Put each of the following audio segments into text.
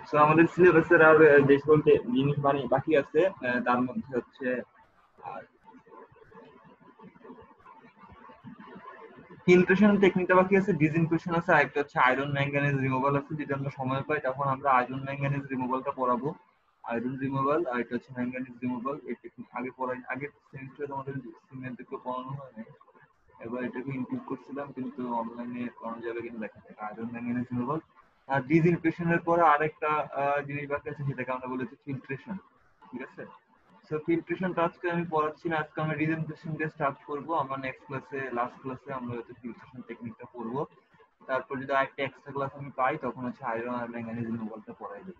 তো আমাদের সিলেবাসের আর যে সকল জিনিস বাকি আছে তার মধ্যে হচ্ছে ফিল্ট্রেশন টেকনিকটা বাকি আছে, ডিসইনফেকশন আছে, আরেকটা হচ্ছে আয়রন ম্যাঙ্গানিজ রিমুভাল আছে। যদি আমরা সময় পাই তখন আমরা আয়রন ম্যাঙ্গানিজ রিমুভালটা পড়াবো। আয়রন রিমুভাল আর এটা হচ্ছে ম্যাঙ্গানিজ রিমুভাল। এই টেকনিক আগে পড়াই, আগের সেমিস্টারে তোমাদের সিমেন্টকে পড়ানো হয় নাই, এবার এটাকে ইনক্লুড করছিলাম কিন্তু অনলাইনে করানো যাবে কিনা দেখা যাক। আয়রন ম্যাঙ্গানিজ রিমুভাল আর ডিসইনফেকশনের পরে আরেকটা জিনিস বাকি আছে, সেটাকে আমরা বলি হচ্ছে ফিল্ট্রেশন। ঠিক আছে, সো ফিল্ট্রেশনটা আজকে আমি পড়াচ্ছি না, আজকে আমরা ডিসইনফেকশন দিয়ে স্টার্ট করবো। আমরা নেক্সট ক্লাসে, লাস্ট ক্লাসে আমরা হচ্ছে ফিল্ট্রেশন টেকনিকটা পড়বো। তারপর যদি আরেকটা এক্সট্রা ক্লাস আমি পাই তখন হচ্ছে আয়রন আর ম্যাঙ্গানিজ রিমুভালটা পড়াই দেব।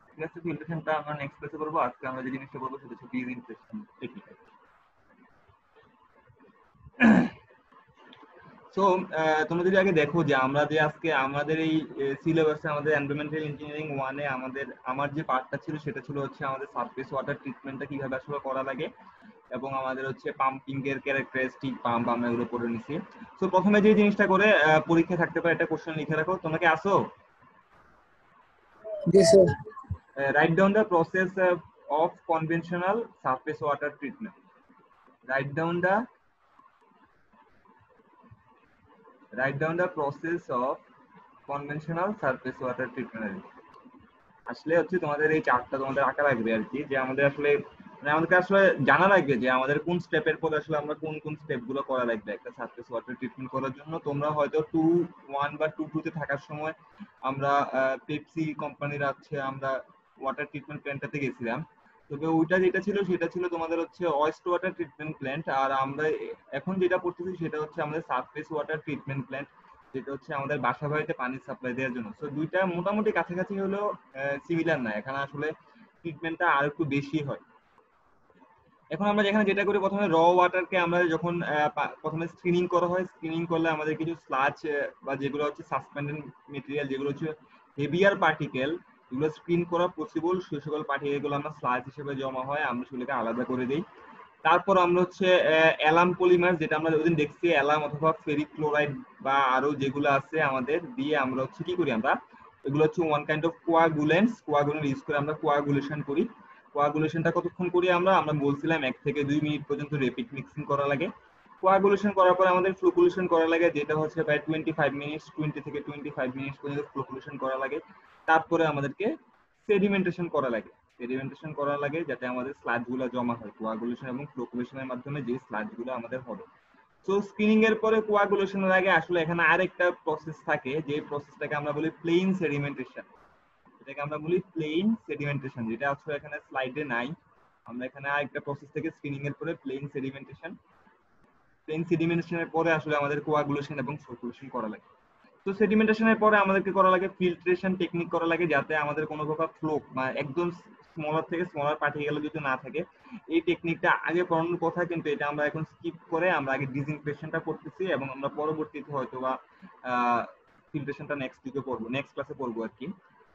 ঠিক আছে, ফিল্ট্রেশনটা আমরা নেক্সট ক্লাসে করবো। আজকে আমরা যে জিনিসটা করবো সেটা হচ্ছে ডিসইনফেকশন টেকনিক। সো তোমরা যদি আগে দেখো যে আমরা যে আজকে আমাদের এই সিলেবাসে আমাদের এনভায়রনমেন্টাল ইঞ্জিনিয়ারিং 1 এ আমার যে পার্টটা ছিল সেটা ছিল হচ্ছে আমাদের সারফেস ওয়াটার ট্রিটমেন্টটা কিভাবে আসলে করা লাগে, এবং আমাদের হচ্ছে পাম্পিং এর ক্যারেক্টারিস্টিক পাম্প আমরা এগুলো পড়ে নিছি। সো প্রথমে যে জিনিসটা করে পরীক্ষা থাকতে পারে একটা কোশ্চেন লিখে রাখো। তোমরা কি আসো? জি sir. Write down the process of conventional surface water treatment. Write down the process of conventional surface water treatment. আসলে হচ্ছে তোমাদের এই চার্টটা তোমাদের আঁকা লাগবে আর কি, যে আমাদের আসলে আমাদেরকে আসলে জানা লাগবে যে আমাদের কোন স্টেপের পরে আসলে আমরা কোন কোন স্টেপ গুলো করা লাগবে একটা সারফেস ওয়াটার ট্রিটমেন্ট করার জন্য। তোমরা হয়তো 2-1 বা 2-2 তে থাকার সময় আমরা পেপসি কোম্পানির আছে আমরা ওয়াটার ট্রিটমেন্ট প্ল্যান্টটাতে গেছিলাম। তবে ওইটা যেটা ছিল সেটা ছিল তোমাদের হচ্ছে ওয়েস্ট ওয়াটার ট্রিটমেন্ট প্ল্যান্ট, আর আমরা এখন যেটা পড়তেছি সেটা হচ্ছে আমাদের সারফেস ওয়াটার ট্রিটমেন্ট প্ল্যান্ট, যেটা হচ্ছে আমাদের বাসা বাড়িতে পানি সাপ্লাই দেওয়ার জন্য। তো দুইটা মোটামুটি কাছাকাছি হলেও সিমিলার না, এখানে আসলে ট্রিটমেন্টটা আর একটু বেশি হয়। এখন আমরা যেখানে যেটা করি, প্রথমে র ওয়াটারকে আমরা যখন প্রথমে স্ক্রিনিং করা হয়, স্ক্রিনিং করলে আমাদের কিছু স্লাজ বা যেগুলো হচ্ছে সাসপেন্ডেড মেটেরিয়াল, যেগুলো হচ্ছে হেভিয়ার পার্টিকেল, যেগুলো স্ক্রিন করা পসিবল, সেই সকল পার্টিকেলগুলো আমরা স্লাজ হিসেবে জমা হয়, আমরা সেগুলোকে আলাদা করে দিই। তারপর আমরা হচ্ছে অ্যালাম পলিমার, যেটা আমরা ওদিন দেখছি, অ্যালাম অথবা ফেরিক ক্লোরাইড বা আরো যেগুলো আছে আমাদের দিয়ে আমরা হচ্ছে কি করি, আমরা এগুলো হচ্ছে one kind of coagulants, coagulant use করে আমরা কোয়াগুলেশন করি। কোয়াগুলেশনটা কতক্ষণ করি আমরা আমরা বলছিলাম 1 থেকে 2 মিনিট পর্যন্ত রেপিড মিক্সিং করা লাগে। কোয়াগুলেশন করার পর আমাদের ফ্লোকুলেশন করা লাগে, যেটা হচ্ছে প্রায় 25 মিনিটস, 20 থেকে 25 মিনিটস পর্যন্ত ফ্লোকুলেশন করা লাগে। তারপরে আমাদেরকে সেডিমেন্টেশন করা লাগে। সেডিমেন্টেশন করা লাগে যাতে আমাদের স্লাজগুলো জমা হয় কোয়াগুলেশন এবং ফ্লোকুলেশনের মাধ্যমে, যে স্লাজগুলো আমাদের হবে। সো স্ক্রিনিং এর পরে কোয়াগুলেশনের আগে আসলে এখানে আরেকটা প্রসেস থাকে, যে প্রসেসটাকে আমরা বলি প্লেন সেডিমেন্টেশন। এটাকে আমরা বলি প্লেন সেডিমেন্টেশন, যেটা আসলে এখানে স্লাইডে নাই। আমরা এখানে আরেকটা প্রসেস থেকে স্ক্রিনিং এর পরে প্লেন সেডিমেন্টেশনের পরে আসলে আমাদের কোয়াগুলেশন এবং ফ্লোকুলেশন করা লাগে। তো সেডিমেন্টেশনের পরে আমাদেরকে করা লাগে ফিল্ট্রেশন টেকনিক করা লাগে, যাতে আমাদের কোনো প্রকার ফ্লো মানে একদম স্মলার থেকে স্মলার পার্টিকেল যদি না থাকে। এই টেকনিকটা আগে পড়ানোর কথা, কিন্তু এটা আমরা এখন স্কিপ করে আমরা আগে ডিসইনফেকশনটা করতেছি, এবং আমরা পরবর্তীতে হয়তো বা ফিল্ট্রেশনটা নেক্সট উইকে পড়বো, নেক্সট ক্লাসে পড়বো আর কি।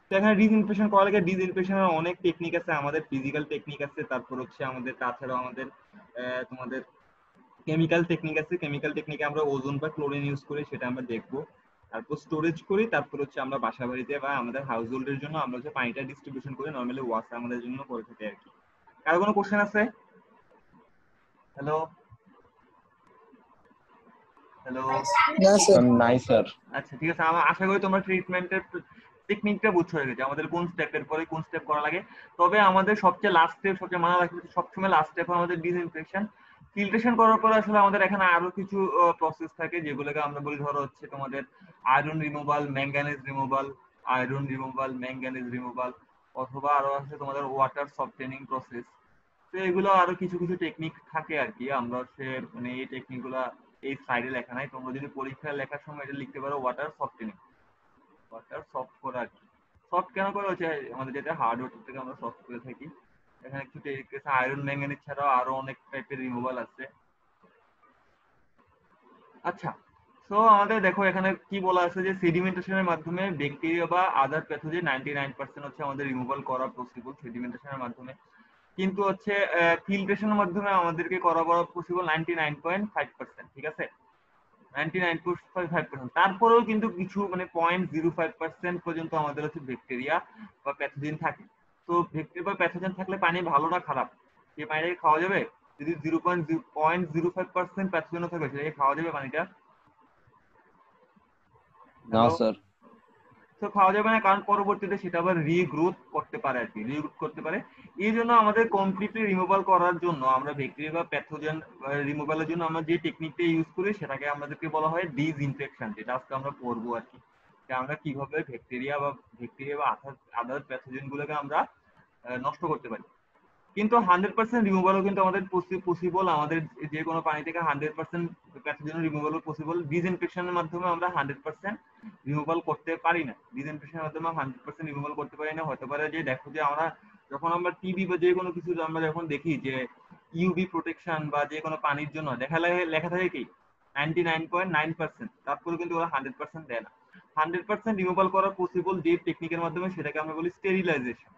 তো এখানে ডিসইনফেকশন করা লাগে, ডিসইনফেকশনের অনেক টেকনিক আছে, আমাদের ফিজিক্যাল টেকনিক আছে, তারপর হচ্ছে আমাদের তাছাড়াও আমাদের তোমাদের কেমিক্যাল টেকনিক আছে। কেমিক্যাল টেকনিকে আমরা ওজোন বা ক্লোরিন ইউজ করি, সেটা আমরা দেখবো। তারপর স্টোরেজ করি, তারপর হচ্ছে আমরা বাসা বাড়িতে বা আমাদের হাউস হোল্ডের জন্য আমরা হচ্ছে পানিটা ডিস্ট্রিবিউশন করি, নরমালি ওয়াশ আমাদের জন্য করে থাকি আর কি। কারো কোনো কোশ্চেন আছে? Hello hello. না স্যার। নাই স্যার। আচ্ছা ঠিক আছে, আমরা আশা করি তোমরা ট্রিটমেন্টের টেকনিকটা বুঝছো হয়ে গেছে, আমাদের কোন স্টেপের পরে কোন স্টেপ করা লাগে। তবে আমাদের সবচেয়ে লাস্ট স্টেপ, সবচেয়ে মাথা রাখতে হবে, সবসময় লাস্ট স্টেপ আমাদের ডিসইনফেকশন। ফিল্ট্রেশন করার পর আসলে আমাদের এখানে আরো কিছু প্রসেস থাকে, যেগুলোকে আমরা বলি ধরো হচ্ছে তোমাদের iron removal, manganese removal, iron removal, manganese removal, অথবা আরো আছে তোমাদের ওয়াটার সফটেনিং প্রসেস। তো এগুলো আরো কিছু কিছু টেকনিক থাকে আর কি। আমরা হচ্ছে মানে এই টেকনিক গুলা এই স্লাইডে লেখা নাই, তোমরা যদি পরীক্ষায় লেখার সময় এটা লিখতে পারো ওয়াটার সফটেনিং, ওয়াটার সফট করা আর কি। সফট কেন করা হচ্ছে, আমাদের যেটা হার্ড ওয়াটার থেকে আমরা সফট করে থাকি। এখানে কিছু আয়রন ম্যাঙ্গানিজ ছাড়াও আরো অনেক টাইপের রিমুভাল আছে। আচ্ছা, সো আমাদের দেখো এখানে কি বলা আছে যে সেডিমেন্টেশনের মাধ্যমে ব্যাকটেরিয়া বা আদার প্যাথোজেন 99% হচ্ছে আমাদের রিমুভাল করা পসিবল সেডিমেন্টেশনের মাধ্যমে, কিন্তু হচ্ছে ফিল্ট্রেশনের মাধ্যমে আমাদেরকে করা পসিবল 99.5%, ঠিক আছে, 99.5%। তারপরেও কিন্তু কিছু মানে 0.05% পর্যন্ত আমাদের হচ্ছে ব্যাকটেরিয়া বা প্যাথোজেন থাকে। তো ব্যাকটেরিয়া বা প্যাথোজেন থাকলে পানি ভালো না খারাপ, সেই পানিটাকে খাওয়া যাবে? যদি 0.05% প্যাথোজেনও থাকে সেটাকে খাওয়া যাবে পানিটা? না হ্যালো? স্যার। তো খাওয়া যাবে না, কারণ পরবর্তীতে সেটা আবার রিগ্রোথ করতে পারে আর কি, রিগ্রোথ করতে পারে। এই জন্য আমাদের কমপ্লিটলি রিমুভাল করার জন্য আমরা ব্যাকটেরিয়া বা প্যাথোজেন রিমুভালের জন্য আমরা যে টেকনিকটা ইউজ করি সেটাকে আমাদেরকে বলা হয় ডিসইনফেকশন, যেটা আজকে আমরা পড়বো আর কি, যে আমরা কিভাবে ব্যাকটেরিয়া বা আদার প্যাথোজেন গুলোকে আমরা নষ্ট করতে পারি। কিন্তু 100% রিমুভালও কিন্তু আমাদের পসিবল, আমাদের যে কোনো পানি থেকে 100% প্যাথোজেন রিমুভাল পসিবল। ডিসইনফেকশনের মাধ্যমে আমরা 100% রিমুভাল করতে পারি না, ডিসইনফেকশনের মাধ্যমে 100% রিমুভাল করতে পারি না। হতে পারে যে দেখো যে আমরা যখন আমরা টিভি বা যে কোনো কিছু আমরা যখন দেখি যে ইউভি প্রোটেকশন বা যে কোনো পানির জন্য লেখা থাকে কি 99.9%, তারপরে কিন্তু ওরা 100% দেয় না। 100% রিমুভাল করা পসিবল যে টেকনিকের মাধ্যমে সেটাকে আমরা বলি স্টেরিলাইজেশন।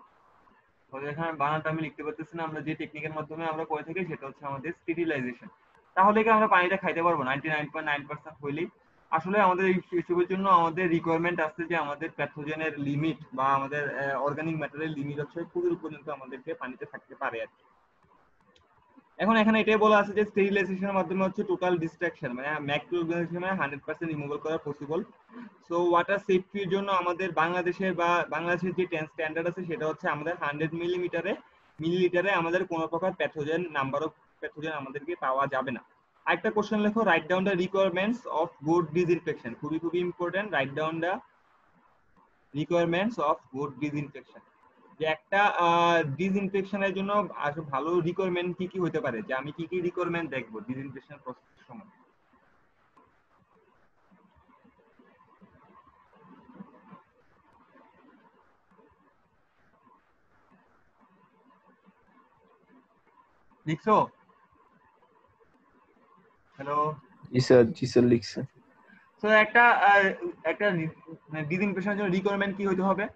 এখানে বানানটা আমি লিখতে পারতেছি না, আমরা যে টেকনিকের মাধ্যমে আমরা করে থাকি সেটা হচ্ছে আমাদের স্টেরিলাইজেশন। তাহলে কি আমরা পানিটা খাইতে পারবো 99.9% হইলেই? আসলে আমাদের এইসবের জন্য আমাদের রিকোয়ারমেন্ট আছে যে আমাদের প্যাথোজেনের লিমিট বা আমাদের অর্গানিক ম্যাটারের লিমিট হচ্ছে কুড়ি পর্যন্ত আমাদেরকে পানিতে থাকতে পারে আর কি। এখন এখানে এটাই বলা আছে যে স্টেরিলাইজেশনের মাধ্যমে হচ্ছে টোটাল ডিস্ট্রাকশন মানে ম্যাক্রো অর্গানিজমে 100% রিমুভাল করা পসিবল। সো ওয়াটার সেফটির জন্য আমাদের বাংলাদেশের যে স্ট্যান্ডার্ড আছে সেটা হচ্ছে আমাদের 100 মিলিলিটারে আমাদের কোনো প্রকার প্যাথোজেন নাম্বার অফ প্যাথোজেন আমাদেরকে পাওয়া যাবে না। আরেকটা কোশ্চেন লেখো, write down the requirements of good disinfection. খুবই খুবই important, right down the requirements of good disinfection. যে একটা ডিসইনফেকশনের জন্য আসলে ভালো রিকোয়ারমেন্ট কি কি হতে পারে, যে আমি কি কি রিকোয়ারমেন্ট দেখবো ডিসইনফেকশন প্রসেসের সময়? লিখছো? হ্যালো? জি স্যার, জি স্যার লিখছে। তো একটা ডিসইনফেকশনের জন্য রিকোয়ারমেন্ট কি হতে হবে?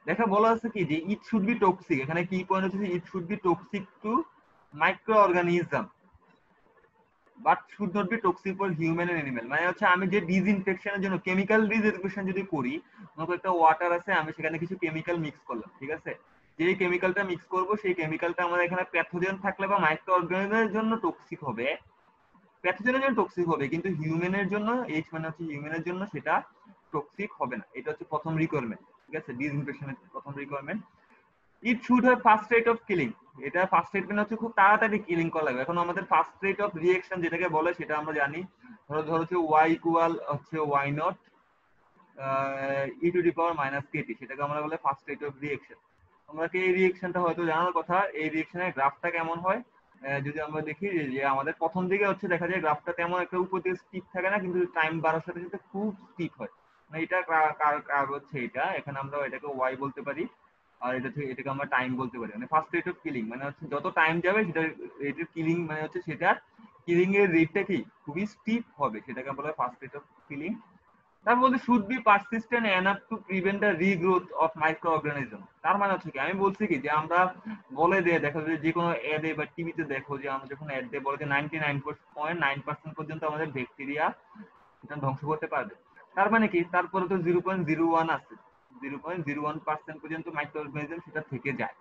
দেখা বলা আছে কি যে ইট শুড বি টক্সিক, এখানে কি পয়েন্ট হচ্ছে it should be toxic to microorganism but should not be toxic for human and animal. মানে হচ্ছে আমি যে ডিসইনফেকশনের জন্য কেমিক্যাল ডিসইনফেকশন যদি করি, মনে একটা ওয়াটার আছে, আমি সেখানে কিছু কেমিক্যাল মিক্স করলাম, ঠিক আছে, যে কেমিক্যালটা মিক্স করব সেই কেমিক্যালটা আমার এখানে প্যাথোজেন থাকলে বা মাইক্রো অর্গানিজমের জন্য টক্সিক হবে, প্যাথোজেনের জন্য টক্সিক হবে, কিন্তু হিউম্যানের জন্য হিউম্যানের জন্য সেটা টক্সিক হবে না। এটা হচ্ছে প্রথম রিকোয়ারমেন্ট, ঠিক আছে, ডিসইনফেকশনের প্রথম requirement. It should have fast rate of killing. এটা ফাস্ট রেট মানে হচ্ছে খুব তাড়াতাড়ি কিলিং করা লাগবে। এখন আমাদের ফাস্ট রেট অফ রিঅ্যাকশন যেটাকে বলে সেটা আমরা জানি, ধরো হচ্ছে y ইকুয়াল হচ্ছে y naught e to the power minus k t, সেটাকে আমরা বলে ফাস্ট রেট অফ রিঅ্যাকশন। তোমরা কি এই রিঅ্যাকশনটা হয়তো জানার কথা, এই রিঅ্যাকশনের গ্রাফটা কেমন হয়? যদি আমরা দেখি যে আমাদের প্রথম দিকে হচ্ছে দেখা যায় গ্রাফটা তেমন একটা উপর দিকে স্টিপ থাকে না, কিন্তু টাইম বাড়ার সাথে সাথে খুব স্টিপ হয়। মানে এটা হচ্ছে এটা, এখানে আমরা এটাকে y বলতে পারি, আর এটাকে আমরা টাইম বলতে পারি। মানে ফার্স্ট রেট অফ কিলিং মানে হচ্ছে যত টাইম যাবে সেটা রেট অফ কিলিং মানে হচ্ছে সেটার কিলিং এর রেটটা কি খুবই স্টিপ হবে, সেটাকে বলা হয় ফার্স্ট রেট অফ কিলিং। তার মধ্যে should be persistent enough to prevent the regrowth of micro organism. তার মানে হচ্ছে কি, আমি বলছি কি যে আমরা বলে দিয়ে দেখো যে কোনো অ্যাডে বা টিভিতে দেখো যে আমরা যখন অ্যাড দিয়ে বলে যে 99.9% পর্যন্ত আমাদের ব্যাকটেরিয়া এটা ধ্বংস করতে পারবে। তার মানে কি, তারপরে তো 0.01 আছে, 0.01% পর্যন্ত মাইক্রো অর্গানিজম সেটা থেকে যায়।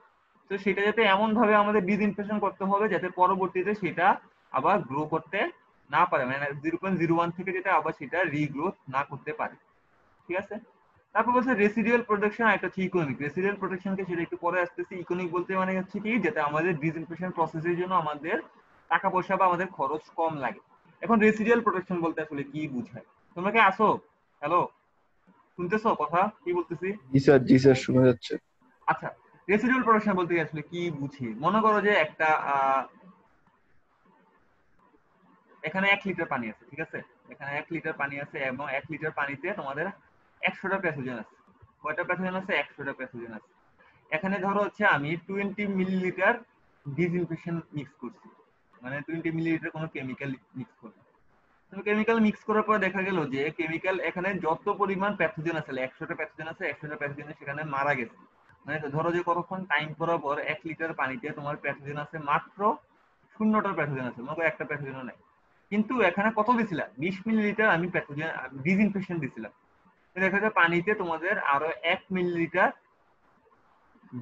তো সেটা যাতে এমন ভাবে আমাদের ডিসইনফেকশন করতে হবে যাতে পরবর্তীতে সেটা আবার গ্রো করতে না পারে, মানে 0.01 থেকে যেটা আবার সেটা রিগ্রোথ না করতে পারে, ঠিক আছে। তারপর বলছে রেসিডুয়াল প্রোটেকশন, একটা হচ্ছে ইকোনমিক। রেসিডুয়াল প্রোটেকশনকে সেটা একটু পরে আসতেছি। ইকোনমিক বলতে মানে হচ্ছে কি, যাতে আমাদের ডিসইনফেকশন প্রসেসের জন্য আমাদের টাকা পয়সা বা আমাদের খরচ কম লাগে। এখন রেসিডুয়াল প্রোটেকশন বলতে আসলে কি বুঝায়? তোমরা কি আসো? হ্যালো, শুনতেছো কথা কি বলতেছি? জি স্যার, জি স্যার শোনা যাচ্ছে। আচ্ছা, রেসিডুয়াল প্রোটেকশন বলতে আসলে কি বুঝি? মনে করো যে একটা এখানে 1 লিটার পানি আছে, ঠিক আছে, এখানে 1 লিটার পানি আছে এবং 1 লিটার পানিতে তোমাদের 100টা প্যাথোজেন আছে। কয়টা প্যাথোজেন আছে? 100টা প্যাথোজেন আছে। এখানে ধরো হচ্ছে আমি 20 মিলিলিটার ডিসইনফেকশন মিক্স করছি, মানে 20 মিলিলিটার কোনো কেমিক্যাল মিক্স করছি। তুমি কেমিক্যাল মিক্স করার পর দেখা গেল যে কেমিক্যাল এখানে যত পরিমাণ প্যাথোজেন আছে, 100টা প্যাথোজেন আছে, 100টা প্যাথোজেন সেখানে মারা গেছে। মানে ধরো যে কতক্ষণ টাইম করার পর 1 লিটার পানিতে তোমার প্যাথোজেন আছে মাত্র 0টা প্যাথোজেন আছে, মনে করো একটা প্যাথোজেনও নাই। কিন্তু এখানে কত দিছিলাম, 20 মিলিলিটার আমি প্যাথোজেন ডিসইনফেকশন দিছিলাম। দেখা যায় পানিতে তোমাদের আরো 1 মিলিলিটার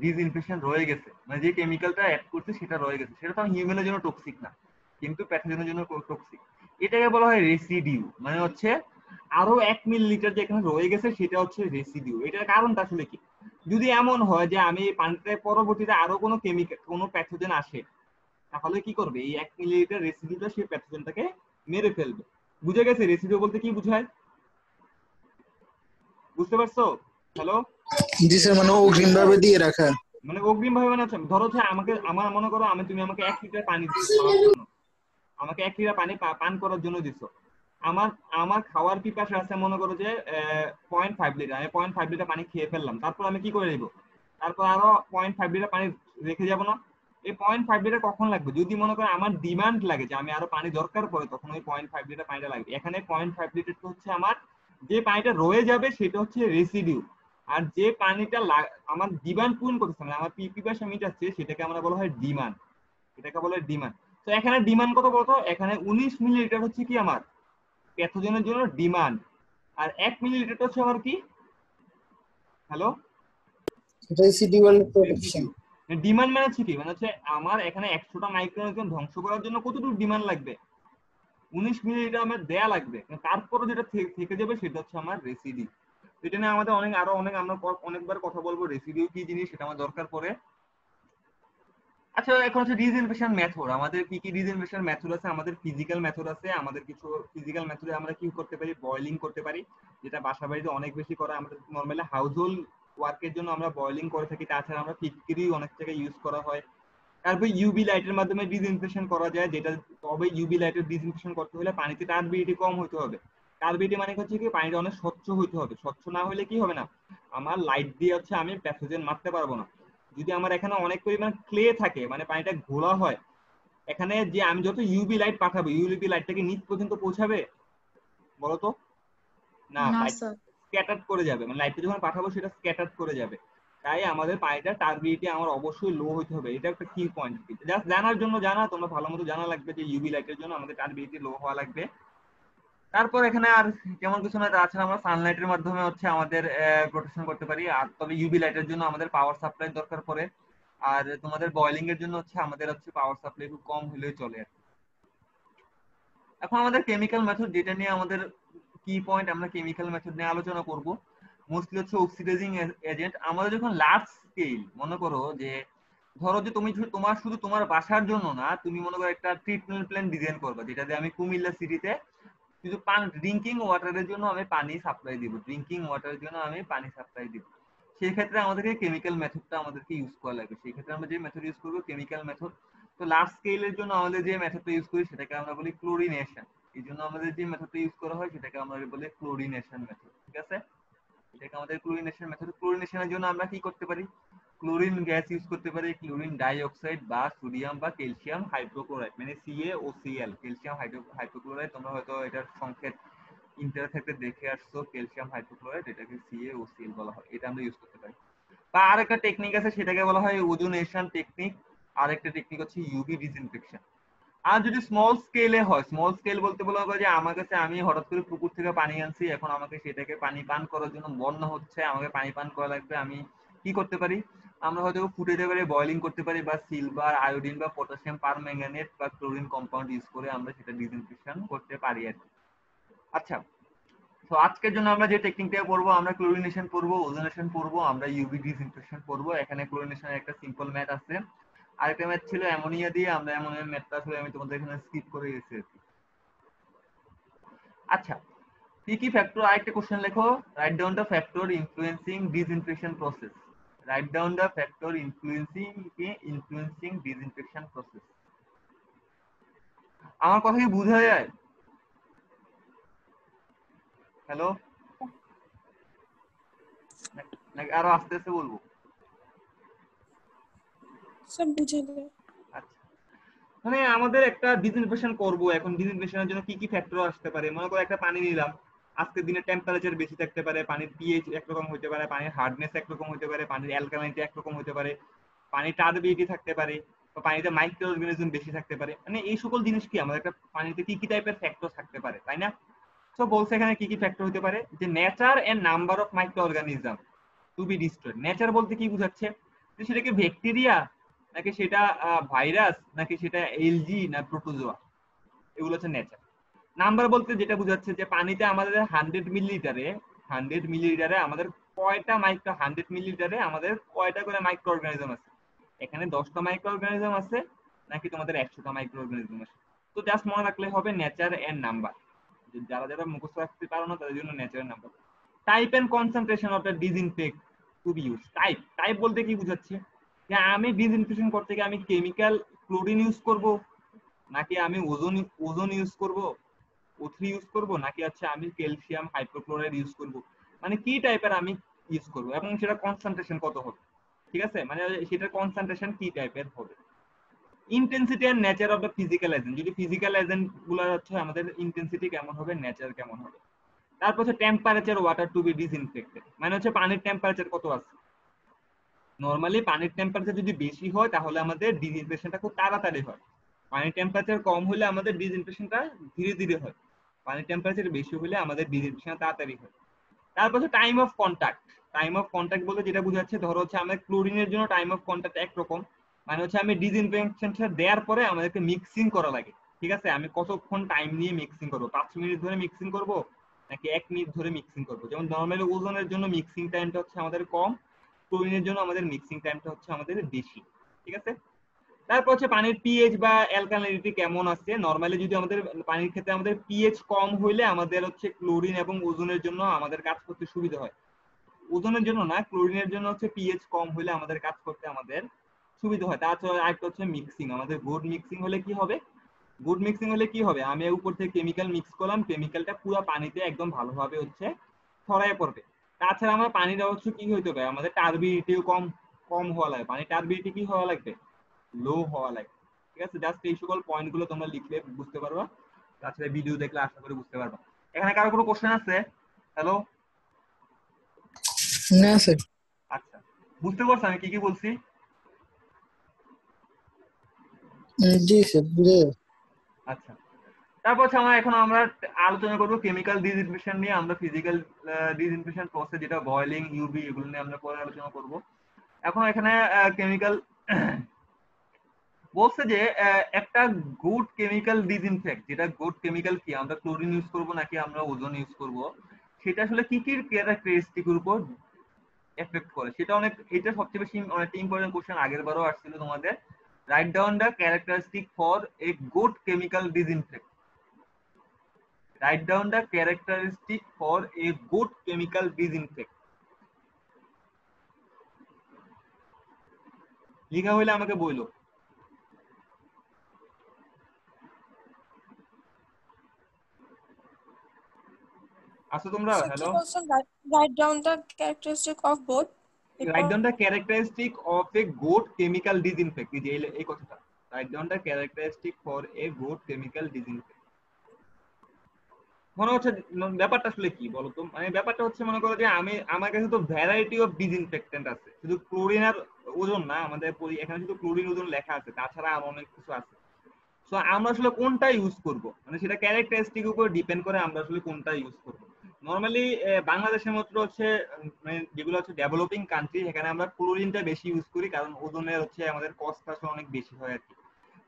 ডিসইনফেকশন রয়ে গেছে, মানে যে কেমিক্যালটা অ্যাড করছে সেটা রয়ে গেছে। সেটা তো হিউম্যানের জন্য টক্সিক না, কিন্তু প্যাথোজেনের জন্য টক্সিক। এটাকে বলা হয় রেসিডিউ, মানে হচ্ছে আরো 1 মিলিলিটার যে এখানে রয়ে গেছে সেটা হচ্ছে রেসিডিউ। এটার কারণটা আসলে কি, যদি এমন হয় যে আমি পানিতে পরবর্তীতে আরো কোনো কেমিক্যাল কোনো প্যাথোজেন আসে, তাহলে কি করবে, এই 1 মিলিলিটার রেসিডিউটা সেই প্যাথোজেনটাকে মেরে ফেলবে। বুঝে গেছে রেসিডিউ বলতে কি বুঝায়? বুঝতে পারছো? হ্যালো? জি স্যার, মানে অগ্রিম ভাবে দিয়ে রাখা। মানে অগ্রিম ভাবে মানে হচ্ছে, ধরো হচ্ছে আমাকে, আমার মনে করো তুমি আমাকে 1 লিটার পানি দিচ্ছ খাওয়ার জন্য, আমাকে 1 লিটার পানি পান করার জন্য দিছো। আমার আমার খাওয়ার পিপাসা আছে মনে করো যে 0.5 লিটার, আমি 0.5 লিটার পানি খেয়ে ফেললাম, তারপর আমি কি করে দিব, তারপর আরো 0.5 লিটার পানি রেখে যাব না? এই 0.5 লিটার কখন লাগবে, যদি মনে করো আমার ডিমান্ড লাগে যে আমি আরো পানি দরকার পড়ে, তখন ওই 0.5 লিটার পানিটা লাগবে। এখানে 0.5 লিটার হচ্ছে আমার যে পানিটা রয়ে যাবে সেটা হচ্ছে রেসিডিউ। আর যে পানিটা আমার ডিমান্ড পূরণ করতেছে, মানে আমার পিপাসা মিটাচ্ছে, সেটাকে আমরা বলা হয় ডিমান্ড। এটাকে বলা হয় ডিমান্ড। তো এখানে ডিমান্ড কত বলতো, এখানে 19 মিলিলিটার হচ্ছে কি আমার প্যাথোজেনের জন্য ডিমান্ড, আর 1 মিলিলিটার হচ্ছে আমার কি, hello, residual protection. Residue. Demand মানে হচ্ছে কি, মানে হচ্ছে আমার এখানে 100টা মাইক্রোনিউট্রিয়েন্ট ধ্বংস করার জন্য কতটুকু ডিমান্ড লাগবে, 19 মিলিলিটার আমার দেয়া লাগবে, তারপরে যেটা থেকে যাবে সেটা হচ্ছে আমার রেসিডিউ। এটা নিয়ে আমাদের আরো অনেক আমরা অনেকবার কথা বলবো, রেসিডিউ কি জিনিস সেটা আমার দরকার পড়ে। আচ্ছা, এখন হচ্ছে ডিসইনফেকশন মেথড। আমাদের কি কি ডিসইনফেকশন মেথড আছে, আমাদের ফিজিক্যাল মেথড আছে। আমাদের কিছু ফিজিক্যাল মেথডে আমরা কি করতে পারি, বয়লিং করতে পারি, যেটা বাসা বাড়িতে অনেক বেশি করা, আমাদের নরমালি হাউসহোল্ড ওয়ার্কের জন্য আমরা বয়লিং করে থাকি। তাছাড়া আমরা ফিটকিরি অনেক জায়গায় ইউজ করা হয়। তারপর ইউভি লাইটের মাধ্যমে ডিসইনফেকশন করা যায়, যেটা তবে ইউভি লাইটের ডিসইনফেকশন করতে হলে পানিতে টার্বিডিটি কম হতে হবে। টার্বিডিটি মানে হচ্ছে কি, পানিটা অনেক স্বচ্ছ হতে হবে। স্বচ্ছ না হলে কি হবে না, আমার লাইট দিয়ে হচ্ছে আমি প্যাথোজেন মারতে পারবো না। যদি আমার এখানে অনেক পরিমাণ ক্লে থাকে, মানে পানিটা ঘোলা হয়, এখানে যে আমি যত ইউভি লাইট পাঠাবো, ইউভি লাইটটাকে নিচ পর্যন্ত পৌঁছাবে বলতো? না, না লাইট স্যার। স্ক্যাটার্ড করে যাবে, মানে লাইটটা যখন পাঠাবো সেটা স্ক্যাটার্ড করে যাবে। তাই আমাদের পানিটা টার্বিডিটি আমার অবশ্যই লো হতে হবে। এটা একটা কি পয়েন্ট, জাস্ট জানার জন্য জানা, তোমরা ভালো মতো জানা লাগবে যে ইউভি লাইটের জন্য আমাদের টার্বিডিটি লো হওয়া লাগবে। তারপর এখানে আর যেমন কিছু না, তাছাড়া আমরা সানলাইটের মাধ্যমে হচ্ছে আমাদের প্রোটেকশন করতে পারি। আর তবে ইউভি লাইটের জন্য আমাদের পাওয়ার সাপ্লাই দরকার পড়ে। আর তোমাদের বয়লিং এর জন্য হচ্ছে আমাদের হচ্ছে পাওয়ার সাপ্লাই খুব কম হলেই চলে। এখন আমাদের কেমিক্যাল মেথড, যেটা নিয়ে আমাদের কি পয়েন্ট, আমরা কেমিক্যাল মেথড নিয়ে আলোচনা করব। মোস্টলি হচ্ছে অক্সিডাইজিং এজেন্ট। আমাদের যখন লার্জ স্কেল, মনে করো যে ধরো যে তুমি তোমার শুধু তোমার বাসার জন্য না, তুমি মনে করো একটা ট্রিটমেন্ট প্ল্যান ডিজাইন করবে, যেটাতে আমি কুমিল্লা সিটিতে শুধু ড্রিঙ্কিং ওয়াটারের জন্য আমি পানি সাপ্লাই দিব, ড্রিঙ্কিং ওয়াটারের জন্য আমি পানি সাপ্লাই দিব। সেই ক্ষেত্রে আমাদেরকে কেমিক্যাল মেথডটা আমাদেরকে ইউজ করা লাগবে। সেই ক্ষেত্রে আমরা যে মেথড ইউজ করবো কেমিক্যাল মেথড। তো লার্জ স্কেলের জন্য আমাদের যে মেথডটা ইউজ করি সেটাকে আমরা বলি ক্লোরিনেশন। এই জন্য আমাদের যে মেথডটা ইউজ করা হয় সেটাকে আমরা বলি ক্লোরিনেশন মেথড। ঠিক আছে, এটাকে আমাদের ক্লোরিনেশন মেথড। ক্লোরিনেশনের জন্য আমরা কি করতে পারি, ক্লোরিন গ্যাস ইউজ করতে পারি, ক্লোরিন ডাই অক্সাইড বা সোডিয়াম বা ক্যালসিয়াম হাইড্রোক্লোরাইড, মানে CaOCl, ক্যালসিয়াম হাইড্রোক্লোরাইড। তোমরা হয়তো এটার সংকেত ইন্টার থেকে দেখে আসছো, ক্যালসিয়াম হাইড্রোক্লোরাইড, এটাকে CaOCl বলা হয়। এটা আমরা ইউজ করতে পারি। বা আরেকটা টেকনিক আছে, সেটাকে বলা হয় ওজোনেশন টেকনিক। আরেকটা টেকনিক হচ্ছে ইউভি ডিসইনফেকশন। আর যদি স্মল স্কেলে হয়, স্মল স্কেল বলতে বলা হয় যে আমার কাছে, আমি হঠাৎ করে পুকুর থেকে পানি আনছি, এখন আমাকে সেটাকে পানি পান করার জন্য বন্যা হচ্ছে, আমাকে পানি পান করা লাগবে, আমি কি করতে পারি, আমরা হয়তো ফুটাতে পারি, বয়লিং করতে পারি, বা সিলভার, আয়োডিন বা পটাশিয়াম পারম্যাঙ্গানেট বা ক্লোরিন কম্পাউন্ড ইউজ করে আমরা সেটা ডিসইনফেকশন করতে পারি আর কি। আচ্ছা, তো আজকের জন্য আমরা যে টেকনিকটা পড়বো, আমরা ক্লোরিনেশন পড়বো, ওজোনেশন পড়বো, আমরা ইউভি ডিসইনফেকশন পড়বো। এখানে ক্লোরিনেশনের একটা সিম্পল ম্যাথ আছে, আরেকটা ম্যাথ ছিল অ্যামোনিয়া দিয়ে। আমরা অ্যামোনিয়ার ম্যাথটা আসলে আমি তোমাদের এখানে স্কিপ করে গেছি আর কি। আচ্ছা, কি কি ফ্যাক্টর, আরেকটা কোশ্চেন লেখো, write down the factor influencing disinfection process. Write down the factor influencing disinfection process. আমার কথা কি বোঝা যায়? হ্যালো, নাকি আরো আস্তে আস্তে বলবো? সব বুঝে দেয়। আচ্ছা, মানে আমাদের একটা ডিসইনফেকশন করব, এখন ডিসইনফেকশনের জন্য কি কি ফ্যাক্টর আসতে পারে? মনে করো একটা পানি নিলাম, আজকের দিনে টেম্পারেচার বেশি থাকতে পারে, পানির পিএইচ একরকম হতে পারে, পানির হার্ডনেস একরকম হতে পারে, পানির অ্যালকালাইনিটি একরকম হতে পারে, পানির টার্বিডিটি থাকতে পারে, বা পানিতে মাইক্রো অর্গানিজম বেশি থাকতে পারে। মানে এই সকল জিনিস কি আমাদের একটা পানিতে কি কি টাইপের ফ্যাক্টর থাকতে পারে, তাই না? তো বলছে এখানে কি কি ফ্যাক্টর হতে পারে, যে nature and number of microorganism to be destroyed. Nature বলতে কি বোঝাচ্ছে, যে সেটা কি ব্যাকটেরিয়া, নাকি সেটা ভাইরাস, নাকি সেটা এলজি না প্রোটোজোয়া, এগুলো হচ্ছে নেচার। নাম্বার বলতে যেটা বোঝাচ্ছে যে পানিতে আমাদের 100 মিলিলিটারে আমাদের কয়টা মাইক্রো 100 মিলিলিটারে আমাদের কয়টা করে মাইক্রো অর্গানিজম আছে। এখানে 10টা মাইক্রো অর্গানিজম আছে নাকি তোমাদের 100টা মাইক্রো অর্গানিজম আছে। তো জাস্ট মনে রাখলে হবে নেচার এন্ড নাম্বার। যারা যারা মুখস্থ রাখতে পারো না তাদের জন্য nature and number. Type and concentration of the disinfect to be use. Type type বলতে কি বোঝাচ্ছে, যে আমি ডিসইনফেকশন করতে গিয়ে আমি কেমিক্যাল ক্লোরিন ইউজ করব, নাকি আমি ওজোন ওজোন ইউজ করব, O3 ইউজ করব, নাকি হচ্ছে আমি ক্যালসিয়াম হাইড্রোক্লোরাইড ইউজ করব। মানে কি টাইপের আমি ইউজ করব এবং সেটা কনসেন্ট্রেশন কত হবে। ঠিক আছে, মানে সেটার কনসেন্ট্রেশন কি টাইপের হবে। Intensity and nature of the physical agent. যদি ফিজিক্যাল এজেন্ট গুলো হচ্ছে আমাদের ইন্টেন্সিটি কেমন হবে, নেচার কেমন হবে। তারপর হচ্ছে temperature water to be disinfected, মানে হচ্ছে পানির টেম্পারেচার কত আছে। নরমালি পানির টেম্পারেচার যদি বেশি হয় তাহলে আমাদের ডিসইনফেকশনটা খুব তাড়াতাড়ি হয়। পানির টেম্পারেচার কম হলে আমাদের ডিসইনফেকশনটা ধীরে ধীরে হয়। পানির টেম্পারেচার বেশি হলে আমাদের ডিসইনফেকশন তাড়াতাড়ি হয়। তারপর হচ্ছে time of contact. Time of contact বলতে যেটা বোঝাচ্ছে, ধরো হচ্ছে আমাদের ক্লোরিনের জন্য টাইম অফ কন্টাক্ট একরকম, মানে হচ্ছে আমি ডিসইনফেকশনটা দেওয়ার পরে আমাদেরকে মিক্সিং করা লাগে। ঠিক আছে, আমি কতক্ষণ টাইম নিয়ে মিক্সিং করবো, 5 মিনিট ধরে মিক্সিং করব নাকি 1 মিনিট ধরে মিক্সিং করব। যেমন নরমালি ওজনের জন্য মিক্সিং টাইমটা হচ্ছে আমাদের কম, ক্লোরিনের জন্য আমাদের মিক্সিং টাইমটা হচ্ছে আমাদের বেশি। ঠিক আছে। তারপর হচ্ছে পানির পিএইচ বা অ্যালকালিনিটি কেমন আছে। নরমালি যদি আমাদের পানির ক্ষেত্রে আমাদের পিএইচ কম হইলে আমাদের হচ্ছে ক্লোরিন এবং ওজনের জন্য আমাদের কাজ করতে সুবিধা হয়। ওজনের জন্য না, ক্লোরিনের জন্য হচ্ছে পিএইচ কম হইলে আমাদের কাজ করতে আমাদের সুবিধা হয়। তাছাড়া আরেকটা হচ্ছে মিক্সিং। আমাদের গুড মিক্সিং হলে কি হবে, গুড মিক্সিং হলে কি হবে, আমি উপর থেকে কেমিক্যাল মিক্স করলাম, কেমিক্যালটা পুরো পানিতে একদম ভালোভাবে হচ্ছে ছড়ায় পড়বে। তাছাড়া আমার পানিটা হচ্ছে কি হইতে হবে, আমাদের টার্বিডিটিও কম কম হওয়া লাগবে। পানির টার্বিডিটি কি হওয়া লাগবে, লো হওয়া লাগবে। ঠিক আছে, জাস্ট এই সকল পয়েন্ট গুলো তোমরা লিখলে বুঝতে পারবা। তাছাড়া ভিডিও দেখলে আশা করি বুঝতে পারবা। এখানে কারো কোনো কোশ্চেন আছে? হ্যালো? না স্যার। আচ্ছা, বুঝতে পারছো আমি কি কি বলছি? জি স্যার, বুঝে গেছে। আচ্ছা, তারপর হচ্ছে আমরা আলোচনা করবো কেমিক্যাল ডিসইনফেকশন নিয়ে। আমরা ফিজিক্যাল ডিসইনফেকশন প্রসেস যেটা বয়লিং, ইউভি, এগুলো নিয়ে আমরা পরে আলোচনা করব। এখন এখানে কেমিক্যাল বলছে যে একটা গুড কেমিক্যাল ডিসইনফেক্ট, যেটা গুড কেমিক্যাল কি, আমরা ক্লোরিন ইউজ করব নাকি আমরা ওজোন ইউজ করব, সেটা আসলে কি কি ক্যারেক্টারিস্টিকের উপর এফেক্ট করে। সেটা অনেক, এটা সবচেয়ে বেশি অনেকটা ইম্পর্টেন্ট কোশ্চেন, আগের বারও আসছিল তোমাদের। Right down the characteristic for a good chemical disinfect. Write down the characteristic for a good chemical disinfect. লিখা হইলে আমাকে বইলো। আছো তোমরা? So কি হ্যালো? বলছেন, write down the characteristic of both Write down the characteristic of a good chemical disinfect. এই যে এই কথাটা, write down the characteristic for a good chemical disinfect. মনে হচ্ছে ব্যাপারটা আসলে কি বলতো, মানে ব্যাপারটা হচ্ছে মনে করো যে আমার কাছে তো ভ্যারাইটি অফ ডিসইনফেক্টেন্ট আছে, শুধু ক্লোরিন আর ওজোন না, আমাদের এখানে শুধু ক্লোরিন ওজোন লেখা আছে, তাছাড়া আরো অনেক কিছু আছে। সো আমরা আসলে কোনটা ইউজ করব, মানে সেটা ক্যারেক্টারিস্টিক উপর ডিপেন্ড করে আমরা আসলে কোনটা ইউজ করব। নরমালি বাংলাদেশের মতো হচ্ছে মানে যেগুলো হচ্ছে ডেভেলপিং কান্ট্রি, এখানে আমরা ক্লোরিনটা বেশি ইউজ করি, কারণ ওজনের হচ্ছে আমাদের কস্ট আসলে অনেক বেশি হয় আর কি।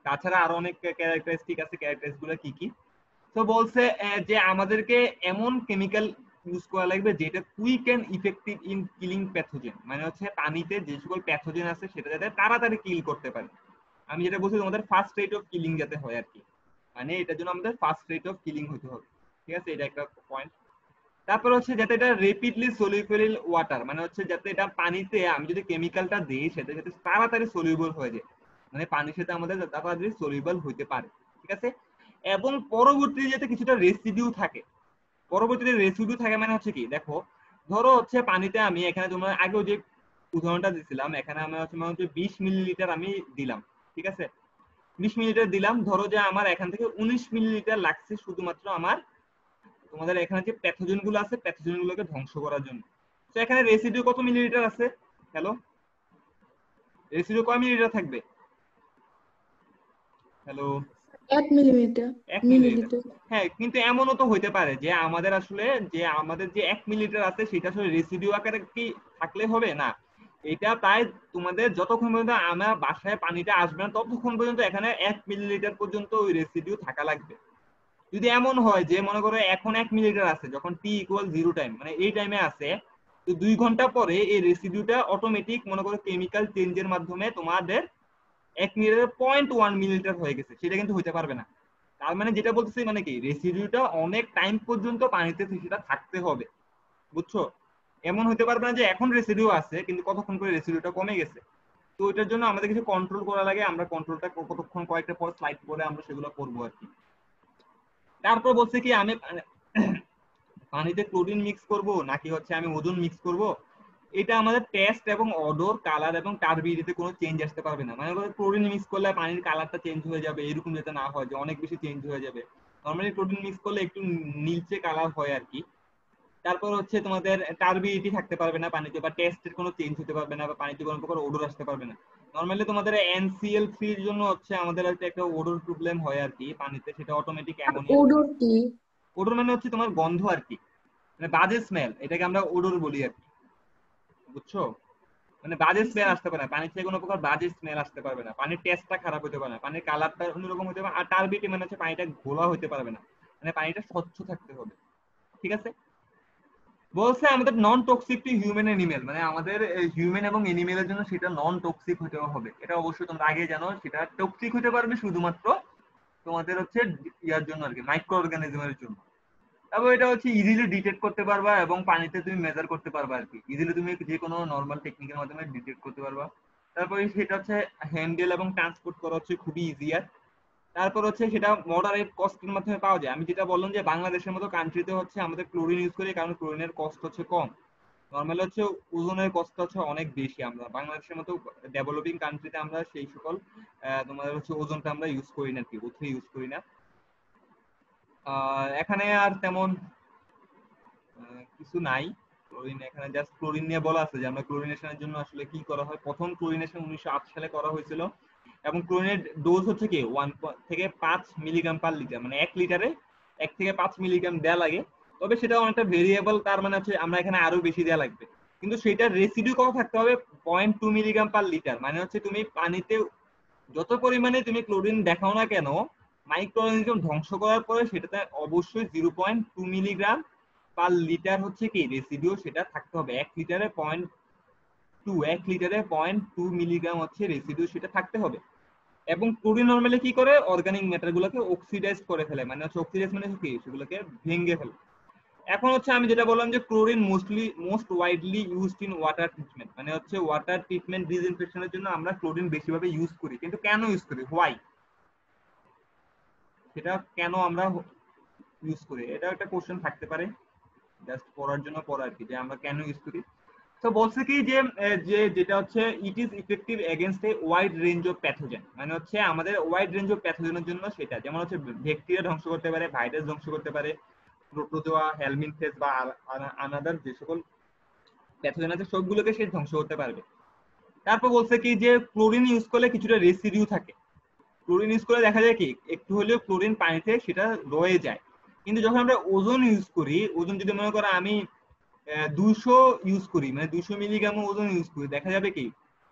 তাছাড়া আরো অনেক ক্যারেক্টারিস্টিক আছে, ক্যারেক্টারিস্টিক গুলো কি কি। তো বলছে যে আমাদেরকে এমন কেমিক্যাল ইউজ করা লাগবে যেটা quick and effective in killing pathogen, মানে হচ্ছে পানিতে যে সকল প্যাথোজেন আছে সেটা যাতে তাড়াতাড়ি কিল করতে পারে। আমি যেটা বলছি তোমাদের ফার্স্ট রেট অফ কিলিং যাতে হয় আর কি, মানে এটার জন্য আমাদের ফার্স্ট রেট অফ কিলিং হতে হবে। ঠিক আছে, এটা একটা পয়েন্ট। তারপর হচ্ছে যাতে এটা রেপিডলি সলিউবল ওয়াটার, মানে হচ্ছে যাতে এটা পানিতে আমি যদি কেমিক্যালটা দিই সেটা যাতে তাড়াতাড়ি সলিউবল হয়ে যায়, মানে পানির সাথে আমাদের তাড়াতাড়ি সলিউবল হইতে পারে। ঠিক আছে, এবং পরবর্তীতে যাতে কিছুটা রেসিডিউ থাকে। পরবর্তীতে রেসিডিউ থাকে মানে হচ্ছে কি, দেখো ধরো হচ্ছে পানিতে আমি এখানে তোমরা আগেও যে উদাহরণটা দিছিলাম, এখানে আমি হচ্ছে 20 মিলিলিটার আমি দিলাম। ঠিক আছে, 20 মিলিলিটার দিলাম, ধরো যে আমার এখান থেকে 19 মিলিলিটার লাগছে শুধুমাত্র আমার তোমাদের এখানে যে প্যাথোজেন গুলো আছে প্যাথোজেন গুলোকে ধ্বংস করার জন্য। তো এখানে রেসিডিউ কত মিলিলিটার আছে? হ্যালো, রেসিডিউ কয় মিলিলিটার থাকবে? Hello, 1 millimetre 1 millilitre. মিলিলিটার। হ্যাঁ, কিন্তু এমনও তো হইতে পারে যে আমাদের আসলে যে 1 মিলিলিটার আছে সেটা আসলে রেসিডিউ আকারে কি থাকলে হবে না, এটা প্রায় তোমাদের যতক্ষণ পর্যন্ত আমার বাসায় পানিটা আসবে না ততক্ষণ পর্যন্ত এখানে 1 মিলিলিটার পর্যন্ত ওই রেসিডিউ থাকা লাগবে। যদি এমন হয় যে মনে করো এখন 1 মিলিলিটার আছে, যখন t=0 টাইম মানে এই টাইমে আছে, তো 2 ঘন্টা পরে এই রেসিডিউটা অটোমেটিক মনে করো কেমিক্যাল চেঞ্জের মাধ্যমে তোমাদের 1 মিলিলিটার 0.1 মিলিলিটার হয়ে গেছে, সেটা কিন্তু হইতে পারবে না। তার মানে যেটা বলতেছি মানে কি, রেসিডিউটা অনেক টাইম পর্যন্ত পানিতে সেটা থাকতে হবে, বুঝছো? এমন হতে পারবে না যে এখন রেসিডিউ আছে কিন্তু কতক্ষণ করে রেসিডিউটা কমে গেছে। তো ওইটার জন্য আমাদের কিছু কন্ট্রোল করা লাগে, আমরা কন্ট্রোলটা কতক্ষণ কয়েকটা পর স্লাইড করে আমরা সেগুলো করবো আর কি। তারপর বলছে কি আমি পানিতে ক্লোরিন মিক্স করব নাকি হচ্ছে আমি ওজোন মিক্স করব, এটা আমাদের টেস্ট এবং অডর কালার এবং টার্বিডিতে কোনো চেঞ্জ আসতে পারবে না। মানে ক্লোরিন মিক্স করলে পানির কালারটা চেঞ্জ হয়ে যাবে এরকম যাতে না হয় যে অনেক বেশি চেঞ্জ হয়ে যাবে। নরমালি ক্লোরিন মিক্স করলে একটু নীলচে কালার হয় আর কি। তারপর হচ্ছে তোমাদের টার্বিডিটি থাকতে পারবে না পানিতে, বা টেস্টের কোনো চেঞ্জ হতে পারবে না, বা পানিতে কোনো প্রকার ওডর আসতে পারবে না। নরমালি তোমাদের NCl3 এর জন্য হচ্ছে আমাদের একটা ওডর প্রবলেম হয় আর কি পানিতে, সেটা অটোমেটিক অ্যামোনিয়া। ওডর কি? ওডর মানে হচ্ছে তোমার গন্ধ আর কি, মানে বাজে স্মেল, এটাকে আমরা ওডর বলি আর কি, বুঝছো? মানে বাজে স্মেল আসতে পারে না পানি থেকে, কোনো প্রকার বাজে স্মেল আসতে পারবে না, পানির টেস্টটা খারাপ হতে পারে না, পানির কালারটা অন্যরকম হতে পারে। আর টার্বিটি মানে হচ্ছে পানিটা ঘোলা হতে পারবে না, মানে পানিটা স্বচ্ছ থাকতে হবে, ঠিক আছে? বলছে আমাদের non toxic two human animal, মানে আমাদের হিউম্যান এবং এনিমেলের জন্য সেটা নন টক্সিক হতে হবে। এটা অবশ্যই তোমরা আগে জানো, সেটা টক্সিক হতে পারবে শুধুমাত্র তোমাদের হচ্ছে ইয়ার জন্য আর কি, মাইক্রো অর্গানিজমের জন্য। তারপর এটা হচ্ছে ইজিলি ডিটেক্ট করতে পারবা এবং পানিতে তুমি মেজার করতে পারবা আর কি, ইজিলি তুমি যে কোনো নর্মাল টেকনিকের মাধ্যমে ডিটেক্ট করতে পারবা। তারপরে সেটা হচ্ছে হ্যান্ডেল এবং ট্রান্সপোর্ট করা হচ্ছে খুবই ইজিয়ার। তারপর হচ্ছে সেটা মডারেট কস্টের মাধ্যমে পাওয়া যায়। আমি যেটা বললাম যে বাংলাদেশের মতো কান্ট্রিতে হচ্ছে আমাদের ক্লোরিন ইউজ করি কারণ ক্লোরিনের কস্ট হচ্ছে কম। নর্মালি হচ্ছে ওজনের কস্ট হচ্ছে অনেক বেশি, আমরা বাংলাদেশের মতো ডেভেলপিং কান্ট্রিতে আমরা সেই সকল তোমাদের হচ্ছে ওজনটা আমরা ইউজ করি না আর কি, ওথে ইউজ করি না। এখানে আর তেমন কিছু নাই। ক্লোরিন এখানে জাস্ট ক্লোরিন নিয়ে বলা আছে যে আমরা ক্লোরিনেশনের জন্য আসলে কি করা হয়। প্রথম ক্লোরিনেশন 1908 সালে করা হয়েছিল এবং ক্লোরিনের ডোজ হচ্ছে কি 1 থেকে 5 মিলিগ্রাম পার লিটার, মানে 1 লিটারে 1 থেকে 5 মিলিগ্রাম দেয়া লাগে। তবে সেটা অনেকটা ভেরিয়েবল, তার মানে হচ্ছে আমরা এখানে আরো বেশি দেয়া লাগবে, কিন্তু সেটার রেসিডিউ কত থাকতে হবে 0.2 মিলিগ্রাম পার লিটার। মানে হচ্ছে তুমি পানিতে যত পরিমাণে তুমি ক্লোরিন দেখাও না কেন, মাইক্রো অর্গানিজম ধ্বংস করার পরে সেটাতে অবশ্যই 0.2 মিলিগ্রাম পার লিটার হচ্ছে কি রেসিডিউ সেটা থাকতে হবে। 1 লিটারে 0.2 মিলিগ্রাম হচ্ছে রেসিডিউ সেটা থাকতে হবে। এবং ক্লোরিন নরমালি কি করে, অর্গানিক ম্যাটার গুলোকে অক্সিডাইজ করে ফেলে, মানে হচ্ছে অক্সিডাইজ মানে কি সেগুলোকে ভেঙে ফেলে। এখন হচ্ছে আমি যেটা বললাম যে chlorine most widely used in water treatment, মানে হচ্ছে ওয়াটার ট্রিটমেন্ট ডিসইনফেকশনের জন্য আমরা ক্লোরিন বেশিভাবে ইউজ করি। কিন্তু কেন ইউজ করি, হোয়াই, সেটা কেন আমরা ইউজ করি, এটা একটা কোশ্চেন থাকতে পারে, জাস্ট পড়ার জন্য পড়া আর কি, যে আমরা কেন ইউজ করি। তো বলছে কি যে যেটা হচ্ছে it is effective against a wide range of pathogen, মানে হচ্ছে আমাদের ওয়াইড রেঞ্জ অফ প্যাথোজেনের জন্য সেটা, যেমন হচ্ছে ব্যাকটেরিয়া ধ্বংস করতে পারে, ভাইরাস ধ্বংস করতে পারে, প্রোটোজোয়া, হেলমিনথেস বা আনাদার যে সকল প্যাথোজেন আছে সবগুলোকে সে ধ্বংস করতে পারবে। তারপর বলছে কি যে ক্লোরিন ইউজ করলে কিছুটা রেসিডিউ থাকে, ক্লোরিন ইউজ করে দেখা যায় কি একটু হলেও ক্লোরিন পানিতে সেটা রয়ে যায়। কিন্তু যখন আমরা ওজোন ইউজ করি, ওজোন যদি মনে করো আমি 200 ইউজ করি, মানে 200 মিলিগ্রাম ওজন ইউজ করি, দেখা যাবে কি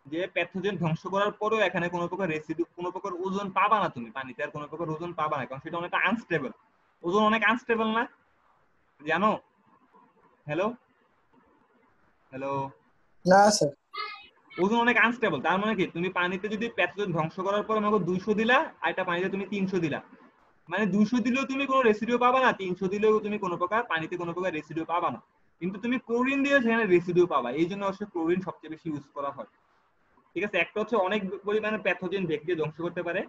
যে প্যাথোজেন ধ্বংস করার পরেও এখানে কোনো প্রকার রেসিডিউ, কোনো প্রকার ওজন পাবা না তুমি পানিতে, আর কোনো প্রকার ওজন পাবা না, কারণ সেটা অনেকটা আনস্টেবল। ওজন অনেক আনস্টেবল না, জানো? হ্যালো হ্যালো, না স্যার। ওজন অনেক আনস্টেবল, তার মানে কি তুমি পানিতে যদি প্যাথোজেন ধ্বংস করার পর আমাকে 200 দিলা, আর এটা পানিতে তুমি 300 দিলা, মানে 200 দিলেও তুমি কোনো রেসিডিউ পাবা না, 300 দিলেও তুমি কোনো প্রকার পানিতে কোনো প্রকার রেসিডিউ পাবা না। কিন্তু তুমি ক্লোরিন দিয়ে সেখানে রেসিডিউ পাবা, এই জন্য আসলে ক্লোরিন সবচেয়ে বেশি ইউজ করা হয়, ঠিক আছে? একটা হচ্ছে অনেক পরিমাণে প্যাথোজেন ব্যাকটেরিয়া ধ্বংস করতে পারে,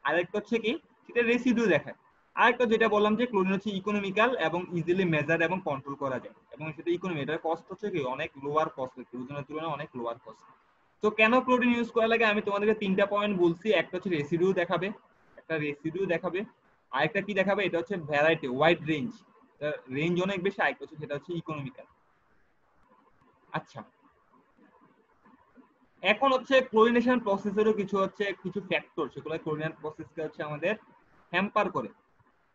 আর একটা হচ্ছে কি সেটা রেসিডিউ দেখায়। আরেকটা যেটা বললাম যে ক্লোরিন হচ্ছে ইকোনমিক্যাল এবং ইজিলি মেজার এবং কন্ট্রোল করা যায়, এবং সেটা ইকোনমি, এটার কস্ট হচ্ছে কি অনেক লোয়ার কস্ট, ওজনের তুলনায় অনেক লোয়ার কস্ট। তো কেন ক্লোরিন ইউজ করা লাগে আমি তোমাদেরকে 3টা পয়েন্ট বলছি। একটা হচ্ছে রেসিডিউ দেখাবে, আর একটা কি দেখাবে, এটা হচ্ছে ভ্যারাইটি, ওয়াইড রেঞ্জ, রেঞ্জ অনেক বেশি। আরেকটা হচ্ছে সেটা হচ্ছে ইকোনমিক্যাল। আচ্ছা, এখন হচ্ছে ক্লোরিনেশন প্রসেসেরও কিছু ফ্যাক্টর, সেগুলো ক্লোরিনেশন প্রসেসকে হচ্ছে আমাদের হ্যাম্পার করে।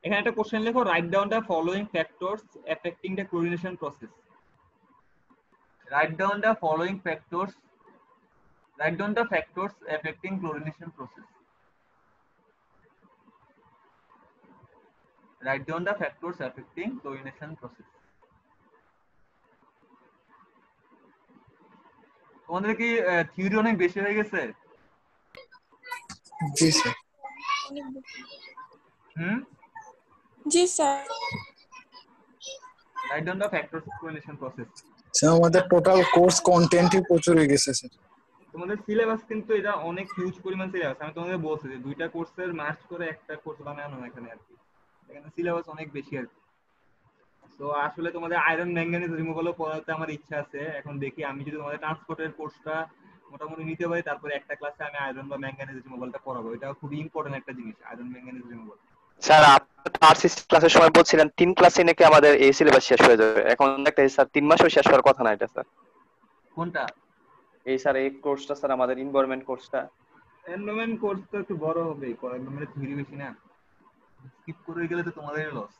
এখানে একটা কোশ্চেন লেখো, write down the following factors affecting the chlorination process. Write down the following factors, write down the factors affecting chlorination process. Write down the factors affecting chlorination process. তোমাদের কি theory অনেক বেশি হয়ে গেছে? জি স্যার। জি sir. Write down the factors of chlorination process. Sir আমাদের total course কন্টেন্টই প্রচুর হয়ে গেছে স্যার। তোমাদের সিলেবাস কিন্তু এটা অনেক হিউজ পরিমাণ সিলেবাস। আমি তোমাদের বলছি যে 2টা কোর্সের মার্চ করে একটা কোর্স বানানো এখানে আর কি। এখানে সিলেবাস অনেক বেশি আর কি। তো আসলে তোমাদের আয়রন ম্যাঙ্গানিজ রিমুভালও পড়াতে আমার ইচ্ছা আছে। এখন দেখি আমি যদি তোমাদের ট্রান্সপোর্টের কোর্সটা মোটামুটি নিতে পারি, তারপরে একটা ক্লাসে আমি আয়রন বা ম্যাঙ্গানিজ রিমুভালটা পড়াবো। এটা খুবই ইম্পর্টেন্ট একটা জিনিস, আয়রন ম্যাঙ্গানিজ রিমুভাল। স্যার আপনি তো আরসিসি ক্লাসের সময় বলছিলেন 3 ক্লাসে নাকি আমাদের এই সিলেবাস শেষ হয়ে যাবে। এখন একটা স্যার 3 মাসও শেষ হওয়ার কথা না এটা স্যার। কোনটা? এই স্যার এই কোর্সটা স্যার আমাদের এনভায়রনমেন্ট কোর্সটা। এনভায়রনমেন্ট কোর্স তো একটু বড় হবে, এনভায়রনমেন্টের থিওরি বেশি না, স্কিপ করে গেলে তো তোমাদের লস।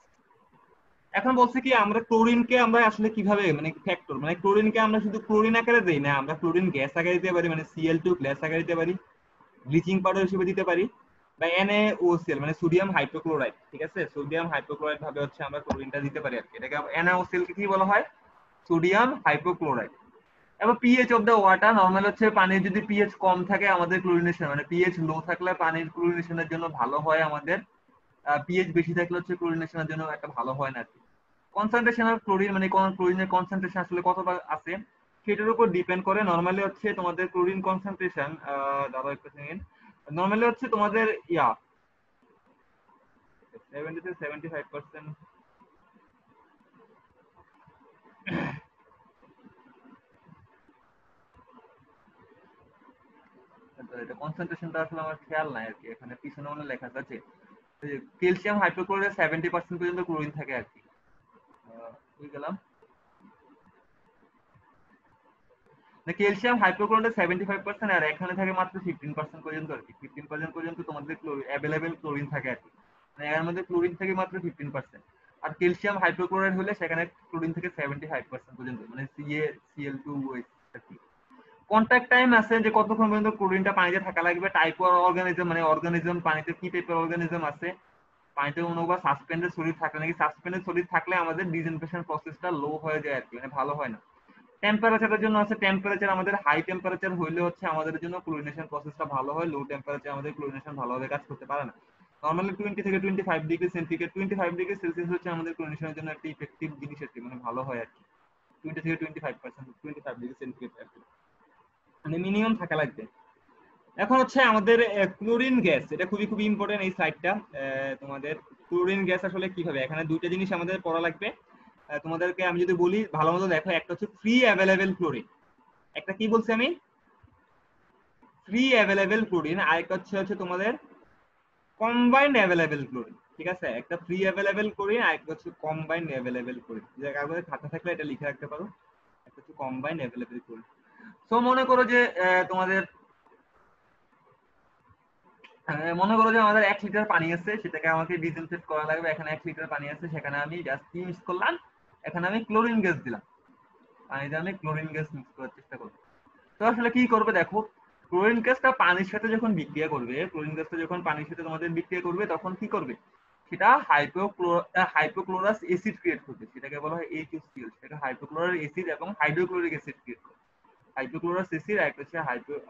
এখন বলছে কি আমরা ক্লোরিনকে আমরা আসলে কিভাবে মানে ফ্যাক্টর, মানে ক্লোরিনকে আমরা শুধু ক্লোরিন আকারে দেই না, আমরা ক্লোরিন গ্যাস আকারে দিতে পারি, মানে Cl2 গ্যাস আকারে দিতে পারি, ব্লিচিং পাউডার হিসেবে দিতে পারি, বা NaOCl মানে সোডিয়াম হাইপোক্লোরাইড। ঠিক আছে, সোডিয়াম হাইপোক্লোরাইড ভাবে হচ্ছে আমরা ক্লোরিনটা দিতে পারি আর কি। এটাকে NaOCl কে কি বলা হয়? Sodium hypochloride. এবার pH of the water, normal হচ্ছে পানির যদি পিএইচ কম থাকে আমাদের ক্লোরিনেশন, মানে পিএইচ লো থাকলে পানির ক্লোরিনেশনের জন্য ভালো হয় আমাদের, পিএইচ বেশি থাকলে হচ্ছে ক্লোরিনেশনের জন্য একটা ভালো হয় না আর কি। কনসেন্ট্রেশন অফ ক্লোরিন মানে কোন ক্লোরিনের কনসেন্ট্রেশন আসলে কতটা আছে সেটার উপর ডিপেন্ড করে। নরমালি হচ্ছে তোমাদের ক্লোরিন কনসেন্ট্রেশন, দাঁড়াও একটা সেকেন্ড, নরমালি হচ্ছে তোমাদের 70 থেকে 75%। এটা কনসেন্ট্রেশনটা আসলে আমার খেয়াল নাই আর কি, এখানে পিছনে মনে লেখা আছে ক্যালসিয়াম হাইপোক্লোরাইড 70% পর্যন্ত ক্লোরিন থাকে আর কি। বুঝে গেলাম। ক্যালসিয়াম হাইপোক্লোরাইড 75% আর এখানে থাকে মাত্র 15% পর্যন্ত আর কি। 15% পর্যন্ত তোমাদের অ্যাভেলেবেল ক্লোরিন থাকে আর কি, মানে এর মধ্যে ক্লোরিন থাকে মাত্র 15%। আর ক্যালসিয়াম হাইপোক্লোরাইড হলে সেখানে ক্লোরিন থেকে 75% পর্যন্ত, মানে Cl2 আর কি। কন্টাক্ট টাইম আছে যে কতক্ষণ পর্যন্ত ক্লোরিনটা পানিতে থাকা লাগবে, টাইপ অফ অর্গানিজম মানে অর্গানিজম পানিতে কি টাইপের অর্গানিজম আছে, পানিতে কোনো বা সাসপেন্ডেড সলিড থাকে নাকি, সাসপেন্ডেড সলিড থাকলে আমাদের ডিসইনফেকশন প্রসেসটা লো হয়ে যায় আর কি, মানে ভালো হয় না। টেম্পারেচারের জন্য আছে, টেম্পারেচার আমাদের হাই টেম্পারেচার হইলে হচ্ছে আমাদের জন্য ক্লোরিনেশন প্রসেসটা ভালো হয়, লো টেম্পারেচার আমাদের ক্লোরিনেশন ভালোভাবে কাজ করতে পারে না। নরমালি 20 থেকে 25 ডিগ্রি সেন্টিগ্রেড, 25 ডিগ্রি সেলসিয়াস হচ্ছে আমাদের ক্লোরিনেশনের জন্য একটা ইফেক্টিভ জিনিস আর কি, মানে ভালো হয় আর কি। 20 থেকে 25%, 25 ডিগ্রি সেন্টিগ্রেড আর কি, মানে মিনিমাম থাকা লাগবে। এখন হচ্ছে আমাদের ক্লোরিন গ্যাস, এটা খুবই খুবই ইম্পর্টেন্ট এই সাইডটা। তোমাদের ক্লোরিন গ্যাস আসলে কিভাবে, এখানে দুইটা জিনিস আমাদের পড়া লাগবে। তোমাদেরকে আমি যদি বলি ভালো মতো দেখো, একটা হচ্ছে ফ্রি অ্যাভেলেবেল ক্লোরিন, একটা কি বলছি আমি, ফ্রি অ্যাভেলেবেল ক্লোরিন, আর একটা হচ্ছে তোমাদের কম্বাইন্ড অ্যাভেলেবেল ক্লোরিন। ঠিক আছে, একটা ফ্রি অ্যাভেলেবেল ক্লোরিন আর একটা হচ্ছে কম্বাইন্ড অ্যাভেলেবেল ক্লোরিন। যে কাগজে খাতা থাকলে এটা লিখে রাখতে পারো, একটা হচ্ছে কম্বাইন্ড অ্যাভেলেবেল ক্লোরিন। সো মনে করো যে তোমাদের মনে করো যে আমাদের 1 লিটার পানি আছে, সেটাকে আমাকে ডিসইনফেক্ট করা লাগবে। এখানে 1 লিটার পানি আছে, সেখানে আমি জাস্ট কি মিক্স করলাম, এখানে আমি ক্লোরিন গ্যাস দিলাম, পানিতে আমি ক্লোরিন গ্যাস মিক্স করার চেষ্টা করব। তো আসলে কি করবে দেখো, ক্লোরিন গ্যাসটা পানির সাথে যখন বিক্রিয়া করবে, ক্লোরিন গ্যাসটা যখন পানির সাথে তোমাদের বিক্রিয়া করবে তখন কি করবে, সেটা হাইপোক্লোরাস অ্যাসিড ক্রিয়েট করবে, সেটাকে বলা হয় HCl। সেটা হাইপোক্লোরাস অ্যাসিড এবং হাইড্রোক্লোরিক অ্যাসিড ক্রিয়েট করবে। হাইপোক্লোরাস অ্যাসিড আর একটা হচ্ছে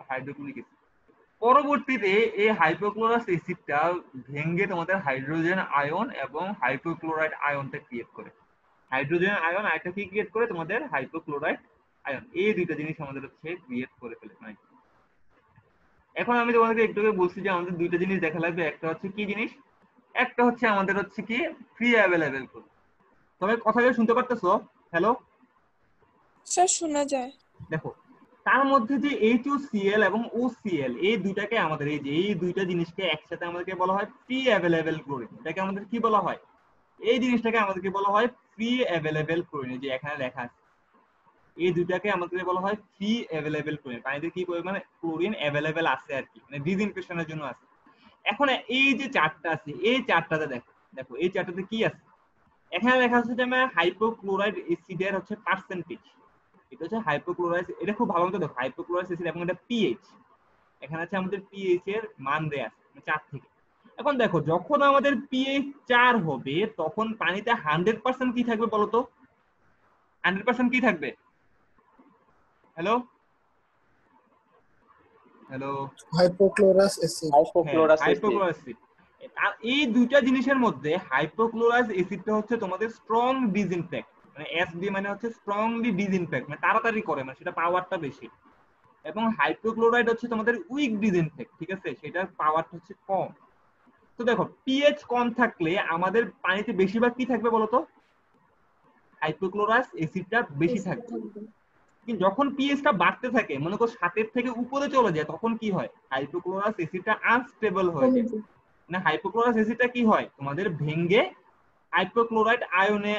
হাইড্রোক্লোরিক অ্যাসিড। পরবর্তীতে এই হাইপোক্লোরাস অ্যাসিডটা ভেঙে তোমাদের হাইড্রোজেন আয়ন এবং হাইপোক্লোরাইড আয়নটা ক্রিয়েট করে। হাইড্রোজেন আয়ন আরেকটা কি ক্রিয়েট করে, তোমাদের হাইপোক্লোরাইড আয়ন। এই দুইটা জিনিস আমাদের হচ্ছে ক্রিয়েট করে ফেলে। এখন আমি তোমাদেরকে একটু আগে বলছি যে আমাদের দুইটা জিনিস দেখা লাগবে, একটা হচ্ছে কি জিনিস, একটা হচ্ছে আমাদের হচ্ছে কি ফ্রি অ্যাভেলেবেল করে। তবে কথাটা শুনতে পারতেছো? হ্যালো স্যার শোনা যায়। দেখো, তার মধ্যে যে HOCl এবং OCl এই দুইটাকে আমাদের এই দুইটা জিনিসকে একসাথে আমাদেরকে বলা হয় ফ্রি অ্যাভেলেবল ক্লোরিন। এটাকে আমাদের কি বলা হয়? এই জিনিসটাকে আমাদেরকে বলা হয় ফ্রি অ্যাভেলেবল ক্লোরিন। যে এখানে লেখা আছে এই দুইটাকে আমাদের বলা হয় ফ্রি অ্যাভেলেবল ক্লোরিন। পানিতে কি পরিমাণে ক্লোরিন অ্যাভেলেবল আছে আর কি, মানে ডিসইনফেকশনের জন্য আছে। এখন এই যে চারটা আছে এই চারটাতে দেখো এই চারটাতে কি আছে। এখানে লেখা আছে যে আমরা হাইপোক্লোরাইড অ্যাসিডের হচ্ছে পার্সেন্টেজ। এটা হচ্ছে হাইপোক্লোরাইড, এটা খুব ভালো মতো দেখো হাইপোক্লোরাইড অ্যাসিড এবং এটা পিএইচ। এখানে আছে আমাদের পিএইচ এর মান দেয়া আছে 4 থেকে। এখন দেখো যখন আমাদের পিএইচ 4 হবে তখন পানিতে 100% কি থাকবে বলো তো? 100% কি থাকবে? Hello hello hypochlorous acid. Hypochlorous hypochlorous acid. আর এই দুইটা জিনিসের মধ্যে হাইপোক্লোরাস অ্যাসিডটা হচ্ছে তোমাদের স্ট্রং ডিসইনফেক্ট, মানে এসডি মানে হচ্ছে স্ট্রংলি ডিসইনফেক্ট, মানে তাড়াতাড়ি করে, মানে সেটা পাওয়ারটা বেশি। এবং হাইপোক্লোরাইড হচ্ছে তোমাদের উইক ডিসইনফেক্ট, ঠিক আছে, সেটার পাওয়ারটা হচ্ছে কম। তো দেখো পিএইচ কম থাকলে আমাদের পানিতে বেশিরভাগ কি থাকবে বলতো? হাইপোক্লোরাস অ্যাসিডটা বেশি থাকবে। কিন্তু যখন পিএইচটা বাড়তে থাকে, মনে করো 7 থেকে উপরে চলে যায়, তখন কি হয়? হাইপোক্লোরাস অ্যাসিডটা আনস্টেবল হয়ে যায়। মানে হাইপোক্লোরাস অ্যাসিডটা কি হয়? তোমাদের ভেঙে হাইপোক্লোরাইড আয়নে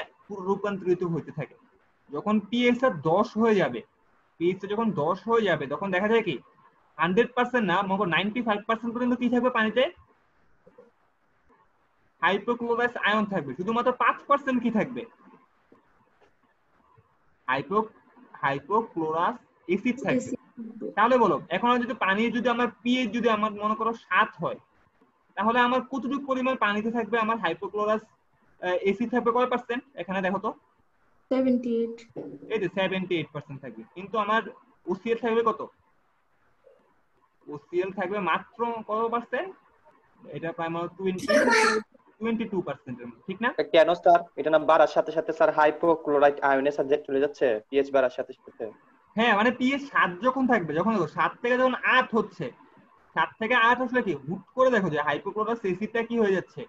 রূপান্তরিত হতে থাকে। যখন পিএইচটা 10 হয়ে যাবে, পিএইচটা যখন 10 হয়ে যাবে তখন দেখা যায় কি 100% না, মনে করো 95% পর্যন্ত কি থাকবে পানিতে? হাইপোক্লোরাস আয়ন থাকবে। শুধুমাত্র 5% কি থাকবে? হাইপোক্লোরাস অ্যাসিড থাকবে। তাহলে বলো এখন যদি পানির যদি আমার পিএইচ যদি আমার মনে করো 7 হয়, তাহলে আমার কতটুকু পরিমাণ পানিতে থাকবে আমার হাইপোক্লোরাস অ্যাসিড থাকবে কয় পার্সেন্ট? এখানে দেখো তো 78 এই যে 78% থাকবে। কিন্তু আমার ওসিএল থাকবে কত? ওসিএল থাকবে মাত্র কত পার্সেন্ট? এটা প্রায় 22% এর মতো, ঠিক না? কেন স্যার? এটা না বাড়ার সাথে সাথে স্যার হাইপোক্লোরাইড আয়নের সাবজেক্ট চলে যাচ্ছে পিএইচ বাড়ার সাথে সাথে। হ্যাঁ, মানে পিএইচ 7 যখন থাকবে, যখন 7 থেকে যখন 8 হচ্ছে, 7 থেকে 8 আসলে কি হুট করে দেখো যে হাইপোক্লোরাস অ্যাসিডটা কি হয়ে যাচ্ছে?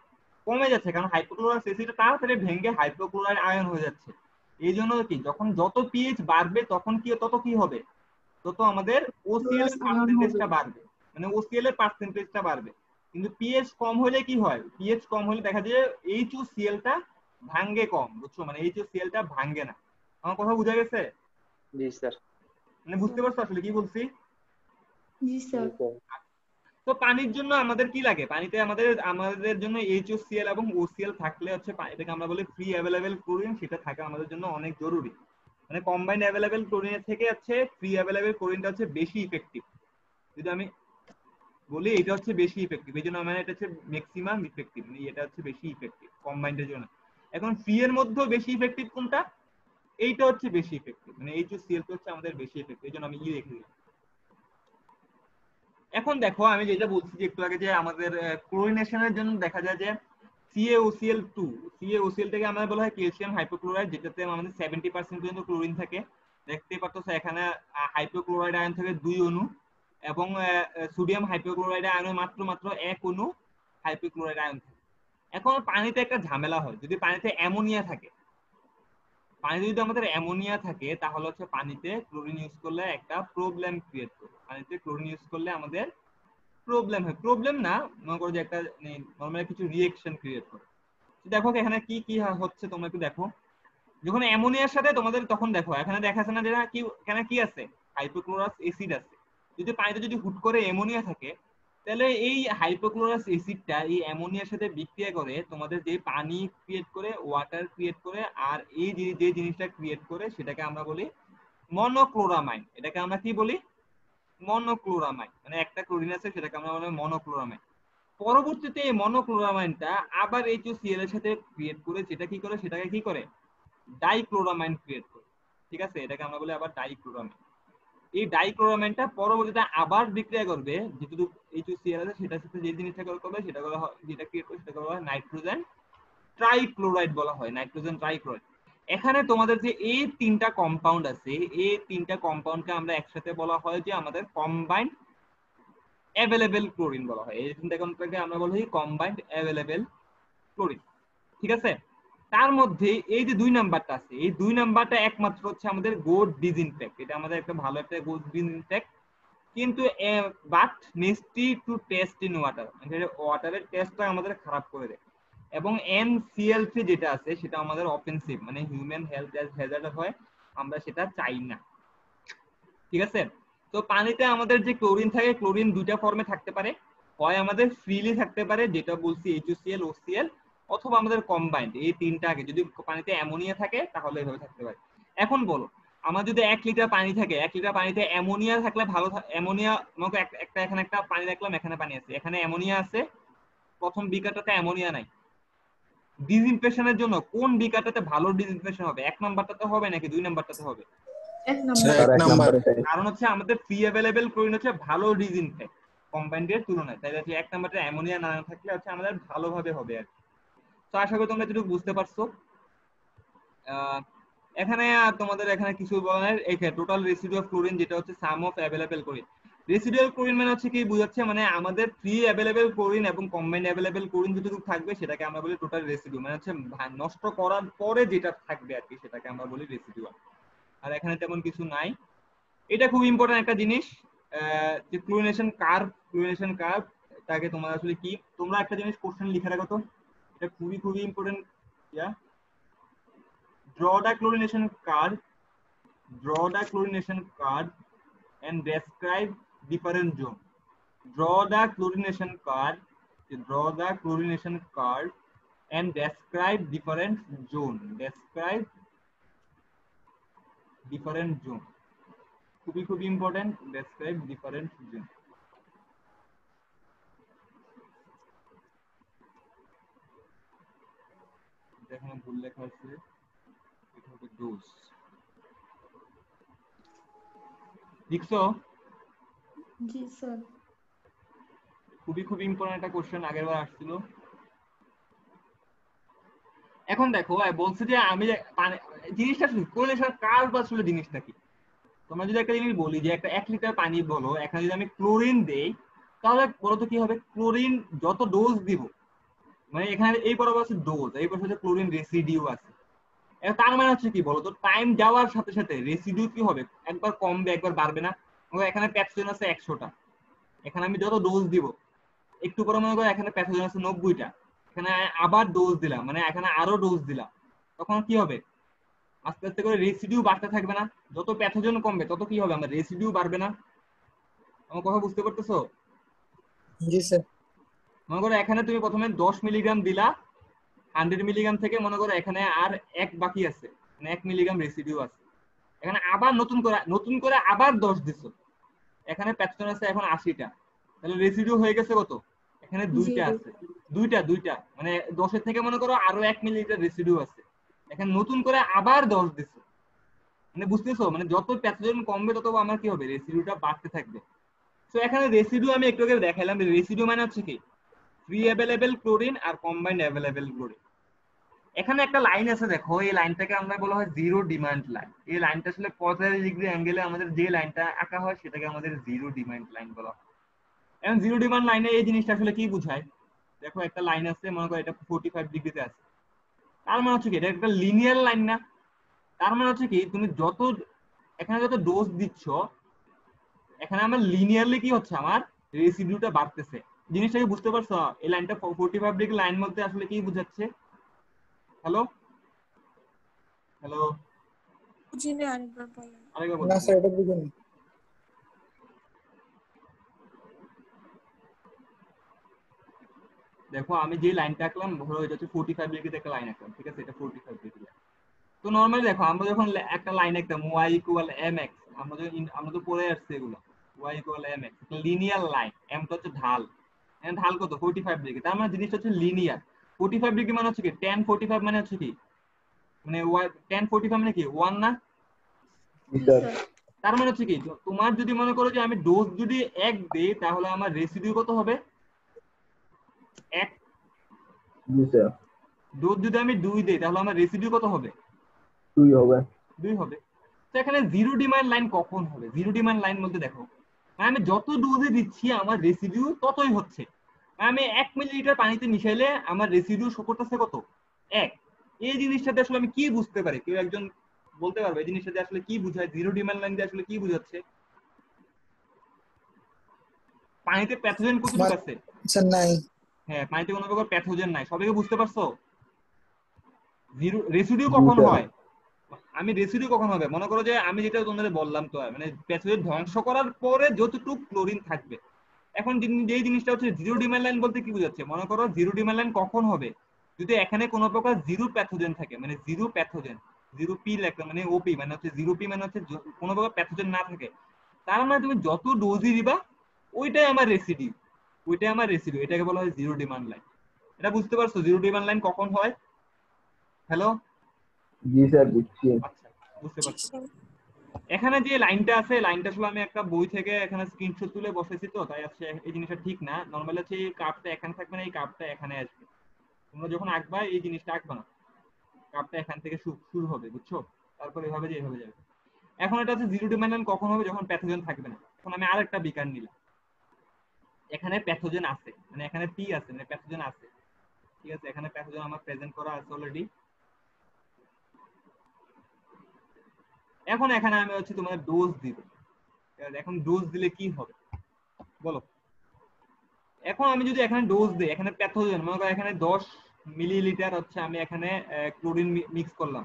কমে যাচ্ছে, কারণ হাইপোক্লোরাস অ্যাসিডটা তাড়াতাড়ি ভেঙে হাইপোক্লোরাইড আয়ন হয়ে যাচ্ছে। এই জন্য কি যখন যত পিএইচ বাড়বে তখন কি তত কি হবে? তত আমাদের ওসিএল এর পার্সেন্টেজটা বাড়বে, মানে ওসিএল এর পার্সেন্টেজটা বাড়বে। কিন্তু পিএইচ কম হলে কি হয়? পিএইচ কম হলে দেখা যায় এইচওসিএলটা ভাঙে কম, বুঝছো? মানে এইচওসিএলটা ভাঙে না। আমার কথা বোঝা গেছে? জি স্যার। মানে বুঝতে পারছো আসলে কি বলছি? জি স্যার। তো পানির জন্য আমাদের কি লাগে? পানিতে আমাদের জন্য HOCl এবং OCl থাকলে হচ্ছে এটাকে আমরা বলি ফ্রি অ্যাভেলেবল ক্লোরিন, সেটা থাকা আমাদের জন্য অনেক জরুরি। মানে কম্বাইন্ড অ্যাভেলেবল ক্লোরিনের থেকে হচ্ছে ফ্রি অ্যাভেলেবল ক্লোরিনটা হচ্ছে বেশি ইফেক্টিভ। যদি আমি বলি এটা হচ্ছে বেশি ইফেক্টিভ, এই জন্য মানে এটা হচ্ছে ম্যাক্সিমাম ইফেক্টিভ, মানে এটা হচ্ছে বেশি ইফেক্টিভ কম্বাইন্ডের জন্য। এখন ফ্রি এর মধ্যেও বেশি ইফেক্টিভ কোনটা? এইটা হচ্ছে বেশি ইফেক্টিভ, মানে HOCl হচ্ছে আমাদের বেশি ইফেক্টিভ, এই জন্য আমি রেখে দিলাম। এখন দেখো আমি যেটা বলছি যে একটু আগে যে আমাদের ক্লোরিনেশনের জন্য দেখা যায় যে CaOCl2 CaOCl থেকে আমাদের বলা হয় ক্যালসিয়াম হাইপোক্লোরাইড, যেটাতে আমাদের 70% পর্যন্ত ক্লোরিন থাকে। দেখতেই পাচ্ছ এখানে হাইপোক্লোরাইড আয়ন থেকে 2 অণু এবং সোডিয়াম হাইপোক্লোরাইড আয়নে মাত্র 1 অণু হাইপোক্লোরাইড আয়ন থাকে। এখন পানিতে একটা ঝামেলা হয়, যদি পানিতে অ্যামোনিয়া থাকে, পানিতে যদি আমাদের অ্যামোনিয়া থাকে তাহলে হচ্ছে পানিতে ক্লোরিন ইউজ করলে একটা প্রবলেম ক্রিয়েট করে। পানিতে ক্লোরিন ইউজ করলে আমাদের প্রবলেম হয়, প্রবলেম না, মনে করো যে একটা নরমাল কিছু রিঅ্যাকশন ক্রিয়েট করে। দেখো এখানে কি কি হচ্ছে তোমরা একটু দেখো। যখন অ্যামোনিয়ার সাথে তোমাদের তখন দেখো এখানে দেখাচ্ছে না যে কি এখানে কি আছে? হাইপোক্লোরাস অ্যাসিড আছে। যদি পানিতে যদি হুট করে অ্যামোনিয়া থাকে তাহলে এই হাইপোক্লোরাস অ্যাসিডটা এই অ্যামোনিয়ার সাথে বিক্রিয়া করে তোমাদের যে পানি ক্রিয়েট করে, ওয়াটার ক্রিয়েট করে, আর এই যে জিনিসটা ক্রিয়েট করে সেটাকে আমরা বলি মনোক্লোরামাইন। এটাকে আমরা কি বলি? মনোক্লোরামাইন। মানে একটা ক্লোরিন আছে সেটাকে আমরা বলি মনোক্লোরামাইন। পরবর্তীতে এই মনোক্লোরামাইনটা আবার HOCl এর সাথে ক্রিয়েট করে যেটা কি করে, সেটাকে কি করে ডাইক্লোরামাইন ক্রিয়েট করে, ঠিক আছে? এটাকে আমরা বলি আবার ডাইক্লোরামাইন। এই ডাইক্লোরামাইনটা পরবর্তীতে আবার বিক্রিয়া করবে যেটুকু HOCl আছে সেটার সাথে যে জিনিসটা করবে সেটা বলা হয়, যেটা ক্রিয়েট করে সেটাকে বলা হয় নাইট্রোজেন ট্রাইক্লোরাইড বলা হয়, নাইট্রোজেন ট্রাইক্লোরাইড। এখানে তোমাদের যে এই তিনটা কম্পাউন্ড আছে এই তিনটা কম্পাউন্ডকে আমরা একসাথে বলা হয় যে আমাদের কম্বাইন্ড অ্যাভেলেবল ক্লোরিন বলা হয়। এই তিনটা কম্পাউন্ডকে আমরা বলি কম্বাইন্ড অ্যাভেলেবল ক্লোরিন, ঠিক আছে? তার মধ্যে এই যে 2 নাম্বারটা আছে, এই 2 নাম্বারটা একমাত্র হচ্ছে আমাদের গুড ডিসইনফেক্ট, এটা আমাদের একটা ভালো একটা গুড ডিসইনফেক্ট, কিন্তু but nasty to taste in water, মানে ওয়াটারের টেস্টটা আমাদের খারাপ করে দেয়। এবং NCl3 যেটা আছে সেটা আমাদের অফেন্সিভ, মানে হিউম্যান হেলথ হ্যাজার্ড হয়, আমরা সেটা চাই না। ঠিক আছে, তো পানিতে আমাদের যে ক্লোরিন থাকে, ক্লোরিন দুইটা ফর্মে থাকতে পারে, হয় আমাদের ফ্রিলি থাকতে পারে যেটা বলছি HCl OCl, অথবা আমাদের কম্বাইন্ড, এই তিনটা আগে। যদি পানিতে অ্যামোনিয়া থাকে তাহলে এভাবে থাকতে পারে। এখন বলো, আমার যদি 1 লিটার পানি থাকে, 1 লিটার পানিতে অ্যামোনিয়া থাকলে ভালো, অ্যামোনিয়া আমাকে একটা এখানে একটা পানি রাখলাম, এখানে পানি আছে, এখানে অ্যামোনিয়া আছে, প্রথম বিকারটাতে অ্যামোনিয়া নাই। ডিসইনফেকশনের জন্য কোন বিকারটাতে ভালো ডিসইনফেকশন হবে? 1 নাম্বারটাতে হবে নাকি 2 নাম্বারটাতে হবে? 1 নাম্বার। এক নাম্বার। কারণ হচ্ছে আমাদের ফ্রি অ্যাভেলেবেল ক্লোরিন হচ্ছে ভালো ডিসইনফেক্ট কম্বাইন্ডের তুলনায়, তাই হচ্ছে 1 নাম্বারে অ্যামোনিয়া না থাকলে হচ্ছে আমাদের ভালোভাবে হবে আর কি। তো আশা করি তোমরা একটু বুঝতে পারছো। এখানে তোমাদের এখানে কিছু বলার, এই টোটাল রেসিডিউ অফ ক্লোরিন যেটা হচ্ছে sum of available chlorine. Residual chlorine মানে হচ্ছে কি বোঝাচ্ছে, মানে আমাদের ফ্রি অ্যাভেলেবল ক্লোরিন এবং কম্বাইন্ড অ্যাভেলেবল ক্লোরিন যেটুকু থাকবে সেটাকে আমরা বলি টোটাল রেসিডিউ, মানে হচ্ছে নষ্ট করার পরে যেটা থাকবে আর কি সেটাকে আমরা বলি রেসিডুয়াল। আর এখানে তেমন কিছু নাই। এটা খুব ইম্পর্টেন্ট একটা জিনিস, যে ক্লোরিনেশন কার্ভ, ক্লোরিনেশন কার্ভ তাকে তোমরা আসলে কি, তোমরা একটা জিনিস কোশ্চেন লিখে রাখো তো, এটা খুবই খুবই important. Draw the chlorination curve, draw the chlorination curve and describe different zone. Draw the chlorination curve, draw the chlorination curve and describe different zone. Describe different zone. খুবই খুবই ইম্পর্টেন্ট, describe different zone. এখানে ভুল লেখা আছে, এটা হবে dose. লিখছো? জি sir. খুবই খুবই ইম্পর্টেন্ট একটা কোশ্চেন, আগের বার আসছিল। এখন দেখো বলছে যে আমি জিনিসটা কোরিলেশন কার্ভ আসলে জিনিসটা কি। তোমরা যদি একটা জিনিস বলি যে একটা 1 লিটার পানি বলো, এখানে যদি আমি ক্লোরিন দেই তাহলে বলো তো কি হবে? ক্লোরিন যত ডোজ দিব, মানে এখানে এই বরাবর আছে ডোজ, এই বরাবর হচ্ছে ক্লোরিন রেসিডিউ আছে। তার মানে হচ্ছে কি বলতো, টাইম যাওয়ার সাথে সাথে রেসিডিউ কি হবে? একবার কমবে একবার বাড়বে না। এখানে প্যাথোজেন আছে 100টা, এখানে আমি যত ডোজ দিব, একটু পরে মনে করো এখানে প্যাথোজেন আছে 90টা, এখানে আবার ডোজ দিলাম, মানে এখানে আরো ডোজ দিলাম, তখন কি হবে? আস্তে আস্তে করে রেসিডিউ বাড়তে থাকবে না? যত প্যাথোজেন কমবে তত কি হবে? আমার রেসিডিউ বাড়বে না? আমার কথা বুঝতে পারতেছো? জি স্যার। মনে করো এখানে তুমি প্রথমে 10 মিলিগ্রাম দিলা, 100 মিলিগ্রাম থেকে মনে করো এখানে আর 1 বাকি আছে, মানে 1 মিলিগ্রাম রেসিডিউ আছে, এখানে আবার নতুন করে আবার 10 দিছো, এখানে প্যাথোজেন আছে এখন 80টা, তাহলে রেসিডিউ হয়ে গেছে কত? এখানে 2টা আছে, দুইটা মানে 10 থেকে মনে করো আরো 1 মিলিলিটার রেসিডিউ আছে, এখানে নতুন করে আবার 10 দিছো, মানে বুঝতেছো? মানে যত প্যাথোজেন কমবে তত আমার কি হবে? রেসিডিউটা বাড়তে থাকবে। তো এখানে রেসিডিউ আমি একটু আগে দেখাইলাম, রেসিডিউ মানে হচ্ছে কি ফ্রি অ্যাভেলেবল ক্লোরিন আর কম্বাইন্ড অ্যাভেলেবল ক্লোরিন। এখানে একটা লাইন আছে দেখো, এই লাইনটাকে আমরা বলা হয় জিরো ডিমান্ড লাইন। এই লাইনটা আসলে 45 ডিগ্রি অ্যাঙ্গেলে আমাদের যে লাইনটা আঁকা হয় সেটাকে আমাদের জিরো ডিমান্ড লাইন বলা হয়। এখন জিরো ডিমান্ড লাইনে এই জিনিসটা আসলে কি বোঝায়? দেখো একটা লাইন আছে, মনে করো এটা 45 ডিগ্রিতে আছে, তার মানে হচ্ছে কি এটা একটা লিনিয়ার লাইন না? তার মানে হচ্ছে কি তুমি এখানে যত ডোজ দিচ্ছ, এখানে আমার লিনিয়ারলি কি হচ্ছে? আমার রেসিডিউটা বাড়তেছে। জিনিসটা কি বুঝতে পারছো? এই লাইনটা 45 ডিগ্রি লাইন মধ্যে আসলে কি বোঝাচ্ছে? হ্যালো হ্যালো, জি না, আরেকবার বলেন। আরেকবার না বলছি। স্যার, এটা বুঝিনি। দেখো আমি যে লাইনটা আঁকলাম, ধরো এটা হচ্ছে 45 ডিগ্রিতে একটা লাইন আঁকলাম, ঠিক আছে? এটা 45 ডিগ্রি। তো নরমালি দেখো আমরা যখন একটা লাইন আঁকতাম y ইকুয়াল mx, আমরা তো পড়ে আসছে এগুলো, y ইকুয়াল mx, একটা লিনিয়ার লাইন, m তো হচ্ছে ঢাল, এখানে ঢাল কত? 45 ডিগ্রি, তার মানে জিনিসটা হচ্ছে লিনিয়ার। 45 ডিগ্রি মানে হচ্ছে কি tan 45 মানে হচ্ছে কি, মানে tan 45 মানে কি 1 না? জি স্যার। তার মানে হচ্ছে কি তোমার যদি মনে করো যে আমি ডোজ যদি 1 দেই তাহলে আমার রেসিডিউ কত হবে? 1। জি স্যার। ডোজ যদি আমি 2 দেই তাহলে আমার রেসিডিউ কত হবে? 2 হবে। 2 হবে। তো এখানে জিরো ডিমান্ড লাইন কখন হবে? জিরো ডিমান্ড লাইন বলতে দেখো, আমি যত ডোজে দিচ্ছি আমার রেসিডিউ ততই হচ্ছে। আমি 1 মিলিলিটার পানিতে মিশাইলে আমার রেসিডিউ শো করতেছে কত? 1। এই জিনিসটাতে আসলে আমি কি বুঝতে পারি? কেউ একজন বলতে পারবে এই জিনিসটাতে আসলে কি বোঝায়? জিরো ডিমান্ড লাইন দিয়ে আসলে কি বোঝাচ্ছে? পানিতে প্যাথোজেন কতটুকু আছে? আচ্ছা নাই। হ্যাঁ, পানিতে কোনো প্রকার প্যাথোজেন নাই। সবাইকে বুঝতে পারছো? জিরো রেসিডিউ জি কখন স্যার। হয়? আমি রেসিডিউ কখন হবে? মনে করো যে আমি যেটা তোমাদের বললাম তো, মানে প্যাথোজেন ধ্বংস করার পরে যতটুকু ক্লোরিন থাকবে। এখন যেই জিনিসটা হচ্ছে জিরো ডিমান্ড লাইন বলতে কি বোঝাচ্ছে? মনে করো জিরো ডিমান্ড লাইন কখন হবে? যদি এখানে কোনো প্রকার জিরো প্যাথোজেন থাকে, মানে জিরো প্যাথোজেন, জিরো পি লেখা মানে ওপি মানে হচ্ছে জিরো পি মানে হচ্ছে কোনো প্রকার প্যাথোজেন না থাকে, তার মানে তুমি যত ডোজই দিবা ওইটাই আমার রেসিডিউ, ওইটাই আমার রেসিডিউ, এটাকে বলা হয় জিরো ডিমান্ড লাইন। এটা বুঝতে পারছো জিরো ডিমান্ড লাইন কখন হয়? হ্যালো? জি স্যার বুঝছি। আচ্ছা, বুঝতে জি পারছো। স্যার। এখানে যে লাইনটা আছে, লাইনটা আসলে আমি একটা বই থেকে এখানে স্ক্রিনশট তুলে বসাইছি, তো তাই আছে এই জিনিসটা ঠিক না। নরমালি হচ্ছে এই কার্ভটা এখানে থাকবে না, এই কার্ভটা এখানে আসবে। তোমরা যখন আঁকবা এই জিনিসটা আঁকবা না, কার্ভটা এখান থেকে শুরু হবে, বুঝছো? তারপর এভাবে যে এভাবে যাবে। এখন এটা হচ্ছে জিরো ডিমান্ড লাইন কখন হবে? যখন প্যাথোজেন থাকবে না। এখন আমি আরেকটা বিকার নিলাম, এখানে প্যাথোজেন আছে, মানে এখানে পি আছে, মানে প্যাথোজেন আছে, ঠিক আছে? এখানে প্যাথোজেন আমার প্রেজেন্ট করা আছে অলরেডি। এখন এখানে আমি হচ্ছে তোমাদের ডোজ দিব। এখন ডোজ দিলে কি হবে বলো? এখন আমি যদি এখানে ডোজ দিই, এখানে প্যাথোজেন মনে করো এখানে 10 মিলিলিটার হচ্ছে আমি এখানে ক্লোরিন মিক্স করলাম,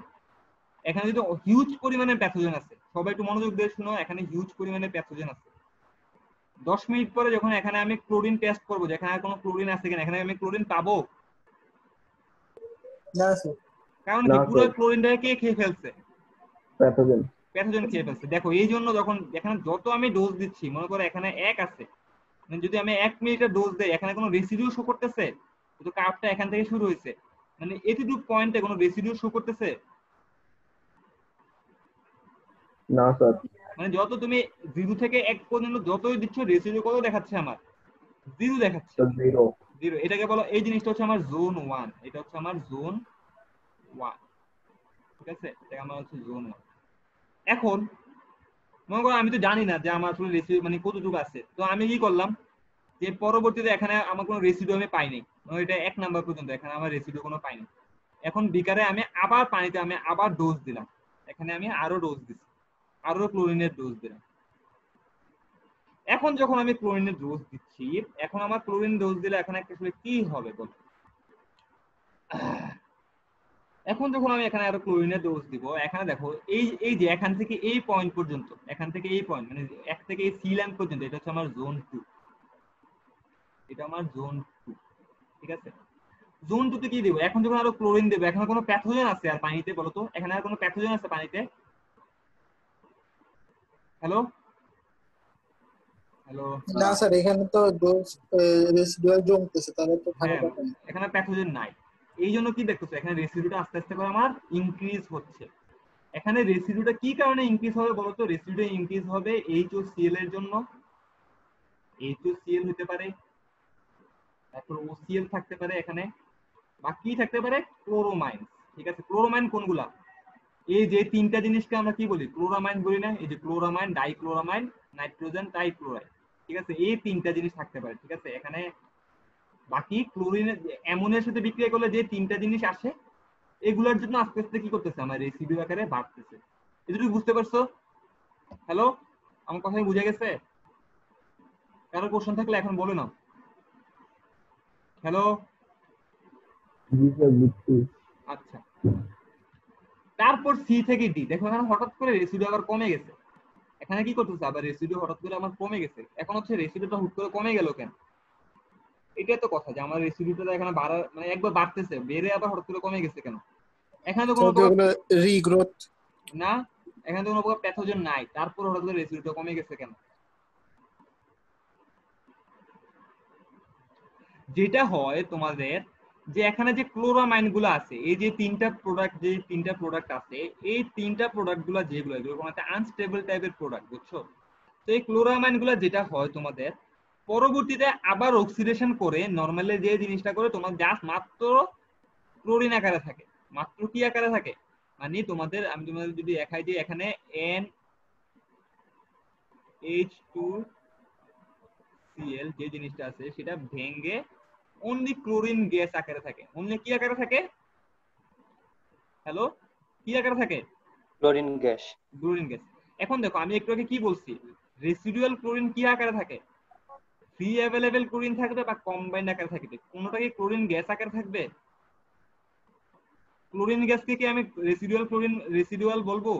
এখানে যদি হিউজ পরিমাণে প্যাথোজেন আছে, সবাই একটু মনোযোগ দিয়ে শুনো, এখানে হিউজ পরিমাণে প্যাথোজেন আছে। 10 মিনিট পরে যখন এখানে আমি ক্লোরিন টেস্ট করবো যে এখানে কোনো ক্লোরিন আছে কিনা, এখানে আমি ক্লোরিন পাবো? না স্যার। কারণ না কি, পুরো স্যার, ক্লোরিনটাকে কে খেয়ে ফেলছে? প্যাথোজেন। প্যাথোজেন খেয়ে ফেলছে। দেখো এই জন্য যখন এখানে যত আমি ডোজ দিচ্ছি, মনে করো এখানে 1 আছে, মানে যদি আমি 1 মিলিটার ডোজ দেই, এখানে কোনো রেসিডিউ শো করতেছে? কিন্তু কার্ভটা এখান থেকে শুরু হয়েছে, মানে এতটুকু পয়েন্টে কোনো রেসিডিউ শো করতেছে? না স্যার। মানে যত তুমি 0 থেকে 1 পর্যন্ত যতই দিচ্ছ, রেসিডিউ কত দেখাচ্ছে? আমার 0 দেখাচ্ছে। Sir zero. 0, এটাকে বলো, এই জিনিসটা হচ্ছে আমার জোন 1, এটা হচ্ছে আমার জোন 1, ঠিক আছে? এটা আমার হচ্ছে জোন 1। এখন মনে করো আমি তো জানি না যে আমার আসলে রেসিডিউ মানে কতটুকু আছে, তো আমি কি করলাম যে পরবর্তীতে এখানে আমার কোনো রেসিডিউ আমি পাইনি, এটা 1 নাম্বার পর্যন্ত এখানে আমার রেসিডিউ কোনো পাইনি। এখন বিকারে আমি আবার পানিতে আমি আবার ডোজ দিলাম, এখানে আমি আরো ডোজ দিচ্ছি, আরো ক্লোরিনের ডোজ দিলাম। এখন যখন আমি ক্লোরিনের ডোজ দিচ্ছি, এখন আমার ক্লোরিন ডোজ দিলে এখানে আসলে কি হবে বল? এখন যখন আমি এখানে আরো ক্লোরিনের ডোজ দিব, এখানে দেখো এই এই যে এখান থেকে এই পয়েন্ট পর্যন্ত, এখান থেকে এই পয়েন্ট মানে এক থেকে এই সি ল্যাম্প পর্যন্ত, এটা হচ্ছে আমার জোন 2, এটা আমার জোন 2, ঠিক আছে? জোন 2 তে কি দেব? এখন যখন আরো ক্লোরিন দেব, এখানে কোনো প্যাথোজেন আছে আর পানিতে বলো তো? এখানে আর কোনো প্যাথোজেন আছে পানিতে? হ্যালো? হ্যালো? না স্যার, এখানে তো ডোজ রেসিডুয়াল জমতেছে, তাহলে তো ভালো হ্যাঁ, কথা না। এখানে প্যাথোজেন নাই। এই জন্য কি দেখতেছো, এখানে রেসিডিউটা আস্তে আস্তে করে আমার ইনক্রিজ হচ্ছে। এখানে রেসিডিউটা কি কারণে ইনক্রিজ হবে বলো তো? রেসিডিউ ইনক্রিজ হবে HOCl এর জন্য। HOCl হতে পারে, তারপর OCl থাকতে পারে এখানে, বা কি থাকতে পারে? ক্লোরোমাইন, ঠিক আছে? ক্লোরোমাইন কোনগুলা? এই যে তিনটা জিনিসকে আমরা কি বলি? ক্লোরামাইন বলি না? এই যে ক্লোরামাইন, ডাইক্লোরামাইন, নাইট্রোজেন ট্রাইক্লোরাইড, ঠিক আছে? এই তিনটা জিনিস থাকতে পারে, ঠিক আছে? এখানে বাকি ক্লোরিনের অ্যামোনিয়ার সাথে বিক্রিয়া করলে যে তিনটা জিনিস আসে, এগুলোর জন্য আস্তে আস্তে কি করতেছে, আমার রেসিডিউ আকারে বাড়তেছে। এটুকু বুঝতে পারছো? হ্যালো, আমার কথা বুঝে গেছে? কারো কোশ্চেন থাকলে এখন বলে নাও। হ্যালো? জি স্যার বুঝছি। আচ্ছা, তারপর সি থেকে ডি, দেখো এখানে হঠাৎ করে রেসিডিউ আবার কমে গেছে। এখানে কি করতেছে, আবার রেসিডিউ হঠাৎ করে আমার কমে গেছে। এখন হচ্ছে রেসিডিউটা হুট করে কমে গেল কেন? এটাই তো কথা, যে আমার রেসিডিউটা এখানে বাড়া মানে একবার বাড়তেছে, বেড়ে আবার হঠাৎ করে কমে গেছে কেন? এখানে তো কোনো তো যেগুলো রিগ্রোথ। না, এখানে তো কোনো প্রকার প্যাথোজেন নাই, তারপর হঠাৎ করে রেসিডিউটা কমে গেছে কেন? যেটা হয় তোমাদের, যে এখানে যে ক্লোরামাইন গুলো আছে, এই যে তিনটা প্রোডাক্ট আছে, এই তিনটা প্রোডাক্ট গুলা যেগুলো, এগুলো কোনো একটা আনস্টেবল টাইপের প্রোডাক্ট, বুঝছো? তো এই ক্লোরামাইন গুলা যেটা হয় তোমাদের, পরবর্তীতে আবার অক্সিডেশন করে নরমালি যে জিনিসটা করে, তোমার জাস্ট মাত্র ক্লোরিন আকারে থাকে। মাত্র কি আকারে থাকে? মানে তোমাদের, আমি তোমাদের যদি দেখাই যে এখানে NH2Cl যে জিনিসটা আছে, সেটা ভেঙে অনলি ক্লোরিন গ্যাস আকারে থাকে। অনলি কি আকারে থাকে? হ্যালো, কি আকারে থাকে? Chlorine gas. Chlorine gas. এখন দেখো আমি একটু আগে কি বলছি, রেসিডুয়াল ক্লোরিন কি আকারে থাকে? ফ্রি অ্যাভেলেবেল ক্লোরিন থাকবে বা কম্বাইন্ড আকারে থাকবে, কোনোটা কি ক্লোরিন গ্যাস আকারে থাকবে? ক্লোরিন গ্যাসকে কি আমি রেসিডুয়াল বলবো?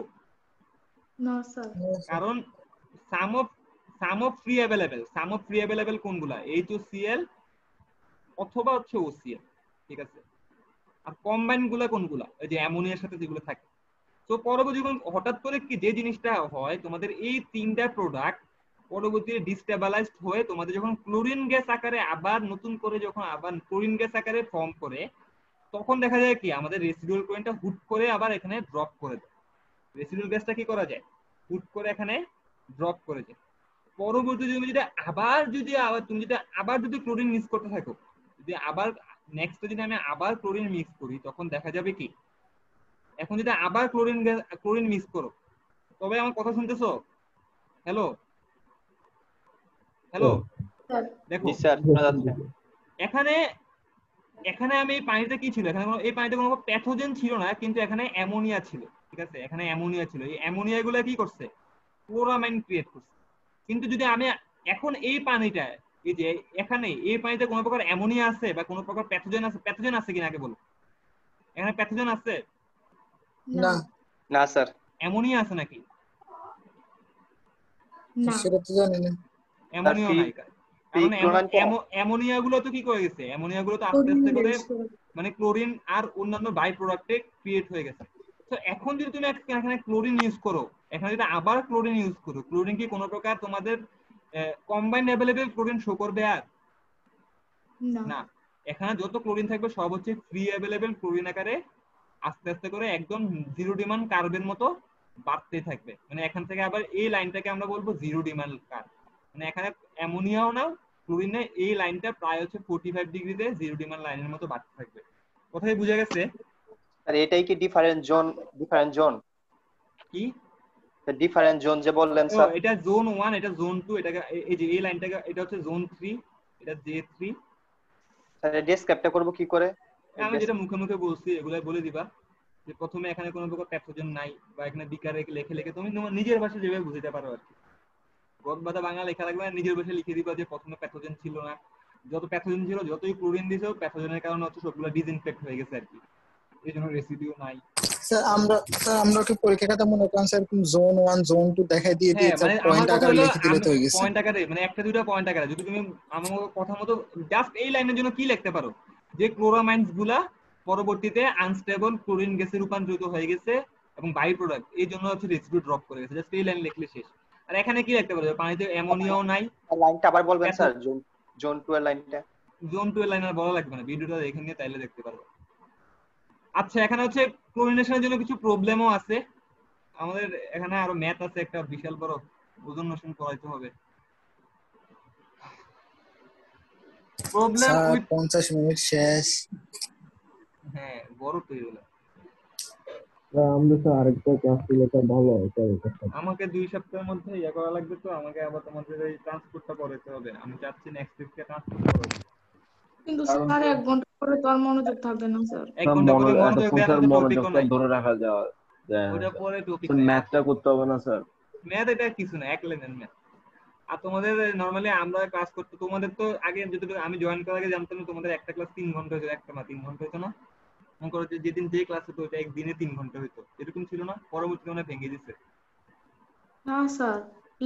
না স্যার। কারণ সাম অফ ফ্রি অ্যাভেলেবেল কোনগুলা? HOCl অথবা হচ্ছে OCl, ঠিক আছে? আর কম্বাইন্ড গুলা কোনগুলা? এই যে অ্যামোনিয়ার সাথে যেগুলো থাকে। তো পরবর্তী যখন হঠাৎ করে কি যে জিনিসটা হয়, তোমাদের এই তিনটা প্রোডাক্ট পরবর্তীতে ডিস্টেবিলাইজড হয়ে তোমাদের যখন ক্লোরিন গ্যাস আকারে আবার নতুন করে যখন আবার ক্লোরিন গ্যাস আকারে ফর্ম করে, তখন দেখা যায় কি আমাদের রেসিডুয়াল ক্লোরিনটা হুট করে আবার এখানে ড্রপ করে দেয়। রেসিডুয়াল গ্যাসটা কি করা যায়? হুট করে এখানে ড্রপ করে যায়। পরবর্তী তুমি যদি আবার ক্লোরিন মিক্স করতে থাকো, যদি আবার নেক্সট যদি আমি আবার ক্লোরিন মিক্স করি, তখন দেখা যাবে কি এখন যদি আবার ক্লোরিন মিক্স করো, তবে আমার কথা শুনতেছো? হ্যালো হ্যালো, স্যার দেখো জি স্যার, শোনা যাচ্ছে। এখানে এখানে আমি এই পানিতে কি ছিল, এই পানিতে কোনো প্যাথোজেন ছিল না, কিন্তু এখানে অ্যামোনিয়া ছিল, ঠিক আছে? এখানে অ্যামোনিয়া ছিল, এই অ্যামোনিয়া গুলো কি করছে? ক্লোরামাইন ক্রিয়েট করছে। কিন্তু যদি আমি এখন এই পানিটা, এই যে এখানে এই পানিতে কোনো প্রকার অ্যামোনিয়া আছে বা কোনো প্রকার প্যাথোজেন আছে কিনা আগে বলো। এখানে প্যাথোজেন আছে? না, না স্যার। অ্যামোনিয়া আছে নাকি? না সেটা তো জানি না। অ্যামোনিয়া ফ্রি নাই, কারণ ক্লোরাইনটা অ্যামোনিয়া গুলো তো কি করে গেছে, অ্যামোনিয়া গুলো তো আস্তে ক্লোরিন আস্তে করে গ্যাস করে। মানে ক্লোরিন আর অন্যান্য বাই প্রোডাক্টে ক্রিয়েট হয়ে গেছে। তো এখন যদি তুমি এখানে ক্লোরিন ইউজ করো, এখানে যদি আবার ক্লোরিন ইউজ করো, ক্লোরিন কি কোনো প্রকার তোমাদের কম্বাইন্ড অ্যাভেলেবেল ক্লোরিন শো করবে? আর না না, এখানে যত ক্লোরিন থাকবে সব হচ্ছে ফ্রি অ্যাভেলেবেল ক্লোরিন আকারে আস্তে আস্তে করে একদম জিরো ডিমান্ড কার্ভের মতো বাড়তে থাকবে। মানে এখান থেকে আবার এই লাইনটাকে আমরা বলবো জিরো ডিমান্ড কার্ভ। মানে এখানে অ্যামোনিয়াও না ক্লোরিনে এই লাইনটা প্রায় হচ্ছে 45 ডিগ্রিতে জিরো ডিমান্ড লাইনের মতো বাড়তে থাকবে। কোথায় বুঝা গেছে? স্যার এটাই কি ডিফারেন্ট জোন কি? ডিফারেন্ট জোন যে বললেন ও, স্যার? এটা জোন 1, এটা জোন 2, এটাকে এই যে এই লাইনটাকে এটা হচ্ছে জোন 3, এটা J3। স্যার ডেসক্রাইবটা করব কি করে? আমি যেটা মুখে মুখে বলছি এগুলাই বলে দিবা, যে প্রথমে এখানে কোনো প্রকার প্যাথোজেন নাই, বা এখানে বিকারে লেখে লেখে তুমি তোমার নিজের ভাষায় যেভাবে বুঝতে পারো আর কি। গদবাদা বাংলা লেখা লাগবে না, নিজের ভাষায় লিখে দিবা যে প্রথমে প্যাথোজেন ছিল না, যত প্যাথোজেন ছিল যতই ক্লোরিন দিছো প্যাথোজেনের কারণে হচ্ছে সবগুলো ডিসইনফেক্ট হয়ে গেছে আর কি, এই জন্য রেসিডিউ নাই। স্যার আমরা কি পরীক্ষা খাতা মনে করেন স্যার জোন 1 জোন 2 দেখাই দিয়ে হ্যাঁ, মানে আমার পয়েন্ট কথা আকারে হলো লিখে দিলে তো হয়ে গেছে। পয়েন্ট আকারে, মানে একটা দুইটা পয়েন্ট আকারে যদি তুমি আমার কথা মতো জাস্ট এই লাইনের জন্য কি লিখতে পারো, যে ক্লোরামাইন্স গুলা পরবর্তীতে আনস্টেবল ক্লোরিন গ্যাসে রূপান্তরিত হয়ে গেছে এবং বাই প্রোডাক্ট, এই জন্য হচ্ছে রেসিডিউ ড্রপ করে গেছে, জাস্ট এই লাইন লিখলে শেষ। আর এখানে কি লিখতে পারো, পানিতে অ্যামোনিয়াও নাই। লাইনটা আবার বলবেন স্যার, জোন 2 এর লাইনটা? জোন 2 এর লাইন আর বলা লাগবে না, ভিডিওটা দেখে নিয়ে তাইলে দেখতে পারবো। আচ্ছা, এখানে হচ্ছে ক্লোরিনেশনের জন্য কিছু প্রবলেমও আছে আমাদের, এখানে আরো ম্যাথ আছে একটা বিশাল বড়, ওজন নোশন করাইতে হবে। প্রবলেম স্যার উইথ 50 মিনিট শেষ। হ্যাঁ, বড় তো এগুলো। আমরা তো আরেকটা ক্লাস দিলে তো ভালো হয় স্যার এটা। আমাকে 2 সপ্তাহের মধ্যে ইয়া করা লাগবে, তো আমাকে আবার তোমাদের এই ট্রান্সপোর্টটা করাতে হবে। আমি চাচ্ছি নেক্সট উইকে ট্রান্সপোর্ট করাতে। কিন্তু কারণ স্যার 1 ঘন্টা পরে তো আর মনোযোগ থাকবে না স্যার। 1 ঘন্টা পরে মনোযোগ দেওয়ার মতো টপিকও মনোযোগটা নাই, ধরে রাখা যায়। ওটা পরে টপিক স্যার নাই। ম্যাথটা করতে হবে না স্যার? ম্যাথ এটা কিছু না, এক লাইনের ম্যাথ। আর তোমাদের নরমালি আমরা ক্লাস করতে, তোমাদের তো আগে যতটুকু আমি জয়েন করার আগে জানতাম না তোমাদের একটা ক্লাস 3 ঘন্টা হতো, একটা না 3 ঘন্টা হতো না? মনে করো যে যেদিন যে ক্লাস হতো ওটা একদিনে 3 ঘন্টা হতো, এরকম ছিল না? পরবর্তীতে মানে ভেঙে দিচ্ছে। না স্যার,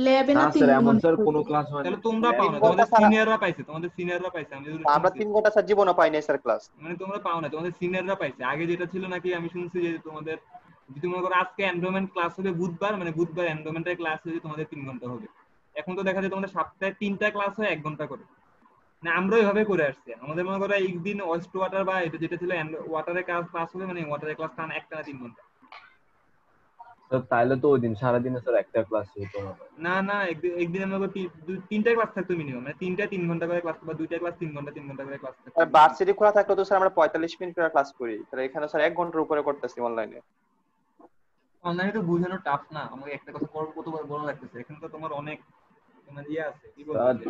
ল্যাবে না না স্যার, এমন 3 ঘন্টা স্যার হতো। কোনো ক্লাস হয় না। তাহলে তোমরা পাও না, 3 ঘন্টা তোমাদের ছাড়া সিনিয়ররা পাইছে, তোমাদের সিনিয়ররা পাইছে, আমি যদি আমরা 3 ঘন্টা স্যার জীবনও পাই নাই স্যার ক্লাস। মানে তোমরা পাও না, তোমাদের সিনিয়ররা পাইছে। আগে যেটা ছিল নাকি আমি শুনছি যে তোমাদের যদি মনে করো আজকে এনভায়রনমেন্ট ক্লাস হবে বুধবার, মানে বুধবার এনভায়রনমেন্টের ক্লাস হয়ে তোমাদের 3 ঘন্টা হবে। এখন তো দেখা যায় তোমাদের সপ্তাহে 3টা ক্লাস হয় 1 ঘন্টা করে। না, আমরা ওইভাবে করে আসছি। আমাদের মনে করো একদিন ওয়েস্ট ওয়াটার বা এটা যেটা ছিল ওয়াটারের ক্লাস হবে, মানে ওয়াটারের ক্লাস টানা একটা না 3 ঘন্টা। স্যার তাইলে তো ওই দিন সারাদিনে স্যার একটা ক্লাস হতো না। না না, একদিন আমরা 3টা ক্লাস থাকতো মিনিমাম, মানে 3টা 3 ঘন্টা করে ক্লাস, বা 2টা ক্লাস 3 ঘন্টা 3 ঘন্টা করে ক্লাস থাকতো। আর ভার্সিটি খোলা থাকলে তো স্যার আমরা 45 মিনিট করে ক্লাস করি, তাহলে এখানে স্যার 1 ঘন্টার উপরে করতেছি অনলাইনে। অনলাইনে তো বোঝানো টাফ না, আমাকে একটা কথা কতবার বলা লাগতেছে। এখন তো তোমার অনেক মানে ইয়ে আছে, কি বলবো স্যার যে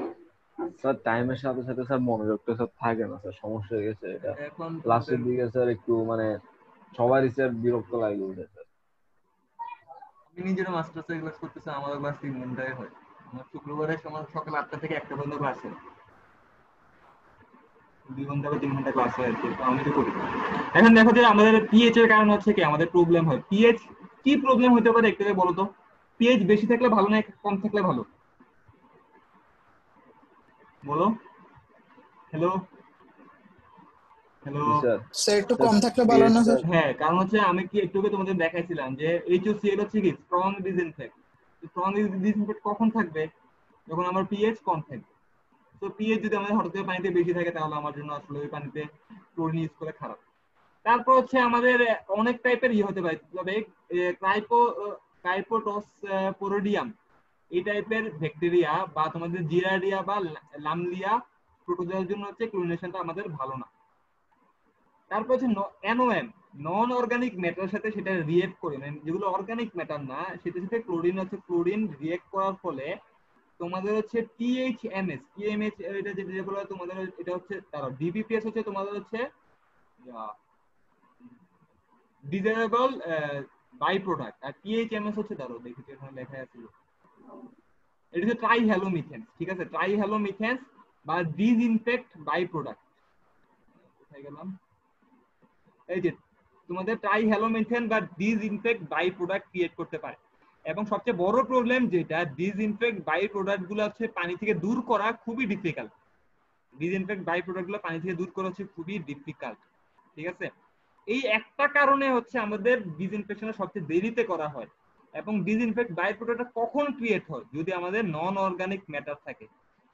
স্যার টাইমের সাথে সাথে স্যার মনোযোগটা স্যার থাকে না স্যার, সমস্যা হয়ে গেছে এটা। এখন ক্লাসের তোমাদের দিকে স্যার একটু মানে সবারই স্যার বিরক্ত লাগে ওটা স্যার। আমি নিজের মাস্টার্সের ক্লাস করতেছি, আমাদের ক্লাস 3 ঘন্টায় হয়। আমার শুক্রবারে সময় সকাল 8টা থেকে 1টা পর্যন্ত ক্লাস হয়, 2 ঘন্টা বা 3 ঘন্টা ক্লাস হয় আর কি, তো আমি তো করি। এখন দেখো যে আমাদের পিএইচ এর কারণ হচ্ছে কি আমাদের প্রবলেম হয়। পিএইচ কি প্রবলেম হতে পারে একটু বলো তো? পিএইচ বেশি থাকলে ভালো না কম থাকলে ভালো? বলো। Hello hello. জি স্যার। স্যার একটু স্যার কম থাকলে ভালো পিএইচ না স্যার। স্যার? হ্যাঁ, কারণ হচ্ছে আমি কি একটু আগে তোমাদের দেখাইছিলাম যে HOCl হচ্ছে কি স্ট্রং ডিসইনফেক্ট। স্ট্রং ডিসইনফেক্ট কখন থাকবে? যখন আমার পিএইচ কম থাকবে। তো পিএইচ যদি আমাদের হঠাৎ করে পানিতে বেশি থাকে তাহলে আমার জন্য আসলে ওই পানিতে ক্লোরিন ইউজ করে খারাপ। তারপর হচ্ছে আমাদের অনেক টাইপের হতে পারে, তবে ক্রাইপোটোস্পোরিডিয়াম এই টাইপের ব্যাকটেরিয়া বা তোমাদের জিরাডিয়া বা লামলিয়া প্রোটোজোয়ার জন্য হচ্ছে ক্লোরিনেশনটা আমাদের ভালো না। তারপর হচ্ছে NOM নন অর্গানিক ম্যাটারের সাথে সেটা রিয়েক্ট করে, মানে যেগুলো অর্গানিক ম্যাটার না সেটার সাথে ক্লোরিন রিয়েক্ট করার ফলে তোমাদের হচ্ছে THMS এটা যেগুলো তোমাদের এটা হচ্ছে তারা DBPS হচ্ছে তোমাদের হচ্ছে ডিজায়ারেবল বাই প্রোডাক্ট, আর THMS হচ্ছে ধরো দেখি এখানে লেখা আছে এটা হচ্ছে ট্রাইহ্যালোমিথেন। ঠিক আছে, ট্রাইহ্যালোমিথেন বা ডিসইনফেক্ট বাই প্রোডাক্ট। কোথায় গেলাম? এই যে তোমাদের ট্রাইহ্যালোমিথেন বা ডিসইনফেক্ট বাই প্রোডাক্ট ক্রিয়েট করতে পারে। এবং সবচেয়ে বড় প্রবলেম যেটা ডিসইনফেক্ট বাই প্রোডাক্ট গুলো হচ্ছে পানি থেকে দূর করা খুবই ডিফিকাল্ট। ডিসইনফেক্ট বাই প্রোডাক্ট গুলো পানি থেকে দূর করা হচ্ছে খুবই ডিফিকাল্ট। ঠিক আছে, এই একটা কারণে হচ্ছে আমাদের ডিসইনফেকশন সবচেয়ে দেরিতে করা হয়। এবং ডিসইনফেক্ট বাই প্রোডাক্ট কখন ক্রিয়েট হয়? যদি আমাদের নন অর্গানিক ম্যাটার থাকে।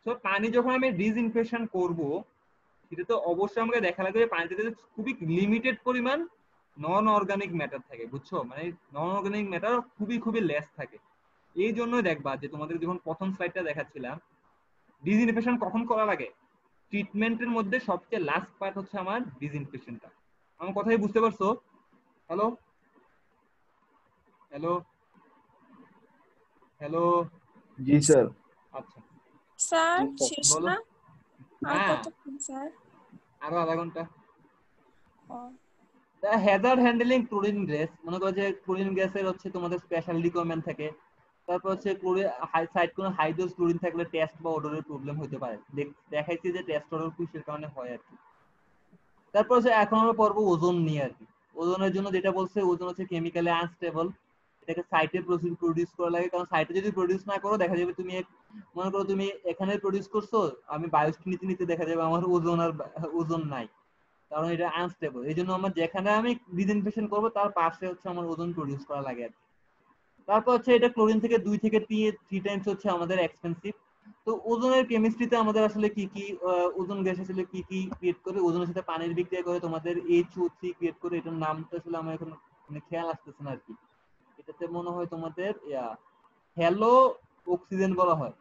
সো পানি যখন আমি ডিসইনফেকশন করব সেটা তো অবশ্যই আমাকে দেখা লাগবে যে পানিতে খুবই লিমিটেড পরিমাণ নন অর্গানিক ম্যাটার থাকে, বুঝছো? মানে নন অর্গানিক ম্যাটার খুবই খুবই লেস থাকে। এই জন্য দেখবা যে তোমাদের যখন প্রথম স্লাইডটা দেখাচ্ছিলাম ডিসইনফেকশন কখন করা লাগে, ট্রিটমেন্টের মধ্যে সবচেয়ে লাস্ট পার্ট হচ্ছে আমার ডিসইনফেকশনটা। আমার কথাই বুঝতে পারছো? Hello hello hello. জি স্যার। আচ্ছা স্যার শেষ বলো। না? আর হ্যাঁ, কতক্ষণ স্যার? আরো আধা ঘন্টা। ও হ্যাজার্ড হ্যান্ডলিং ক্লোরিন গ্যাস, মনে করো যে ক্লোরিন গ্যাসের হচ্ছে তোমাদের স্পেশাল রিকোয়ারমেন্ট থাকে। তারপর হচ্ছে ক্লোরিন সাইড কোনো হাইড্রোজ ক্লোরিন থাকলে টেস্ট বা অডরের প্রবলেম হতে পারে। দেখাইছি যে টেস্ট অডর কিসের কারণে হয় আর কি। তারপর হচ্ছে এখন আমরা পড়বো ওজোন নিয়ে আর কি। ওজোনের জন্য যেটা বলছে, ওজোন হচ্ছে কেমিক্যালি আনস্টেবল। এটাকে সাইটে প্রডিউস করা লাগে, কারণ সাইটে যদি প্রডিউস না করো দেখা যাবে তুমি মনে করো তুমি এখানে প্রডিউস করছো, আমি বায়োস্ট নিতে নিতে দেখা যাবে আমার ওজোন আর ওজোন নাই, কারণ এটা আনস্টেবল। এই জন্য আমার যেখানে আমি ডিসইনফেকশন করবো তার পাশে হচ্ছে আমার ওজোন প্রডিউস করা লাগে আর কি। তারপর হচ্ছে এটা ক্লোরিন থেকে 2 থেকে 3 টাইমস হচ্ছে আমাদের এক্সপেন্সিভ। তো ওজোনের কেমিস্ট্রিতে আমাদের আসলে কি কি ওজোন গ্যাস আসলে কি কি ক্রিয়েট করে, ওজনের সাথে পানির বিক্রিয়া করে তোমাদের HO3 ক্রিয়েট করে। এটার নামটা আসলে আমার এখন মানে খেয়াল আসতেছে না আর কি। এটাতে মনে হয় তোমাদের হ্যালো অক্সিজেন বলা হয়,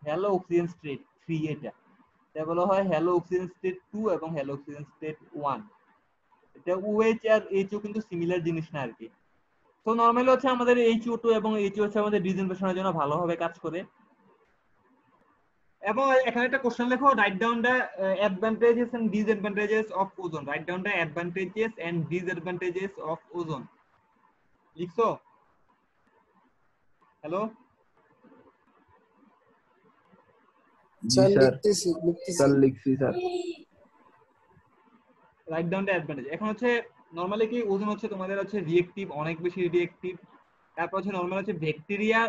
হ্যালো অক্সিজেন স্টেট 3 এটা বলা হয় হ্যালো অক্সিজেন স্টেট 2 এবং হ্যালো অক্সিজেন স্টেট 1। এটা OH আর HO কিন্তু সিমিলার জিনিস না আর কি। তো নরমালি হচ্ছে আমাদের HO2 এবং HO হচ্ছে আমাদের ডিসইনফেকশনের জন্য ভালোভাবে কাজ করে। এবং এখানে একটা কোশ্চেন লেখো, write down the advantages and disadvantages of ozone. Write down the advantages and disadvantages of ozone. লিখছো? হ্যালো জি স্যার স্যার। লিখতেছি স্যার লিখছি sir. Write down the advantage. এখন হচ্ছে নরমালি কি ওজোন হচ্ছে তোমাদের হচ্ছে রিঅ্যাকটিভ, অনেক বেশি রিঅ্যাকটিভ। তারপর হচ্ছে নরমাল হচ্ছে ব্যাকটেরিয়া।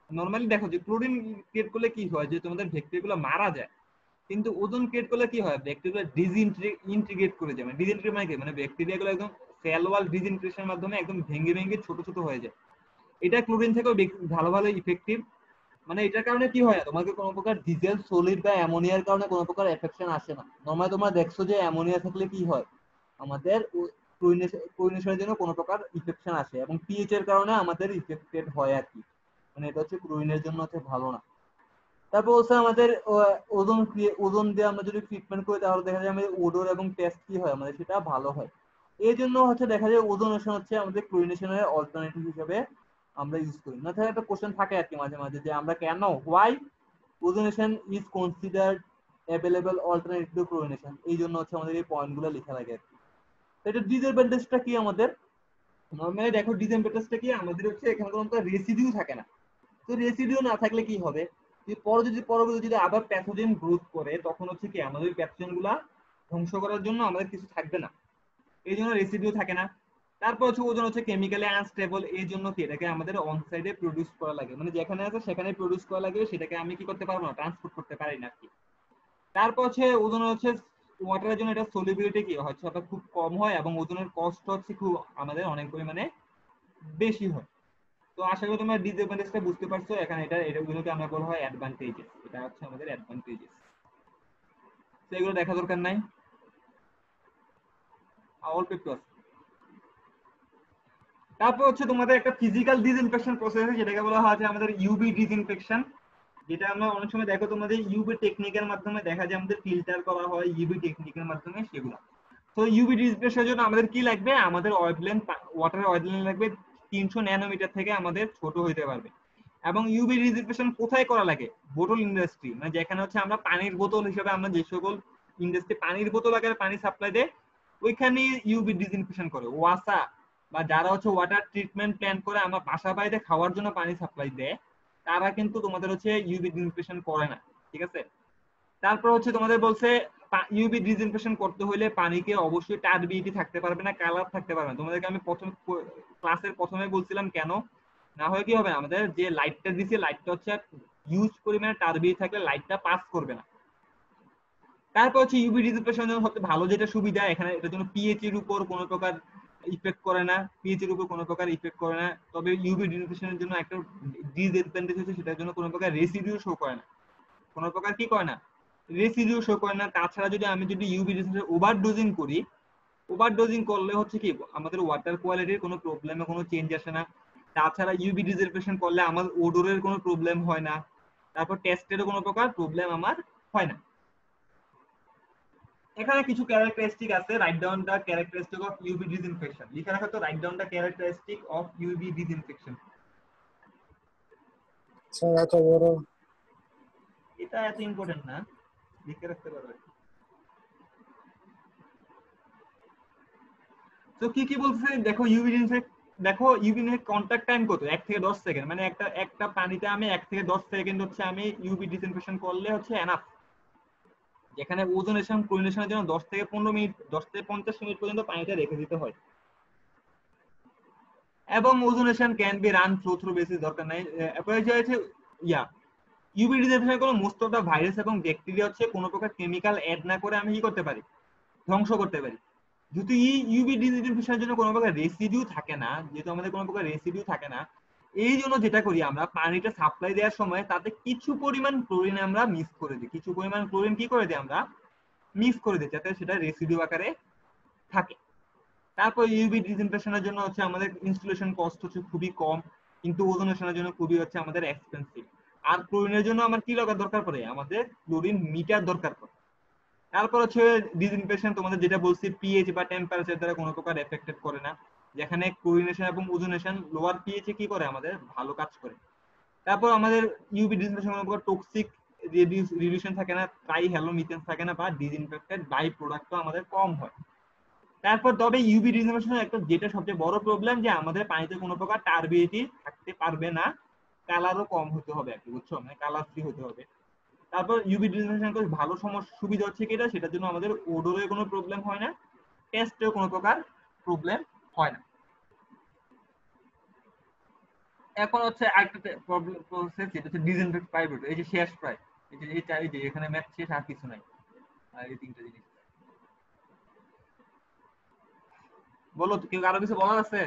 নরমালি দেখো যে ক্লোরিন ক্রিয়েট করলে কি হয় যে তোমাদের ব্যাকটেরিয়াগুলো মারা যায়, কিন্তু ওজোন ক্রিয়েট করলে কি হয় ব্যাকটেরিয়া ডিসইনটিগ্রেট করে যায়। মানে ডিসইনটিগ্রেট মানে কি, মানে ব্যাকটেরিয়াগুলো একদম সেল ওয়াল ডিসইনটিগ্রেশনের মাধ্যমে একদম ভেঙে ভেঙে ছোট ছোট হয়ে যায়। এটা ক্লোরিন থেকেও ভালো ভালো ইফেক্টিভ। মানে এটার কারণে কি হয়, তোমাকে কোনো প্রকার ডিজেল সলিড বা অ্যামোনিয়ার কারণে কোনো প্রকার এফেকশন আসে না। নরমালি তোমরা দেখছো যে অ্যামোনিয়া থাকলে কি হয়, আমাদের ক্লোরিনেশনের জন্য কোনো প্রকার ইফেকশন আসে, এবং পিএইচ এর কারণে আমাদের ইফেক্টেড হয় আর কি। মানে এটা হচ্ছে ক্লোরিনের জন্য হচ্ছে ভালো না। তারপর হচ্ছে আমাদের ওজোন দিয়ে আমরা যদি ট্রিটমেন্ট করি তাহলে দেখা যায় আমাদের ওডোর এবং টেস্ট কি হয় আমাদের সেটা ভালো হয়। এই জন্য হচ্ছে দেখা যায় ওজোনেশন হচ্ছে আমাদের ক্লোরিনেশনের অল্টারনেটিভ হিসেবে আমরা ইউজ করি। না তাহলে একটা কোশ্চেন থাকে আর কি মাঝে মাঝে যে আমরা কেন why ozonation is considered available alternative to chlorination. এই জন্য হচ্ছে আমাদের এই পয়েন্টগুলো লেখা লাগে আর কি। তো এটা ডিসঅ্যাডভান্টেজটা কি আমাদের, নরমালি দেখো ডিসইনফেক্টেন্সটা কি আমাদের হচ্ছে এখানে কোনো রেসিডিউ থাকে না। তো রেসিডিউ না থাকলে কি হবে, যে পরবর্তী যদি আবার প্যাথোজেন গ্রোথ করে তখন হচ্ছে কি আমাদের প্যাথোজেন গুলা ধ্বংস করার জন্য আমাদের কিছু থাকবে না, এই জন্য রেসিডিউ থাকে না। তারপর হচ্ছে ওজন হচ্ছে কেমিক্যালি আনস্টেবল, এই জন্য কি এটাকে আমাদের অন সাইডে প্রোডিউস করা লাগে, মানে যেখানে আছে সেখানে প্রোডিউস করা লাগে, সেটাকে আমি কি করতে পারবো না, ট্রান্সপোর্ট করতে পারি না কি। তারপর হচ্ছে ওজন হচ্ছে ওয়াটারের জন্য এটা সলিবিলিটি কি হচ্ছে ওটা খুব কম হয় এবং ওজনের কষ্ট হচ্ছে খুব আমাদের অনেক পরিমাণে বেশি হয়। তো আশা করি তোমরা ডিসঅ্যাডভান্টেজটা বুঝতে পারছো। এখানে এগুলোকে আমরা বলা হয় অ্যাডভান্টেজেস, এটা হচ্ছে আমাদের অ্যাডভান্টেজেস, তো এগুলো দেখা দরকার নাই, অল্প একটু আছে। তারপর হচ্ছে তোমাদের একটা ফিজিক্যাল ডিসইনফেকশন প্রসেস আছে, যেটাকে বলা হয় আমাদের ইউভি ডিসইনফেকশন, যেটা আমরা অনেক সময় দেখো তোমাদের ইউভি টেকনিকের মাধ্যমে দেখা যায় আমাদের ফিল্টার করা হয় ইউভি টেকনিকের মাধ্যমে সেগুলো। তো ইউভি ডিসইনফেকশনের জন্য আমাদের কি লাগবে, আমাদের ওয়েভলেন্থ ওয়াটারের ওয়েভলেন্থ লাগবে 300 ন্যানোমিটার থেকে আমাদের ছোট হইতে পারবে। এবং ইউভি ডিসইনফেকশন কোথায় করা লাগে, বোতল ইন্ডাস্ট্রি, মানে যেখানে হচ্ছে আমরা পানির বোতল হিসেবে আমরা যে সকল ইন্ডাস্ট্রি পানির বোতল আকারে পানি সাপ্লাই দেয় ওইখানে ইউভি ডিসইনফেকশন করে। ওয়াসা বা যারা হচ্ছে ওয়াটার ট্রিটমেন্ট প্ল্যান করে আমার বাসা বাড়িতে খাওয়ার জন্য পানি সাপ্লাই দেয় তারা কিন্তু তোমাদের হচ্ছে ইউভি ডিসইনফেকশন করে না, ঠিক আছে। তারপর হচ্ছে তোমাদের বলছে ইউভি ডিসইনফেকশন করতে হলে পানিকে অবশ্যই টার্বিডিটি থাকতে পারবে না, কালার থাকতে পারবে না। তোমাদেরকে আমি প্রথম ক্লাসের প্রথমে বলছিলাম কেন, না হয় কি হবে আমাদের যে লাইটটা দিছে লাইটটা হচ্ছে হিউজ পরিমাণে টার্বিডিটি থাকলে লাইটটা পাস করবে না। তারপর হচ্ছে ইউভি ডিসইনফেকশনের জন্য সবচেয়ে ভালো যেটা সুবিধা, এখানে এটার জন্য পিএইচ এর উপর কোনো প্রকার ইফেক্ট করে না, পিএইচ এর উপর কোনো প্রকার ইফেক্ট করে না। তবে ইউভি ডিসইনফেকশনের জন্য একটা ডিসঅ্যাডভান্টেজ হচ্ছে সেটার জন্য কোনো প্রকার রেসিডিউ শো করে না, কোনো প্রকার কি করে না, রেসিডিউ শো করে না। তাছাড়া আমি ইউভি ডিসইনফেকশন ওভারডোজিং করি, ওভারডোজিং করলে হচ্ছে কি আমাদের ওয়াটার কোয়ালিটির কোনো প্রবলেমে কোনো চেঞ্জ আসে না। তাছাড়া ইউভি ডিসইনফেকশন করলে আমার ওডোরের কোনো প্রবলেম হয় না, তারপর টেস্টেরও কোনো প্রকার প্রবলেম আমার হয় না। এখানে কিছু ক্যারেক্টারিস্টিক আছে, write down the characteristic of UV disinfection, লিখে রাখো তো, write down the characteristic of UV disinfection. Sir এত বড় এটা এত ইম্পর্টেন্ট না, লিখে রাখতে পারো। তো কি কি বলছে দেখো, ইউভি ডিসইনফেক্ট দেখো ইউভি কন্টাক্ট টাইম কত, 1 থেকে 10 সেকেন্ড, মানে একটা পানিতে আমি 1 থেকে 10 সেকেন্ড হচ্ছে আমি ইউভি ডিসইনফেকশন করলে হচ্ছে এনাফ। যেখানে ওজোনেশন ক্লোরিনেশনের জন্য 10 থেকে 15 মিনিট 10 থেকে 50 মিনিট পর্যন্ত পানিটা রেখে দিতে হয়। এবং ozonation can be run through basis, দরকার নাই। এরপরে যে আছে ইউভি ডিসইনফেকশন কোনো মোস্ট অফ দা ভাইরাস এবং ব্যাকটেরিয়া হচ্ছে কোনো প্রকার কেমিক্যাল অ্যাড না করে আমি কি করতে পারি, ধ্বংস করতে পারি। যদি ইউভি ডিসইনফেকশনের জন্য কোনো প্রকার রেসিডিউ থাকে না, যেহেতু আমাদের কোনো প্রকার রেসিডিউ থাকে না, এই জন্য যেটা করি আমরা পানিটা সাপ্লাই দেওয়ার সময় তাতে কিছু পরিমাণ ক্লোরিন আমরা মিক্স করে দিই, কিছু পরিমাণ ক্লোরিন কি করে দিই আমরা মিক্স করে দিই, যাতে সেটা রেসিডিউ আকারে থাকে। তারপর ইউভি ডিসইনফেকশনের জন্য হচ্ছে আমাদের ইনস্টলেশন কস্ট হচ্ছে খুবই কম, কিন্তু ওজোনেশনের জন্য খুবই হচ্ছে আমাদের এক্সপেন্সিভ। আর ক্লোরিনের জন্য আমার কি লাগার দরকার পড়ে, আমাদের ক্লোরিন মিটার দরকার পড়ে। তারপর হচ্ছে ডিসইনফেকশন তোমাদের যেটা বলছি পিএইচ বা টেম্পারেচার দ্বারা কোনো প্রকার এফেক্টেড করে না, যেখানে ক্লোরিনেশন এবং ওজোনেশন লোয়ার পিএইচ এ কি করে আমাদের ভালো কাজ করে। তারপর আমাদের ইউভি ডিসইনফেকশন কোনো প্রকার টক্সিক রিডিউশন থাকে না, ট্রাই হ্যালোমিথেন থাকে না, বা ডিসইনফেক্টেড বাই প্রোডাক্টও আমাদের কম হয়। তারপর তবে ইউভি ডিসইনফেকশনের একটা যেটা সবচেয়ে বড় প্রবলেম, যে আমাদের পানিতে কোনো প্রকার টার্বিডিটি থাকতে পারবে না, কালারও কম হতে হবে আর কি, বুঝছো, মানে কালার ফ্রি হতে হবে। তারপর ইউভি ডিসইনফেকশন করে ভালো সুবিধা হচ্ছে কি এটা, সেটার জন্য আমাদের ওডোরে কোনো প্রবলেম হয় না, টেস্টেও কোনো প্রকার প্রবলেম হয় না। এখন হচ্ছে আরেকটা প্রবলেম প্রসেস, যেটা হচ্ছে ডিসইনফেক্ট পাইভেট, এই যে শেষ প্রায় এই যে এখানে ম্যাথ শেষ আর কিছু নাই, আর এই তিনটা জিনিস। বলো তো, কেউ আরো কিছু বলার আছে?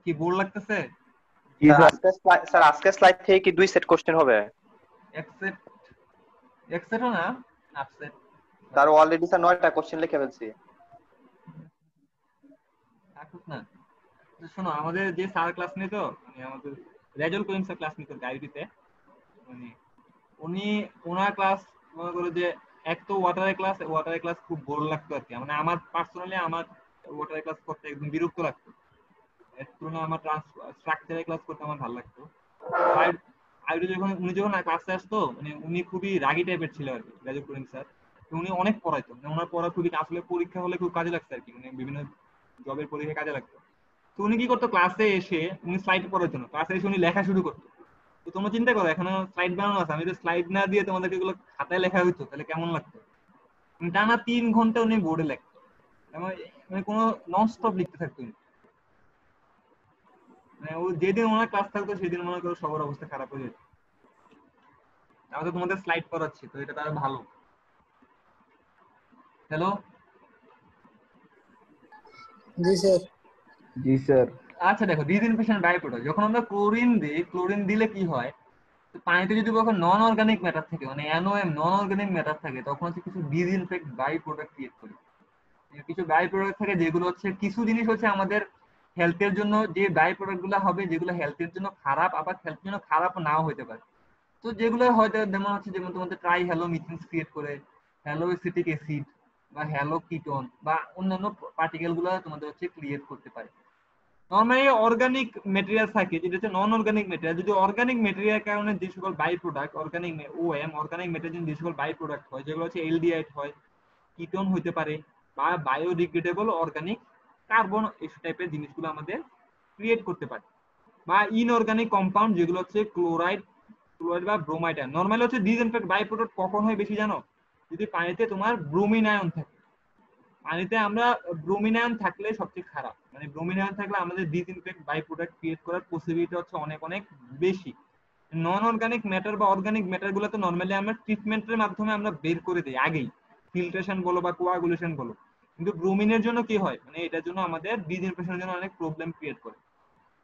কি বোর লাগতেছে? স্যার আজকে স্লাইড থেকে কি 2 সেট কোশ্চেন হবে? এক সেটও না, 8 সেট। স্যার অলরেডি স্যার 9টা কোশ্চেন লিখে ফেলছি। থাকুক না, শোনো আমাদের যে স্যার ক্লাস নিত, মানে আমাদের রেজাল করিম স্যার ক্লাস নিত গাইডিতে, মানে ওনার ক্লাস মনে করো যে এক তো ওয়াটারের ক্লাস খুব বোর লাগতো আর কি, মানে আমার পার্সোনালি আমার ওয়াটারের ক্লাস করতে একদম বিরক্ত লাগতো, এর তুলনায় আমার স্ট্রাকচারের ক্লাস করতে আমার ভালো লাগতো। উনি যখন ক্লাসে আসতো, মানে উনি খুবই রাগী টাইপের ছিল আর কি, রেজাল করিম স্যার। তো উনি অনেক পড়াইতো, মানে ওনার পড়া খুবই আসলে পরীক্ষা হলে খুব কাজে লাগছে আর কি, মানে বিভিন্ন জবের পরীক্ষায় কাজে লাগতো। তো উনি কি করতো, ক্লাসে এসে উনি স্লাইড পড়াইতো না, ক্লাসে এসে উনি লেখা শুরু করতো। তো তোমরা চিন্তা করো, এখনো স্লাইড বানানো আছে, আমি যদি স্লাইড না দিয়ে তোমাদেরকে এগুলো খাতায় লেখা হইতো তাহলে কেমন লাগতো। টানা 3 ঘন্টা উনি বোর্ডে লেখতো, মানে কোনো নন স্টপ লিখতে থাকতো উনি। মানে ও যেদিন ওনার ক্লাস থাকতো সেদিন মনে করো সবার অবস্থা খারাপ হয়ে যেত। তাহলে তোমাদের স্লাইড করাচ্ছি, তো এটা তার ভালো। হ্যালো, জি স্যার। জি স্যার। আচ্ছা দেখো, ডিসইনফেকশন বাই প্রোডাক্ট, যখন আমরা ক্লোরিন দিই, ক্লোরিন দিলে কি হয়, তো পানিতে যদি কখন নন অর্গানিক ম্যাটার থাকে, মানে NOM নন অর্গানিক ম্যাটার থাকে, তখন হচ্ছে কিছু ডিসইনফেক্ট বাই প্রোডাক্ট ক্রিয়েট করে। কিছু বাই প্রোডাক্ট থাকে যেগুলো হচ্ছে, কিছু জিনিস হচ্ছে আমাদের হেলথের জন্য যে বাই প্রোডাক্ট গুলো হবে, যেগুলো হেলথের জন্য খারাপ, আবার হেলথের জন্য খারাপ নাও হতে পারে। তো যেগুলো হয়তো যেমন হচ্ছে, যেমন তোমাদের ট্রাই হ্যালো মিথেন্স ক্রিয়েট করে, হ্যালো এসিটিক অ্যাসিড বা হ্যালো কিটোন বা অন্যান্য পার্টিকেল গুলো তোমাদের হচ্ছে ক্রিয়েট করতে পারে। নরমালি অর্গানিক মেটেরিয়াল থাকে, যেটা হচ্ছে নন অর্গানিক মেটেরিয়াল। যদি অর্গানিক মেটেরিয়াল কারণে যে সকল by product, organic OM organic material যে সকল বাই প্রোডাক্ট হয়, যেগুলো হচ্ছে এলডিহাইড হয়, কিটোন হতে পারে, বা বায়োডিগ্রেডেবল অর্গানিক কার্বন, এই টাইপের জিনিসগুলো আমাদের ক্রিয়েট করতে পারে। বা ইনঅর্গানিক কম্পাউন্ড, যেগুলো হচ্ছে ক্লোরাইড বা ব্রোমাইড। নরমালি হচ্ছে ডিসইনফেক্ট বাই প্রোডাক্ট কখন হয় বেশি জানো, যদি পানিতে তোমার ব্রোমিন আয়ন থাকে। পানিতে আমরা ব্রোমিন আয়ন থাকলে সবচেয়ে খারাপ, মানে ব্রোমিন আয়ন থাকলে আমাদের ডিসইনফেক্ট বাই প্রোডাক্ট ক্রিয়েট করার পসিবিলিটি হচ্ছে অনেক অনেক বেশি। নন অর্গানিক ম্যাটার বা অর্গানিক ম্যাটার গুলো তো নরমালি আমরা ট্রিটমেন্টের মাধ্যমে আমরা বের করে দিই আগেই, ফিল্ট্রেশন বলো বা কোয়াগুলেশন বলো। কিন্তু ব্রোমিনের জন্য কি হয়, মানে এটার জন্য আমাদের ডিসইনফেকশনের জন্য অনেক প্রবলেম ক্রিয়েট করে।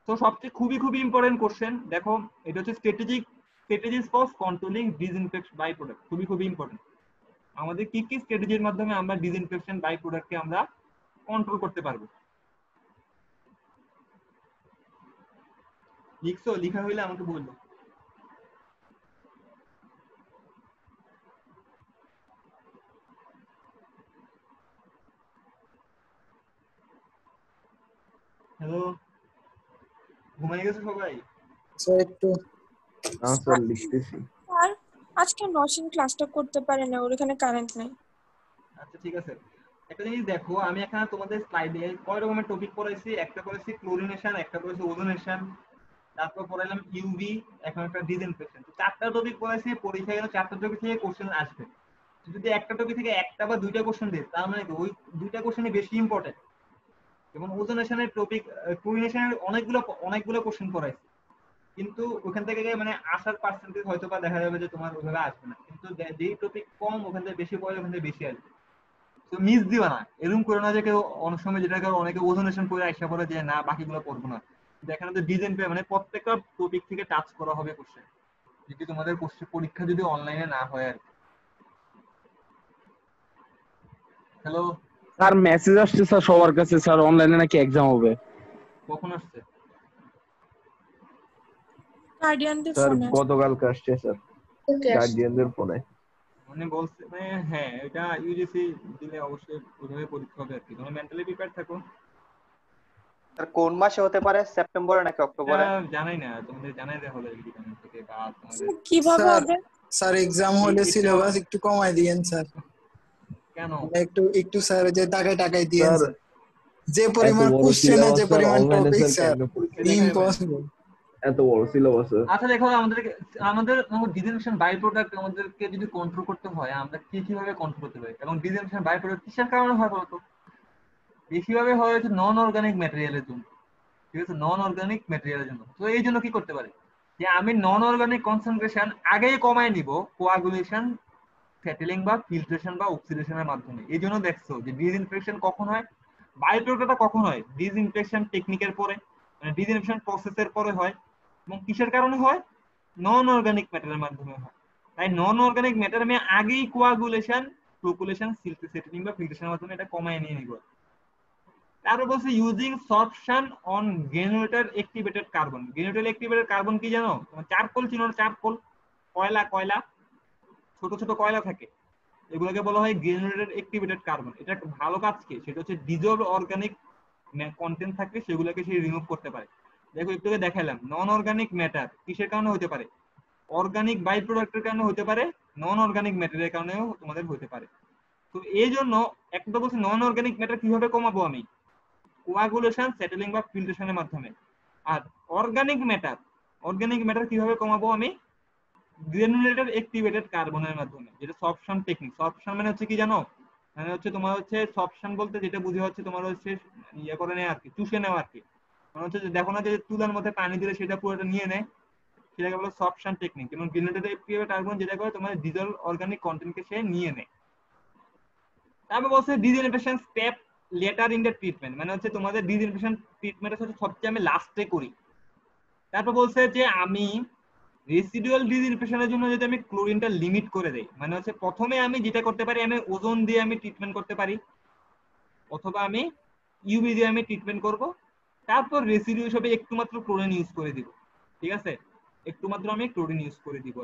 তো সবচেয়ে খুবই খুবই ইম্পর্টেন্ট কোশ্চেন দেখো, এটা হচ্ছে strategies for controlling disinfection by product, খুবই খুবই ইম্পর্টেন্ট। আমাদের কি কি স্ট্র্যাটেজির মাধ্যমে আমরা ডিসইনফেকশন বাই প্রোডাক্টকে আমরা কন্ট্রোল করতে পারবো। লিখছো, লেখা হইলে আমাকে বললো। হ্যালো, ঘুমাই গেছো সবাই? স্যার একটু না স্যার, লিখতেছি। স্যার আজকে নসীন ক্লাসটা করতে পারে না, ওর এখানে কারেন্ট নেই। আচ্ছা ঠিক আছে, একটা জিনিস দেখো, আমি এখানে তোমাদের স্লাইডে কয় রকমের টপিক পড়াইছি। একটা করেছি ক্লোরিনেশন, একটা করেছি ওজোনেশন, তারপর পড়াইলাম ইউভি, এখন একটা ডিসইনফেকশন। চারটা টপিক পড়াইছি, পরীক্ষায় গেলে চারটা টপিক থেকে কোশ্চেন আসবে। যদি একটা টপিক থেকে একটা বা দুইটা কোশ্চেন দেয়, তার মানে ওই দুইটা কোশ্চেনই বেশি ইম্পর্টেন্ট। যেমন ওজোনেশনের টপিক, ক্লোরিনেশনের অনেকগুলো কোশ্চেন পড়াইছি, কিন্তু ওখান থেকে মানে আসার পার্সেন্টেজ হয়তো বা দেখা যাবে যে তোমার ওইভাবে আসবে না। কিন্তু যেই টপিক কম ওখান থেকে বেশি পড়ে, ওখান থেকে বেশি আসবে। তো মিস দিবা না, এরকম করে না যে কেউ অনেক সময় যেটা কেউ অনেকে ওজোনেশন করে আইসা পড়ে যে না বাকিগুলো পড়বো না। এখানে তো ডিজাইন পে মানে প্রত্যেকটা টপিক থেকে টাচ করা হবে কোশ্চেন, যদি তোমাদের পরীক্ষা যদি অনলাইনে না হয় আর কি। হ্যালো, স্যার মেসেজ আসছে স্যার সবার কাছে, স্যার অনলাইনে নাকি এক্সাম হবে। কখন আসছে? গার্ডিয়ানদের স্যার ফোনে। গতকালকে আসছে স্যার, গার্ডিয়ানদের ফোনে। মানে বলছে মানে হ্যাঁ, এটা ইউজিসি দিলে অবশ্যই ওইভাবে পরীক্ষা হবে আর কি। তোমরা মেন্টালি প্রিপেয়ার থাকো। স্যার কোন মাসে হতে পারে, সেপ্টেম্বরে নাকি অক্টোবরে? জানাই না, তোমাদের জানাই দেওয়া হলো ডিপার্টমেন্ট থেকে বা তোমাদের। কিভাবে স্যার হবে? স্যার এক্সাম হলে সিলেবাস একটু কমাই দিয়েন স্যার। কেন? একটু একটু স্যার যে টাকায় দিয়েন স্যার স্যার। যে পরিমাণ এত বড় কোশ্চেন সিলেবাস যে স্যার, পরিমাণ অনলাইনে টপিক স্যার স্যার, কেমনে পরীক্ষা দেখাই হবে। ইম্পসিবল। এত বড় সিলেবাস স্যার। আচ্ছা দেখো, আমাদের ডিজেনারেশন বাই প্রোডাক্ট আমাদেরকে যদি কন্ট্রোল করতে হয়, আমরা কিভাবে কন্ট্রোল করতে পারি? এবং ডিজেনারেশন বাই প্রোডাক্ট কিসের কারণে হয় বলতো? বেশিরভাবে হয় হচ্ছে নন অর্গানিক ম্যাটেরিয়ালের জন্য। ঠিক আছে, নন অর্গানিক ম্যাটেরিয়ালের জন্য। তো এই জন্য কি করতে পারি, যে আমি নন অর্গানিক কনসেন্ট্রেশন আগেই কমায় নিব কোয়াগুলেশন, ফ্যাটিলিং বা ফিল্ট্রেশন বা অক্সিডেশনের মাধ্যমে। এই জন্য দেখছো যে ডিসইনফেকশন কখন হয়, বাই প্রোডাক্টটা কখন হয়, ডিসইনফেকশন টেকনিকের পরে, মানে ডিসইনফেকশন প্রসেসের পরে হয়। এবং কিসের কারণে হয়? নন অর্গানিক ম্যাটারের মাধ্যমে হয়। তাই নন অর্গানিক ম্যাটার আমি আগেই কোয়াগুলেশন, ফ্লোকুলেশন, সেটলিং বা ফিল্ট্রেশনের মাধ্যমে এটা কমায় নিয়ে নিব। তারপর বলছে using sorption on granulated activated carbon. Granulated activated carbon কি জানো? চারকোল চিনো? চারকোল, কয়লা, ছোট ছোট কয়লা থাকে, এগুলোকে বলা হয় গ্রানুলেটেড অ্যাক্টিভেটেড কার্বন। এটা একটা ভালো কাজ কি, সেটা হচ্ছে ডিজলভ অর্গানিক কন্টেন্ট থাকলে সেগুলোকে সে রিমুভ করতে পারে। দেখো একটু দেখাইলাম, নন অর্গানিক ম্যাটার কিসের কারণে হতে পারে? অর্গানিক বাই প্রোডাক্টের কারণে হতে পারে, নন অর্গানিক ম্যাটারের কারণেও তোমাদের হতে পারে। তো এই জন্য একটা বলছি নন অর্গানিক ম্যাটার কিভাবে কমাবো আমি, কোয়াগুলেশন, সেটেলিং বা ফিল্ট্রেশনের মাধ্যমে। আর অর্গানিক ম্যাটার কিভাবে কমাবো আমি, গ্রানুলেটেড অ্যাক্টিভেটেড কার্বনের মাধ্যমে, যেটা সবশন টেকনিক। সবশন মানে হচ্ছে কি জানো, মানে হচ্ছে তোমার হচ্ছে সবশন বলতে যেটা বুঝি হচ্ছে তোমার হচ্ছে ইয়ে করে নেয় আর কি, চুষে নেওয়া আর কি। মানে হচ্ছে যে দেখো না যে তুলার মধ্যে পানি দিলে সেটা পুরোটা নিয়ে নেয়, সেটাকে বলে সবশন টেকনিক। এবং গ্রানুলেটেড অ্যাক্টিভেটেড কার্বন যেটা করে তোমার ডিজল অর্গানিক কন্টেন্টকে সে নিয়ে নেয়। তারপর বলছে degeneration step letter in the treatment, মানে হচ্ছে তোমাদের ডিজেনারেশন ট্রিটমেন্টের সাথে সবচেয়ে আমি লাস্টে করি। তারপর বলছে যে আমি রেসিডুয়াল ডিজেনারেশনের জন্য যদি আমি ক্লোরিনটা লিমিট করে দেই, মানে হচ্ছে প্রথমে আমি যেটা করতে পারি, আমি ওজোন দিয়ে আমি ট্রিটমেন্ট করতে পারি, অথবা আমি ইউভি দিয়ে আমি ট্রিটমেন্ট করব। তারপর রেসিডিউ হিসেবে একটু মাত্র ক্লোরিন ইউজ করে দিব, ঠিক আছে, একটু মাত্র আমি ক্লোরিন ইউজ করে দিব।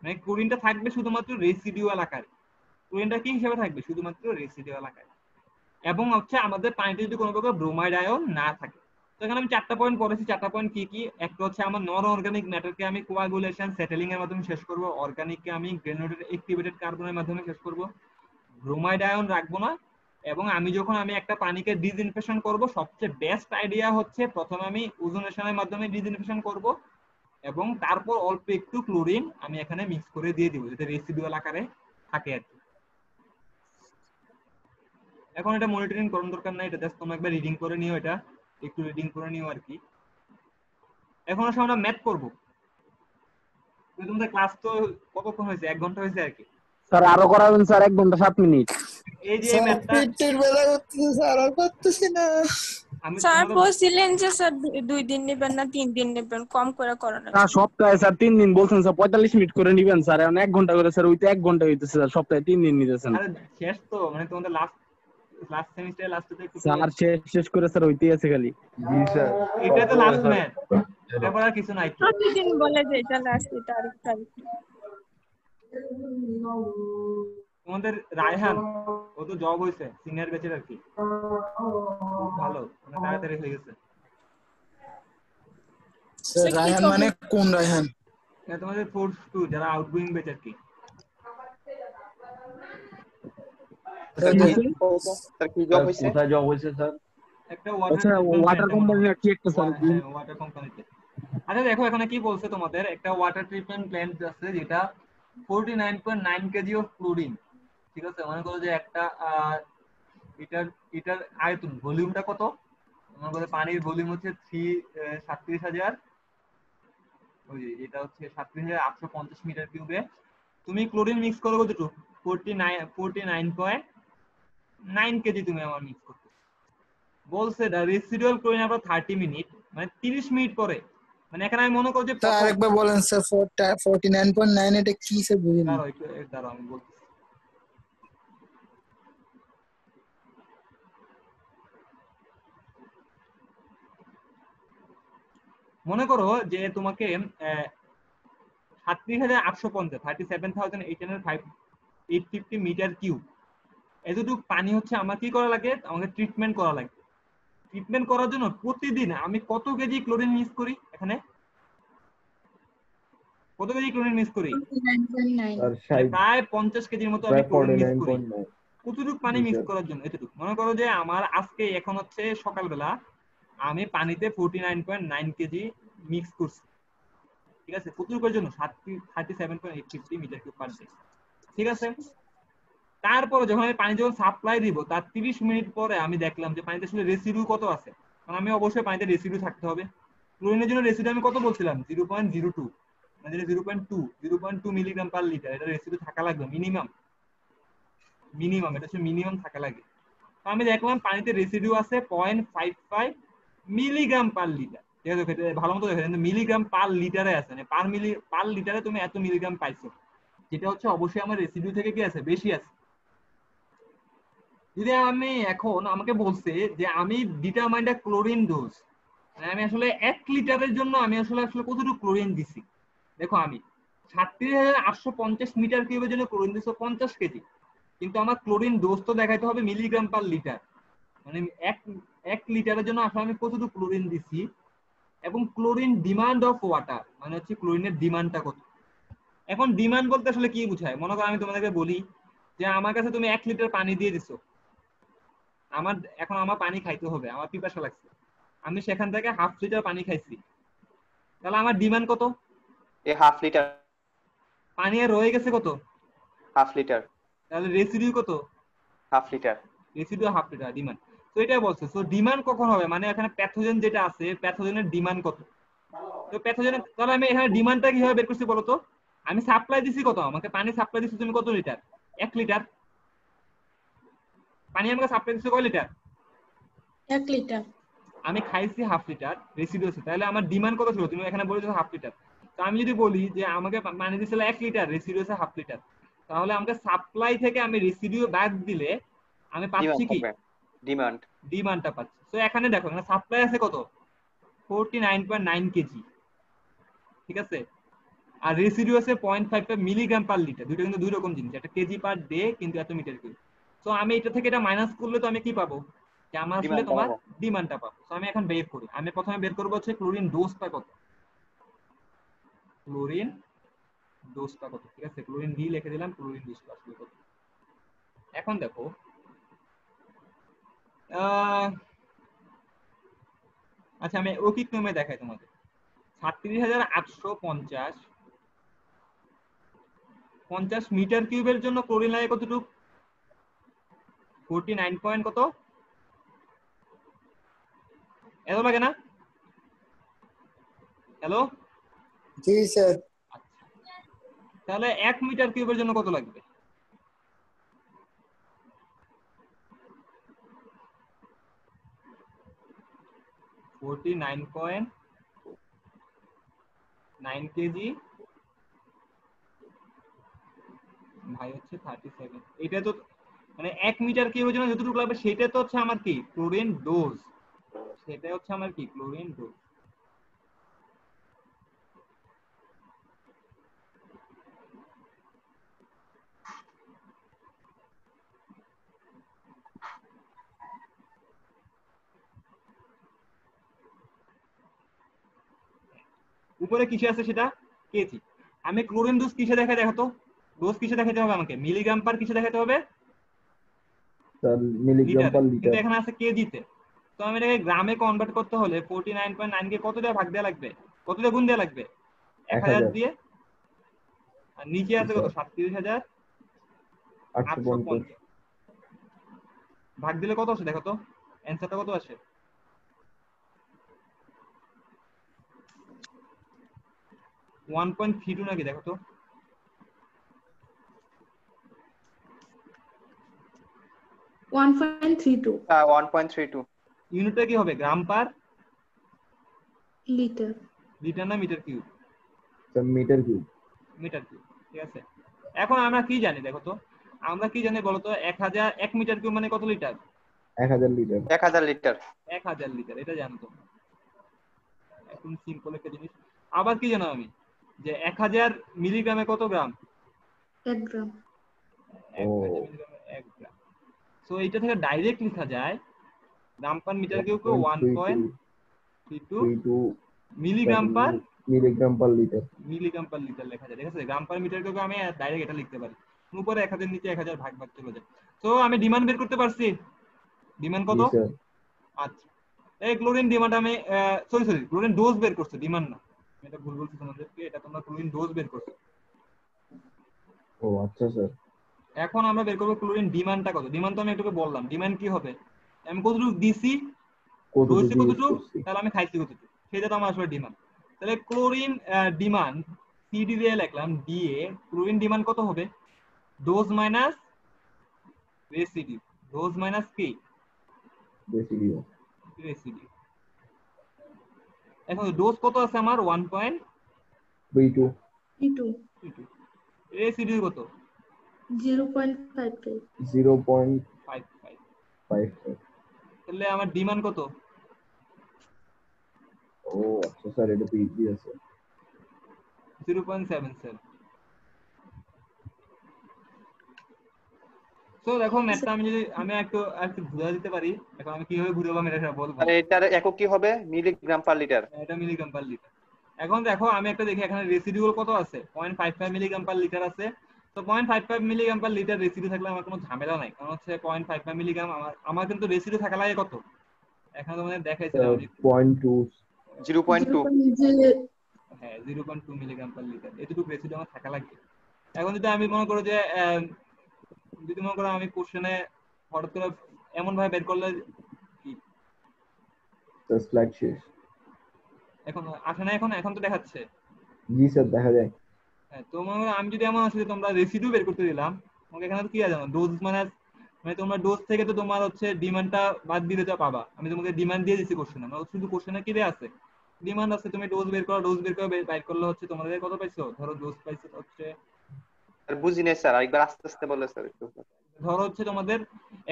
মানে ক্লোরিনটা থাকবে শুধুমাত্র রেসিডিউয়াল আকারে। ক্লোরিনটা কি হিসেবে থাকবে, শুধুমাত্র রেসিডিউয়াল আকারে। এবং হচ্ছে আমাদের পানিতে যদি কোনো প্রকার ব্রোমাইড আয়ন না থাকে। তো এখানে আমি 4টা পয়েন্ট পড়েছি। 4টা পয়েন্ট কি কি? একটা হচ্ছে আমার নন অর্গানিক ম্যাটারকে আমি কোয়াগুলেশন, সেটেলিং এর মাধ্যমে শেষ করব। অর্গানিককে আমি গ্রানুলেটেড অ্যাক্টিভেটেড কার্বনের মাধ্যমে শেষ করব। ব্রোমাইড আয়ন রাখবো না। এবং আমি যখন একটা পানিকে ডিসইনফেকশন করব, সবচেয়ে বেস্ট আইডিয়া হচ্ছে প্রথমে আমি ওজোনেশনের মাধ্যমে ডিসইনফেকশন করব, এবং তারপর অল্প একটু ক্লোরিন আমি এখানে মিক্স করে দিয়ে দিব, যাতে রেসিডুয়াল আকারে থাকে আর কি। এখন এটা মনিটরিং করার দরকার নাই, এটা জাস্ট তোমরা একবার রিডিং করে নিও, এটা একটু রিডিং করে নিও আর কি। এখন আসলে আমরা ম্যাথ করব। তোমাদের ক্লাস তো কতক্ষণ হয়েছে? 1 ঘন্টা হয়েছে আর কি। স্যার আরো করাবেন স্যার, 1 ঘন্টা 7 মিনিট। এই যে স্যার ম্যাথটা পেটের ব্যথা করতেছে স্যার, আর পারতেছি না। আমি স্যার বলছিলেন যে স্যার 2 দিন নেবেন না 3 দিন নেবেন, কম করে করানো। স্যার সপ্তাহে স্যার 3 দিন বলছেন স্যার, 45 মিনিট করে নিবেন স্যার, এখন 1 ঘন্টা করে স্যার, ওই তো 1 ঘন্টা হইতেছে স্যার, সপ্তাহে 3 দিন নিতেছেন আরে শেষ তো, মানে তোমাদের লাস্ট সেমিস্টারে লাস্টে তো একটু স্যার। শেষ করে স্যার হইতেই আছে খালি। জি স্যার, এটা তো লাস্ট ম্যাথ, তারপর আর কিছু নাই তো। প্রতিদিন বলে যে এটা লাস্ট, এটা আরেকটা। তোমাদের রায়হান, ও তো জব হয়েছে সিনিয়র ব্যাচের আর কি, খুব ভালো, মানে তাড়াতাড়ি হয়ে গেছে। স্যার রায়হান মানে কোন রায়হান? এটা তোমাদের ফোর্স 2 যারা আউটগোয়িং ব্যাচ আর কি। স্যার কি জব হইছে? কোথায় জব হয়েছে স্যার? একটা আচ্ছা ওয়াটার কোম্পানি না কি একটা স্যার? ওয়াটার কোম্পানিতে। আচ্ছা দেখো এখানে কি বলছে, তোমাদের একটা ওয়াটার ট্রিটমেন্ট প্ল্যান্ট আছে যেটা 49.9 কেজি অফ ক্লোরিন, ঠিক আছে। মনে করো যে একটা এটার আয়তন, ভলিউমটা কত? মনে করো পানির ভলিউম হচ্ছে 37,000, ওই এটা হচ্ছে 37,850 মিটার কিউবে। তুমি ক্লোরিন মিক্স করো কতটুকু? 49.9 কেজি তুমি আমার মিক্স করতে বলছে। দা রেসিডুয়াল ক্লোরিন আবার 30 মিনিট, মানে 30 মিনিট পরে, মানে এখানে আমি মনে করি যে স্যার আরেকবার বলেন স্যার, 49.9 এটা কি স্যার বুঝিনি। দাঁড়াও আমি বলতেছি। মনে করো যে তোমাকে 37,850 37,850 মিটার কিউব এতটুকু পানি হচ্ছে আমার কি করা লাগে, আমাকে ট্রিটমেন্ট করা লাগে। ট্রিটমেন্ট করার জন্য প্রতিদিন আমি কত কেজি ক্লোরিন মিক্স করি? এখানে কত কেজি ক্লোরিন মিক্স করি? 49.9 প্রায় 50 কেজির মতো আমি ক্লোরিন মিক্স করি। 49.9। কতটুকু পানি মিক্স করার জন্য? এতটুকু। মনে করো যে আমার আজকে এখন হচ্ছে সকালবেলা আমি পানিতে 49.9 কেজি মিক্স করছি, ঠিক আছে। কতটুকুর জন্য? 37.850 মিটার কিউব পার ডে, ঠিক আছে। তারপরে যখন আমি পানি যখন সাপ্লাই দিব, তার 30 মিনিট পরে আমি দেখলাম যে পানিতে আসলে রেসিডিউ কত আছে। কারণ আমি অবশ্যই পানিতে রেসিডিউ থাকতে হবে। ক্লোরিনের জন্য রেসিডিউ আমি কত বলছিলাম? 0.02, মানে 0.2 মিলিগ্রাম পার লিটার। এটা রেসিডিউ থাকা লাগবে মিনিমাম, এটা হচ্ছে মিনিমাম থাকা লাগে। তো আমি দেখলাম পানিতে রেসিডিউ আছে 0.55 মিলিগ্রাম পার লিটার, ঠিক আছে। ভালো মতো দেখেন মিলিগ্রাম পার লিটারে আছে, মানে পার লিটারে তুমি এত মিলিগ্রাম পাইছো, যেটা হচ্ছে অবশ্যই আমার রেসিডিউ থেকে কি আছে, বেশি আছে। যদি আমি এখন আমাকে বলছে যে আমি ডিটারমাইন্ড আ ক্লোরিন ডোজ, মানে আমি আসলে 1 লিটারের জন্য আমি আসলে কতটুকু ক্লোরিন দিছি। দেখো আমি 37,850 মিটার কিউবের জন্য ক্লোরিন দিছি 50 কেজি, কিন্তু আমার ক্লোরিন ডোজ তো দেখাইতে হবে মিলিগ্রাম পার লিটার, মানে এক লিটারের জন্য আসলে আমি কতটুকু ক্লোরিন দিছি। এবং ক্লোরিন ডিমান্ড অফ ওয়াটার, মানে হচ্ছে ক্লোরিনের ডিমান্ডটা কত। এখন ডিমান্ড বলতে আসলে কি বোঝায়? মনে করো আমি তোমাদেরকে বলি যে আমার কাছে তুমি 1 লিটার পানি দিয়ে দিছো, এখন আমার পানি খাইতে হবে, আমার পিপাসা লাগছে, আমি সেখান থেকে 1/2 লিটার পানি খাইছি, তাহলে আমার ডিমান্ড কত? এই 1/2 লিটার, পানি আর রয়ে গেছে কত? 1/2 লিটার, তাহলে রেসিডিউ কত? 1/2 লিটার। Residue 1/2 litre demand. তো এটাই বলছে, সো ডিমান্ড কখন হবে, মানে এখানে প্যাথোজেন যেটা আছে প্যাথোজেনের ডিমান্ড কত। তো প্যাথোজেনের, তাহলে আমি এখানে ডিমান্ডটা কিভাবে বের করছি বলতো? আমি সাপ্লাই দিছি কত, আমাকে পানি সাপ্লাই দিছো তুমি কত লিটার? 1 লিটার। পানি আমাকে সাপ্লাই দিছো কয় লিটার? 1 লিটার। আমি খাইছি 1/2 লিটার, রেসিডিউ আছে, তাহলে আমার ডিমান্ড কত ছিল? তুমি এখানে বলেছো 1/2 লিটার। তো আমি যদি বলি যে আমাকে পানি দিছিল 1 লিটার, রেসিডিউ আছে 1/2 লিটার, তাহলে আমাকে সাপ্লাই থেকে আমি রেসিডিউ বাদ দিলে আমি পাচ্ছি কি? ডিমান্ড। ডিমান্ডটা পাচ্ছি। তো এখানে দেখো, এখানে সাপ্লাই আছে কত? 49.9 কেজি, ঠিক আছে, আর রেসিডিউ আছে 0.55 মিলিগ্রাম পার লিটার। দুটো কিন্তু দুই রকম জিনিস, একটা কেজি পার ডে কিন্তু এত মিটার কিউব। তো আমি এটা থেকে এটা মাইনাস করলে তো আমি কি পাবো, যে আমার আসলে তোমার ডিমান্ডটা পাবো। তো আমি এখন বের করি, আমি প্রথমে বের করবো হচ্ছে ক্লোরিন ডোজটা কত, ক্লোরিন ডোজটা কত, ঠিক আছে, ক্লোরিন ডি লিখে দিলাম, ক্লোরিন ডোজটা আসলে কত। এখন দেখো আচ্ছা আমি ঐকিক নিয়মে দেখাই তোমাদের। 37,850 মিটার কিউবের জন্য ক্লোরিন লাগে কতটুকু? 49 পয়েন্ট কত? এত লাগে না? হ্যালো, জি স্যার। তাহলে 1 মিটার কিউবের জন্য কত লাগবে? $49.9 কেজি ভাই হচ্ছে 37। এটা তো মানে 1 মিটার কিউবের জন্য যতটুকু লাগবে সেটা তো হচ্ছে আমার কি ক্লোরিন ডোজ, সেটা হচ্ছে আমার কি ক্লোরিন ডোজ। উপরে কিসে আছে সেটা কেজি, আমি ক্লোরিন ডোজ কিসে দেখাই দেখাতো? ডোজ কিসে দেখাতে হবে আমাকে? মিলিগ্রাম পার কিসে দেখাতে হবে? মিলিগ্রাম পার কিন্তু লিটার। এখানে আছে কেজিতে। তো আমি এটাকে গ্রামে কনভার্ট করতে হলে 49.9 কে কত দিয়ে ভাগ দেওয়া লাগবে, কত দিয়ে গুণ দেওয়া লাগবে? 1000 দিয়ে। আর নিচে আছে কত? 37,850 ভাগ দিলে কত আসে দেখো তো, অ্যানসারটা কত আসে? 1.32 নাকি দেখো তো। 1.32 1.32 ইউনিটটা কি হবে? Gram per litre. লিটার না metre cube? Metre cube. Metre cube, ঠিক আছে। এখন আমরা কি জানি দেখো তো, আমরা কি জানি বলতো? 1 মিটার কিউব মানে কত লিটার? 1000 লিটার। 1000 লিটার। 1000 লিটার, এটা জানতো। এখন সিম্পল একটা জিনিস। আবার কি জানো আমি, যে 1000 মিলিগ্রামে কত গ্রাম? 1 গ্রাম। 1000 মিলিগ্রামে 1 গ্রাম। সো এটা থেকে ডাইরেক্ট লেখা যায় গ্রাম পার মিটার কিউবকে 1.32 milligram per litre. Milligram per litre লেখা যায়, ঠিক আছে। গ্রাম পার মিটার কিউবকে আমি ডাইরেক্ট এটা লিখতে পারি। উপরে 1000, নিচে 1000 ভাগ ভাগ চলে যায়। তো আমি ডিমান্ড বের করতে পারছি। ডিমান্ড কত? আচ্ছা, এই ক্লোরিন ডিমান্ড আমি সরি ক্লোরিন ডোজ বের করছি, ডিমান্ড না। আমি এটা ভুল বলছি তোমাদেরকে, এটা তোমরা ক্লোরিন ডোজ বের করছো। ও আচ্ছা স্যার। এখন আমরা বের করব ক্লোরিন ডিমান্ডটা কত। ডিমান্ড তো আমি একটু বললাম, ডিমান্ড কি হবে? আমি কতটুকু দিছি, কতটুকু, তাহলে আমি খাইছি কতটুকু, সেটা তো আমার আসলে ডিমান্ড। তাহলে ক্লোরিন ডিমান্ড সিডি দিয়ে লিখলাম, ডি এ ক্লোরিন ডিমান্ড কত হবে? Dose minus residue, dose minus কি রেসিডিউ। এখন ডোজ কত আছে আমার? 1.32। রেসিডিউ কত? 0.55। তাহলে আমার ডিমান্ড কত? ও আচ্ছা স্যার, এটা তো ইজি আছে। 0.77। তো দেখো ম্যাথটা আমি একটু ঘুরে দিতে পারি। এখন আমি কিভাবে ঘুরাবো আমি এটা বলবো। আর এটার একক কি হবে? Milligram per litre. এটা মিলিগ্রাম পার লিটার। এখন দেখো আমি একটা দেখি এখানে রেসিডিউল কত আছে, 0.55 মিলিগ্রাম পার লিটার আছে। তো 0.55 মিলিগ্রাম পার লিটার রেসিডু থাকলে আমার কোনো ঝামেলা নাই, কারণ হচ্ছে 0.55 মিলিগ্রাম আমার কিন্তু রেসিডু থাকা লাগে কত, এখানে তোমাদের দেখাইছিলাম আমি। 0.2 0.2। হ্যাঁ 0.2 মিলিগ্রাম পার লিটার, এতটুকু রেসিডু আমার থাকা লাগবে। এখন যদি আমি মনে করো যে যদি মনে করো আমি কোশ্চেনে হঠাৎ করে এমন ভাবে বের করলে কি স্লাইড শেষ। এখন আসে না, এখন তো দেখাচ্ছে। জি স্যার দেখা যায়। হ্যাঁ তো মনে করো আমি যদি এমন আছে যে তোমরা রেসিডু বের করতে দিলাম, তোমাকে এখানে তো কি আছে ডোজ মানে তোমরা ডোজ থেকে তো তোমার হচ্ছে ডিমান্ডটা বাদ দিলে যা পাবা, আমি তোমাকে ডিমান্ড দিয়ে দিচ্ছি কোশ্চেনে, মানে শুধু কোশ্চেনে কি দেয়া আছে ডিমান্ড আছে, তুমি ডোজ বের করো, ডোজ বের করে বাইর করলে হচ্ছে তোমাদের কত পাইছো, ধরো ডোজ পাইছো হচ্ছে, স্যার বুঝি নাই স্যার, আরেকবার আস্তে আস্তে বলে স্যার একটু। ধরো হচ্ছে তোমাদের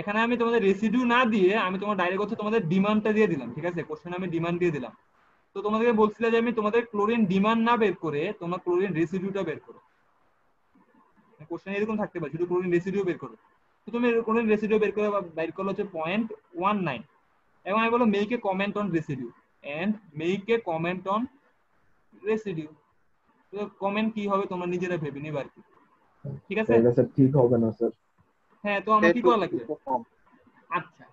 এখানে আমি তোমাদের রেসিডিউ না দিয়ে আমি তোমার ডাইরেক্ট হচ্ছে তোমাদের ডিমান্ডটা দিয়ে দিলাম, ঠিক আছে, কোশ্চেনে আমি ডিমান্ড দিয়ে দিলাম। তো তোমাদেরকে বলছিল যে আমি তোমাদের ক্লোরিন ডিমান্ড না বের করে তোমরা ক্লোরিন রেসিডিউটা বের করো, কোশ্চেন এরকম থাকতে পারে শুধু ক্লোরিন রেসিডিউ বের করো। তো তুমি ক্লোরিন রেসিডিউ বের করে বাইর করলে হচ্ছে 0.19, এবং আমি বলো make a comment on residue and make a comment on residue. তো কমেন্ট কি হবে তোমরা নিজেরা ভেবে নিবে আর কি, ঠিক আছে। এটা স্যার ঠিক হবে না স্যার। হ্যাঁ তো আমার কি করা লাগবে? একটু কম। আচ্ছা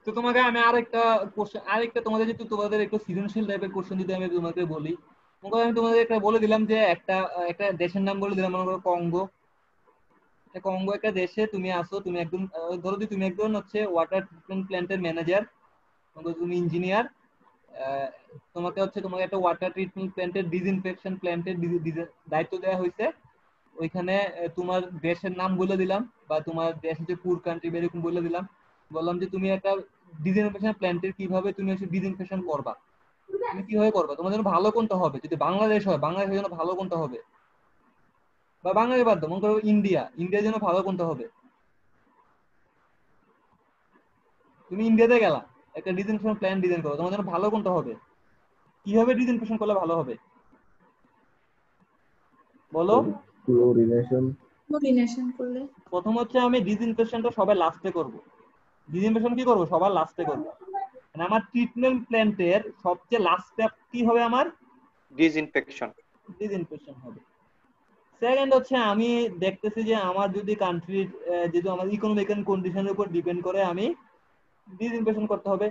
তো তোমাকে আমি আরেকটা তোমাদের যেহেতু তোমাদের একটু সৃজনশীল টাইপের কোশ্চেন যদি আমি তোমাকে বলি, মনে করো আমি তোমাদের একটা বলে দিলাম যে একটা দেশের নাম বলে দিলাম, মনে করো কঙ্গো। কঙ্গো একটা দেশে তুমি আসো, তুমি একজন ধরো যে তুমি একজন হচ্ছে ওয়াটার ট্রিটমেন্ট প্ল্যান্টের ম্যানেজার, তুমি ইঞ্জিনিয়ার, তোমাকে একটা ওয়াটার ট্রিটমেন্ট প্ল্যান্টের ডিসইনফেকশন প্ল্যান্টের দায়িত্ব দেওয়া হয়েছে। ওইখানে তোমার দেশের নাম বলে দিলাম, বা তোমার দেশ হচ্ছে পুর কান্ট্রি এরকম বলে দিলাম, বললাম যে তুমি একটা ডিসইনফেকশন প্ল্যান্টের কিভাবে তুমি হচ্ছে ডিসইনফেকশন করবা, তুমি কিভাবে করবা, তোমার জন্য ভালো কোনটা হবে, যদি বাংলাদেশ হয় বাংলাদেশের জন্য ভালো কোনটা হবে, বা বাংলাদেশ বাদ দাও মনে করো ইন্ডিয়ার জন্য ভালো কোনটা হবে। তুমি ইন্ডিয়াতে গেলা, একটা ডিসইনফেকশন প্ল্যান ডিজাইন করো, তোমার জন্য ভালো কোনটা হবে, কিভাবে ডিসইনফেকশন করলে ভালো হবে বলো। ক্লোরিনেশন করলে প্রথম হচ্ছে আমি ডিসইনফেকশনটা সবার লাস্টে করব, ডিসইনফেকশন কি করব সবার লাস্টে করব, মানে আমার ট্রিটমেন্ট প্ল্যান্টের সবচেয়ে লাস্ট স্টেপ কি হবে, আমার ডিসইনফেকশন হবে। সেকেন্ড হচ্ছে আমি দেখতেছি যে আমার যদি কান্ট্রির যেহেতু আমার ইকোনমিক্যাল কন্ডিশনের উপর ডিপেন্ড করে আমি ডিসইনফেকশন করতে হবে।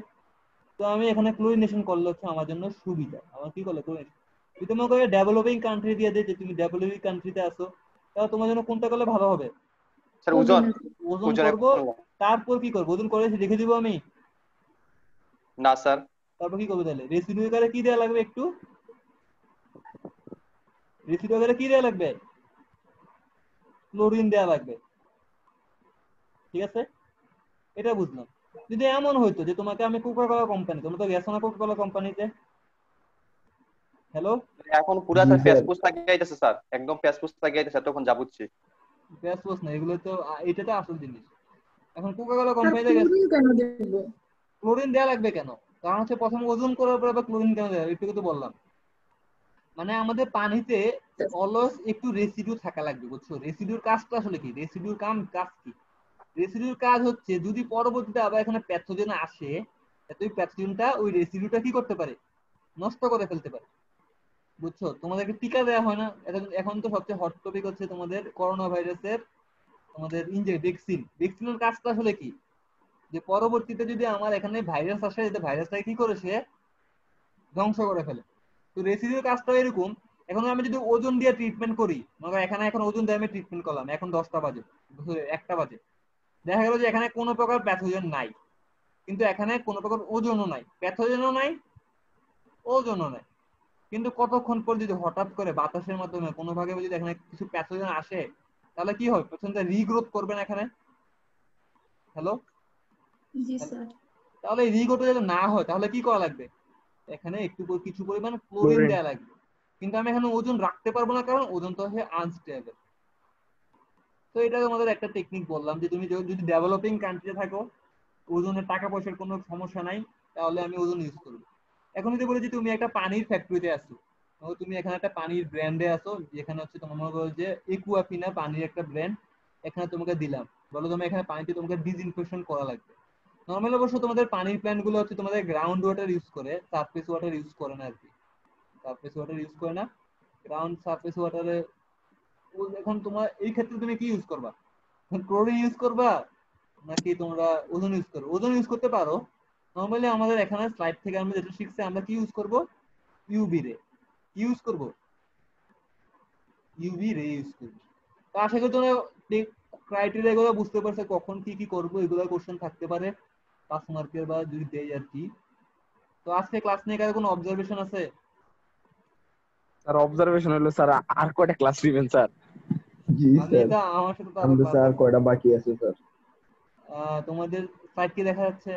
তো আমি এখানে ক্লোরিনেশন করলে হচ্ছে আমার জন্য সুবিধা, আমার কি করলে ক্লোরিনেশন। যদি তোমাকে ডেভেলপিং কান্ট্রি দিয়ে দেয় যে তুমি ডেভেলপিং কান্ট্রিতে আসো, তাহলে তোমার জন্য কোনটা করলে ভালো হবে? স্যার ওজন ওজন করব, তারপর কি করব, ওজন করে লিখে দিব আমি না স্যার। তারপর কি করবো তাহলে রেসিডিউ আকারে কি দেওয়া লাগবে, একটু রেসিডিউ আকারে কি দেওয়া লাগবে, ক্লোরিন দেওয়া লাগবে, ঠিক আছে। এটা বুঝলাম। যদি এমন হইতো যে তোমাকে আমি কোকা কোলা কোম্পানি, তোমরা তো গেছো না কোকা কোলা কোম্পানিতে, হ্যালো এখন পুরা স্যার ফেসবুক লাগাইতেছে স্যার, একদম ফেসবুক লাগাইতেছে, তখন যা বুঝছি ফেসবুক না, এগুলো তো এটা তো আসল জিনিস। এখন কোকা কোলা কোম্পানিতে ক্লোরিন কেন দেব? ক্লোরিন দেওয়া লাগবে কেন, কারণ হচ্ছে প্রথম ওজন করার পর আবার ক্লোরিন কেন দেওয়া, একটু তো বললাম, মানে আমাদের পানিতে অলওয়েজ একটু রেসিডিউ থাকা লাগবে, বুঝছো। রেসিডিউর কাজটা আসলে কি, রেসিডিউর কাজ কি, রেসিডিউর কাজ হচ্ছে যদি পরবর্তীতে আবার এখানে প্যাথোজেন আসে, ওই প্যাথোজেনটা ওই রেসিডিউটা কি করতে পারে, নষ্ট করে ফেলতে পারে, বুঝছো। তোমাদেরকে টিকা দেওয়া হয় না, এখন তো সবচেয়ে হট টপিক হচ্ছে তোমাদের করোনা ভাইরাসের তোমাদের ভ্যাকসিনের কাজটা আসলে কি, যে পরবর্তীতে যদি আমার এখানে ভাইরাস আসে, যে ভাইরাসটা কি করে সে ধ্বংস করে ফেলে। তো রেসিডিউর কাজটা এরকম। এখন আমি যদি ওজন দিয়ে ট্রিটমেন্ট করি, এখানে এখন ওজন দিয়ে আমি ট্রিটমেন্ট করলাম, এখন 10টা বাজে 1টা বাজে, দেখা গেল যে এখানে কোনো প্রকার প্যাথোজেন নাই, কিন্তু এখানে কোনো প্রকার ওজনও নাই, প্যাথোজেনও নাই, ওজনও নাই, কিন্তু কতক্ষণ পর যদি হঠাৎ করে বাতাসের মাধ্যমে কোনো ভাবে যদি এখানে কিছু প্যাথোজেন আসে, তাহলে কি হয়, পেশেন্টটা রিগ্রোথ করবে না এখানে, হ্যালো। জি স্যার। তাহলে রিগ্রোথ যদি না হয় তাহলে কি করা লাগবে, এখানে একটু কিছু পরিমাণ ক্লোরিন দেওয়া লাগবে, কিন্তু আমি এখানে ওজন রাখতে পারবো না, কারণ ওজন তো হচ্ছে আনস্টেবল। তো এটা তোমাদের একটা টেকনিক বললাম, যে তুমি যদি ডেভেলপিং কান্ট্রিতে থাকো, ওজনের টাকা পয়সার কোনো সমস্যা নাই, তাহলে আমি ওজন ইউজ করবো। এখন যদি বলি যে তুমি একটা পানির ফ্যাক্টরিতে আছো, তুমি এখানে একটা পানির ব্র্যান্ডে আছো, যেখানে হচ্ছে তোমার মনে করো যে একুয়াফিনা পানির একটা ব্র্যান্ড, এখানে তোমাকে দিলাম, বলো তুমি এখানে পানিতে তোমাকে ডিসইনফেকশন করা লাগবে। নর্মালি অবশ্য তোমাদের পানির প্ল্যান্ট গুলো হচ্ছে তোমাদের গ্রাউন্ড ওয়াটার ইউজ করে, সারফেস ওয়াটার ইউজ করে না আর কি, সারফেস ওয়াটার ইউজ করে না, গ্রাউন্ড সারফেস ওয়াটারে এখন তোমার এই ক্ষেত্রে তুমি কি ইউজ করবা? ক্লোরিন ইউজ করবা নাকি তোমরা ওজোন ইউজ করবে? ওজোন ইউজ করতে পারো। নরমালি আমাদের এখানে স্লাইড থেকে আমরা যেটা শিখছি, আমরা কি ইউজ করব? ইউভি রে ইউজ করব, ইউভি রে ইউজ করব। তো আশা করি তোমরা ক্রাইটেরিয়া গুলো বুঝতে পারছো, কখন কি কি করব, এগুলো কোশ্চেন থাকতে পারে 5 মার্কের বা যদি দেই আর কি। তো আজকে ক্লাস নিয়ে কারো কোনো অবজারভেশন আছে? স্যার অবজারভেশন হলো স্যার আর কয়টা ক্লাস নেবেন স্যার? জি আমি স্যার, তো আমার সাথে তো আরো আমাদের ক্লাস স্যার আছে। কয়টা বাকি আছে স্যার? তোমাদের স্লাইড কি দেখা যাচ্ছে?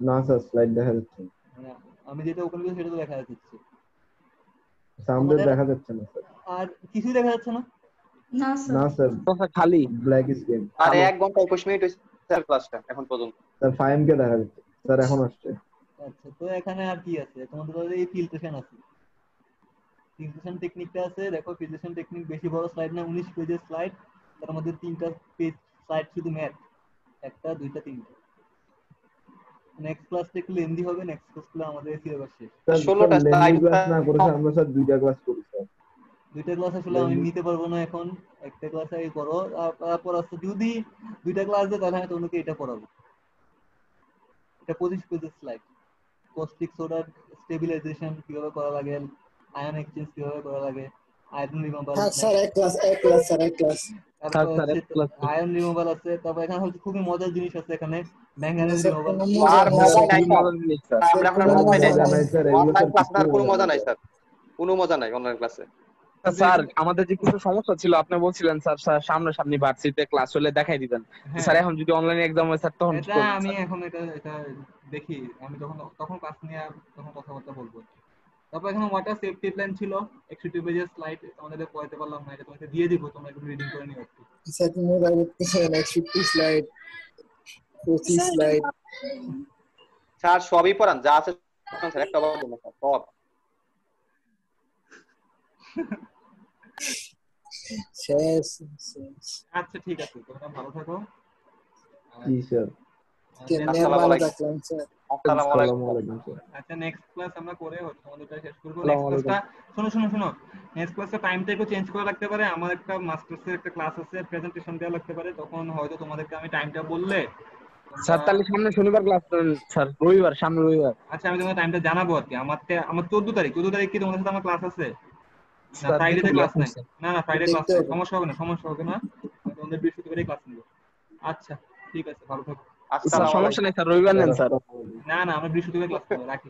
না স্যার, স্লাইড দেখা যাচ্ছে না। মানে আমি যেটা ওপেন করেছি সেটা তো দেখা যাচ্ছে। স্যার আমাদের তোমাদের দেখা যাচ্ছে না স্যার। আর কিছুই দেখা যাচ্ছে না? না না স্যার স্যার, তো স্যার খালি ব্ল্যাক স্ক্রিন। আর 1 ঘন্টা 21 মিনিট হয়েছে স্যার ক্লাসটা এখন পর্যন্ত। স্যার ফাইম কে দেখা যাচ্ছে স্যার, এখন আসছে। আচ্ছা, তো এখানে আর কি আছে? তোমাদের তাহলে এই ফিল্ট্রেশন আছে, ফিল্ট্রেশন টেকনিকটা আছে। দেখো ফিল্ট্রেশন টেকনিক বেশি বড় স্লাইড না, 19 পেজের স্লাইড, তার মধ্যে 3টা পেজ স্লাইড শুধু ম্যাথ, 1টা 2টা 3টা। নেক্সট ক্লাসটা একটু লেন্দি হবে, নেক্সট ক্লাসে আমাদের সিলেবাস শেষ। স্যার 16টা লেন্দি স্লাইড ক্লাস না করে স্যার আমরা স্যার 2টা ক্লাস করি স্যার। 2টা ক্লাস আসলে আমি নিতে পারবো না এখন, একটা ক্লাস আগে করো, তারপর আসতে যদি 2টা ক্লাস দেয় তাহলে আমি তোমাকে এটা পড়াবো। এটা 25 পেজের স্লাইড, কস্টিক সোডার স্টেবিলাইজেশন কিভাবে করা লাগে, আয়ন এক্সচেঞ্জ কিভাবে করা লাগে, আয়রন রিমুভাল, হ্যাঁ স্যার, এক ক্লাস স্যার, এক ক্লাস। তারপর স্যার হচ্ছে ক্লাস আয়ন রিমুভাল আছে। তারপর এখানে হচ্ছে খুবই মজার জিনিস আছে, এখানে ম্যাঙ্গানিজ স্যার রিমুভাল। কোনো মজা আর নেই মজা স্যার। নাই স্যার, মজার জিনিস স্যার। আমরা এখন আর কোনো মজাই মজা নাই নেই। স্যার এগুলো অনলাইন স্যার ক্লাস আর কোনো মজা নাই নাই। স্যার, কোনো মজা নাই অনলাইন ক্লাসে। স্যার আমাদের যে কিছু সমস্যা ছিল আপনি বলছিলেন স্যার সামনাসামনি ভার্সিটিতে ক্লাস হলে দেখাই দিবেন। হ্যাঁ, স্যার এখন যদি অনলাইন এক্সাম হয় স্যার তখন কি এটা করবেন আমি স্যার? এখন এটা দেখি, আমি তখন ক্লাস নিয়ে তখন কথাবার্তা বলবো। তারপর এখানে ওয়াটার সেফটি প্ল্যান ছিল, 61 পেজের স্লাইড, আমাদের পড়াতে পারলাম না, এটা তোমাকে দিয়ে দিব, তোমরা একটু রিডিং করে নিও একটু। স্যার কি মজা করতেছেন? 61 স্লাইড, 25 স্যার স্লাইড। স্যার সবই পড়ান যা আছে স্যার, একটা অভাব নেই স্যার, সব। শেষ। আচ্ছা ঠিক আছে, তোমরা ভালো থাকো। জি স্যার। কেমনে আসসালামু ভালো আলাইকুম। থাকলাম স্যার? আসসালামু আলাইকুম। আসসালামু আলাইকুম স্যার। আচ্ছা নেক্সট ক্লাস আমরা করে হচ্ছে আমাদেরটা শেষ করবো। আসসালামু নেক্সট আলাইকুম। ক্লাসটা শোনো, নেক্সট ক্লাসটা টাইমটা একটু চেঞ্জ করা লাগতে পারে। আমার একটা মাস্টার্সের একটা ক্লাস আছে, প্রেজেন্টেশন দেওয়া লাগতে পারে, তখন হয়তো তোমাদেরকে আমি টাইমটা বললে স্যার তাহলে সামনে শনিবার ক্লাস স্যার, রবিবার, সামনে রবিবার। আচ্ছা আমি তোমাকে টাইমটা জানাবো আর কি। আমার 14 তারিখ কি তোমাদের সাথে আমার ক্লাস আছে? না স্যার ফ্রাইডেতে দেখুন ক্লাস এখন নাই। স্যার। না ফ্রাইডে ক্লাস দেখতে নাই, হবে। সমস্যা হবে না, আমি তোমাদের বৃহস্পতিবারে ক্লাস নিব। আচ্ছা ঠিক আছে, ভালো থাকো। স্যার আসসালামু সমস্যা আলাইকুম। নেই স্যার, রবিবার নেন স্যার। না আমরা বৃহস্পতিবারে ক্লাস করবো, রাখি।